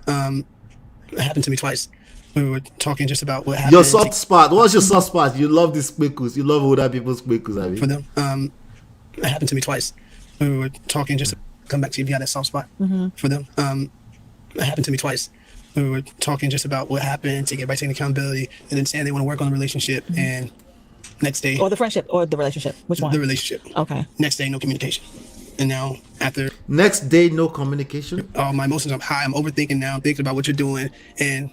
It happened to me twice. We were talking just about what happened. Your soft spot. What's your soft spot? You love these quickos. You love older people's quickos, I mean. For them. It happened to me twice. We were talking just to come back to you if you had that soft spot for them. It happened to me twice. We were talking just about what happened to get by taking accountability and then saying they want to work on the relationship and next day. Or the friendship or the relationship. Which one? The relationship. Okay. Next day, no communication. And now after next day, no communication. Oh, my emotions are high. I'm overthinking now, thinking about what you're doing, and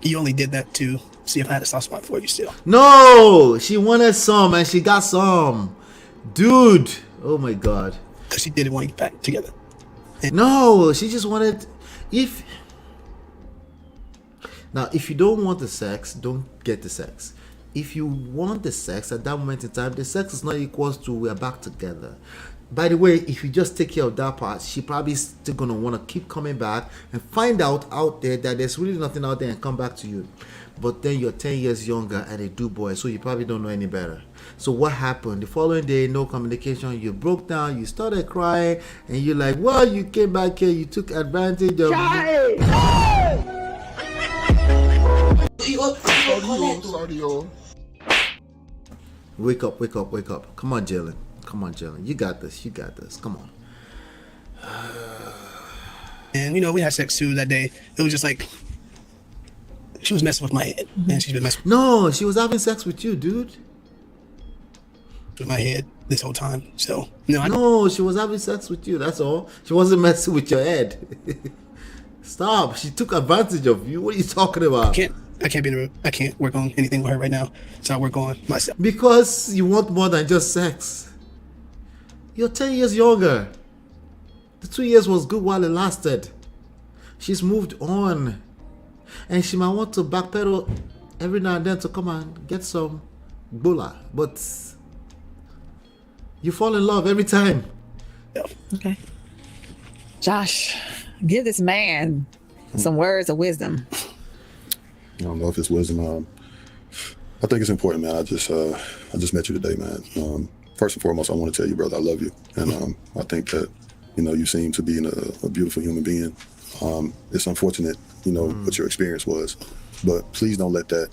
you only did that to see if I had a soft spot for you still. No, she wanted some and she got some, dude. Oh my god. Because she didn't want to get back together. No, she just wanted. If you don't want the sex, don't get the sex. If you want the sex at that moment in time, the sex is not equal to we're back together. By the way, if you just take care of that part, she probably still gonna want to keep coming back and find out there that there's really nothing out there and come back to you. But then you're 10 years younger and a do boy, so you probably don't know any better. So what happened? The following day, no communication. You broke down. You started crying, and you're like, "Well, you came back here. You took advantage of." Wake up. Come on, Jaylan. You got this. Come on. And, we had sex too that day. It was just like, she was messing with my head. And she's been messing No, she was having sex with you, dude. With my head this whole time. So, No, she was having sex with you. That's all. She wasn't messing with your head. Stop. She took advantage of you. What are you talking about? I can't work on anything with her right now. So I work on myself. Because you want more than just sex. You're 10 years younger. The 2 years was good while it lasted. She's moved on. And she might want to backpedal every now and then to come and get some bula. But you fall in love every time. Okay. Josh, give this man some words of wisdom. I don't know if it's wisdom. I think it's important, man. I just met you today, man. First and foremost, I want to tell you, brother, I love you. And I think that, you seem to be a beautiful human being. It's unfortunate, what your experience was. But please don't let that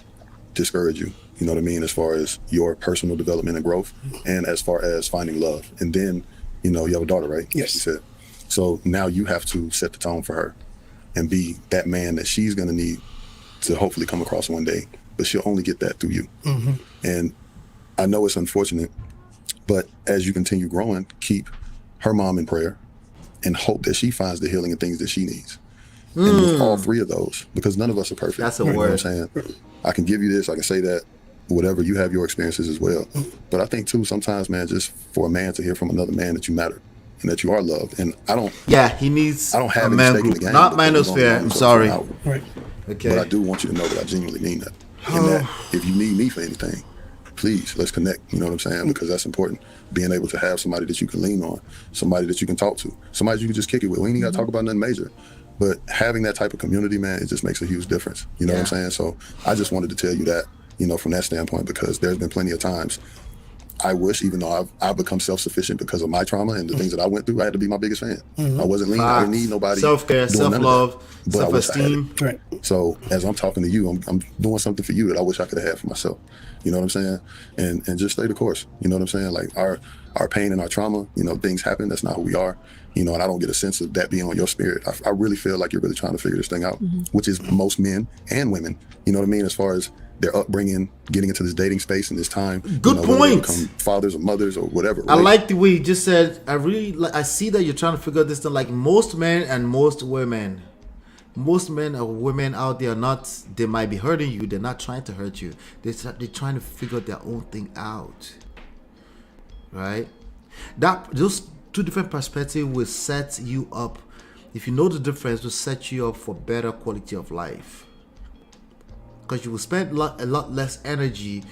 discourage you, you know what I mean, as far as your personal development and growth and as far as finding love. And then, you have a daughter, right? Yes. You said. So now you have to set the tone for her and be that man that she's going to need to hopefully come across one day. But she'll only get that through you. And I know it's unfortunate, but as you continue growing, keep her mom in prayer and hope that she finds the healing and things that she needs. And with all three of those, because none of us are perfect. That's a word. word. Know what I'm saying? I can give you this, I can say that, whatever, you have your experiences as well. But I think too, sometimes, man, just for a man to hear from another man that you matter and that you are loved. And I don't. Yeah, he needs I don't have a any man stake in group. the game. Not manosphere. I'm sorry. Right. Okay. But I do want you to know that I genuinely mean that. And that if you need me for anything, please, let's connect. You know what I'm saying? Because that's important. Being able to have somebody that you can lean on, somebody that you can talk to, somebody you can just kick it with. We ain't got to talk about nothing major. But having that type of community, man, it just makes a huge difference. You know what I'm saying? So I just wanted to tell you that, from that standpoint, because there's been plenty of times I wish, even though I've become self-sufficient because of my trauma and the things that I went through, I had to be my biggest fan. I wasn't lean. I didn't need nobody. Self-care, self-love, self-esteem. Right. So as I'm talking to you, I'm doing something for you that I wish I could have had for myself. You know what I'm saying? And just stay the course. You know what I'm saying? Like our pain and our trauma, you know, things happen. That's not who we are. You know, and I don't get a sense of that being on your spirit. I really feel like you're really trying to figure this thing out, which is most men and women. You know what I mean? As far as their upbringing, getting into this dating space in this time. Good point. Become fathers or mothers or whatever. I like the way you just said. I see that you're trying to figure this thing. Like most men and most women or women out there, they might be hurting you. They're not trying to hurt you. They're trying to figure their own thing out. Right? Those two different perspectives will set you up. If you know the difference, will set you up for better quality of life. Because you will spend a lot less energy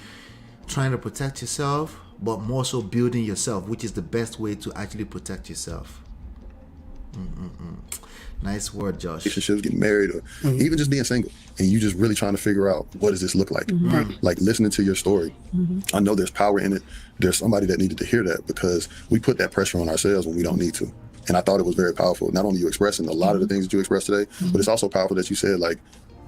trying to protect yourself, but more so building yourself, which is the best way to actually protect yourself. Nice word, Josh. Relationships, getting married, or even just being single, and you just really trying to figure out, what does this look like? Like listening to your story. I know there's power in it. There's somebody that needed to hear that, because we put that pressure on ourselves when we don't need to. And I thought it was very powerful. Not only you expressing a lot of the things that you expressed today, but it's also powerful that you said, like,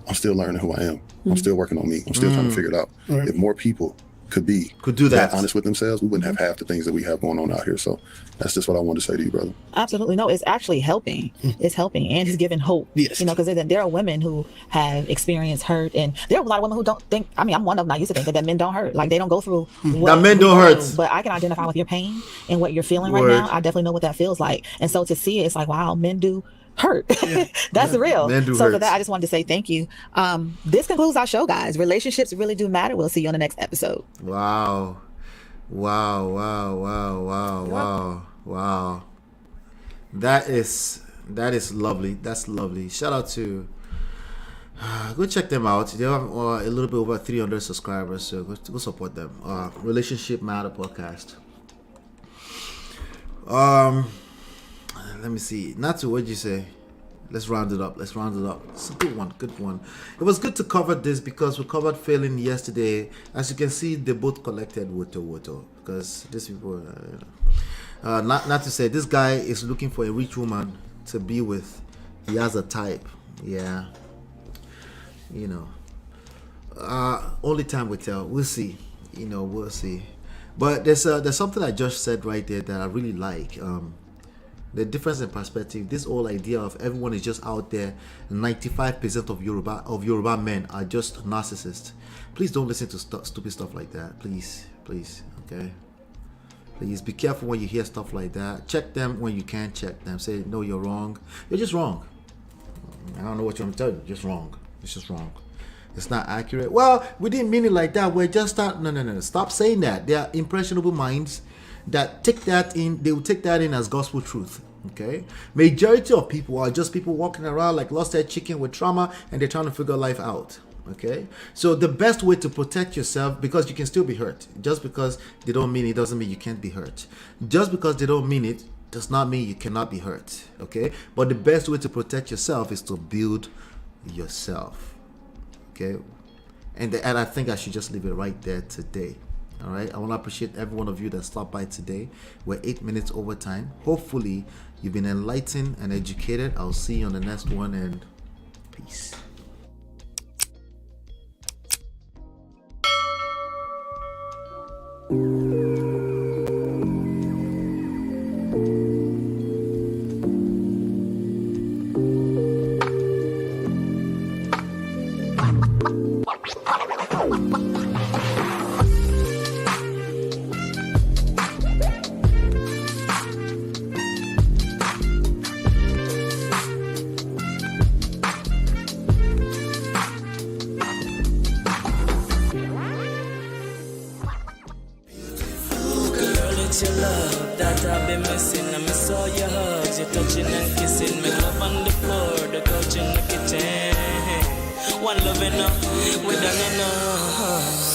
I'm still learning who I am. I'm still working on me. I'm still trying to figure it out. If more people could do that honest with themselves, we wouldn't have half the things that we have going on out here. So that's just what I wanted to say to you, brother. Absolutely. No, it's actually helping. It's helping, and it's giving hope. Yes. You know, because there are women who have experienced hurt, and there are a lot of women who don't think, I mean, I'm one of them. I used to think that men don't hurt. Like, they don't go through what men don't hurt. But I can identify with your pain and what you're feeling right now. I definitely know what that feels like. And so to see it, it's like, wow, men do hurt. That's real. So for that, I just wanted to say thank you. This concludes our show, guys. Relationships really do matter. We'll see you on the next episode. Wow. That is lovely. That's lovely. Shout out to go check them out. They have a little bit over 300 subscribers, so go support them. Relationship Matter podcast. Let me see. Natu, what'd you say? Let's round it up. It's a good one. It was good to cover this because we covered Falynn yesterday. As you can see, they both collected woto because these people, not to say this guy is looking for a rich woman to be with. He has a type. Yeah. You know. Only time will tell. We'll see. We'll see. But there's something I just said right there that I really like. The difference in perspective, this whole idea of everyone is just out there, 95% of Yoruba men are just narcissists. Please don't listen to stupid stuff like that. Please, okay? Please be careful when you hear stuff like that. Check them when you can check them. Say, no, you're wrong. You're just wrong. I don't know what you want to tell you. Just wrong. It's just wrong. It's not accurate. Well, we didn't mean it like that. We're just no. Stop saying that. They are impressionable minds that take that in. They will take that in as gospel truth. Okay, majority of people are just people walking around like lost-head chicken with trauma, and they're trying to figure life out. Okay, so the best way to protect yourself, because you can still be hurt. Just because they don't mean it doesn't mean you can't be hurt. Just because they don't mean it does not mean you cannot be hurt. Okay, but the best way to protect yourself is to build yourself. Okay, and I think I should just leave it right there today. All right, I want to appreciate every one of you that stopped by today. We're 8 minutes over time. Hopefully you've been enlightened and educated. I'll see you on the next one, and peace. Your love that I've been missing. I miss all your hugs, your touching and kissing. Make love on the floor, the couch in the kitchen. One love enough, we done enough.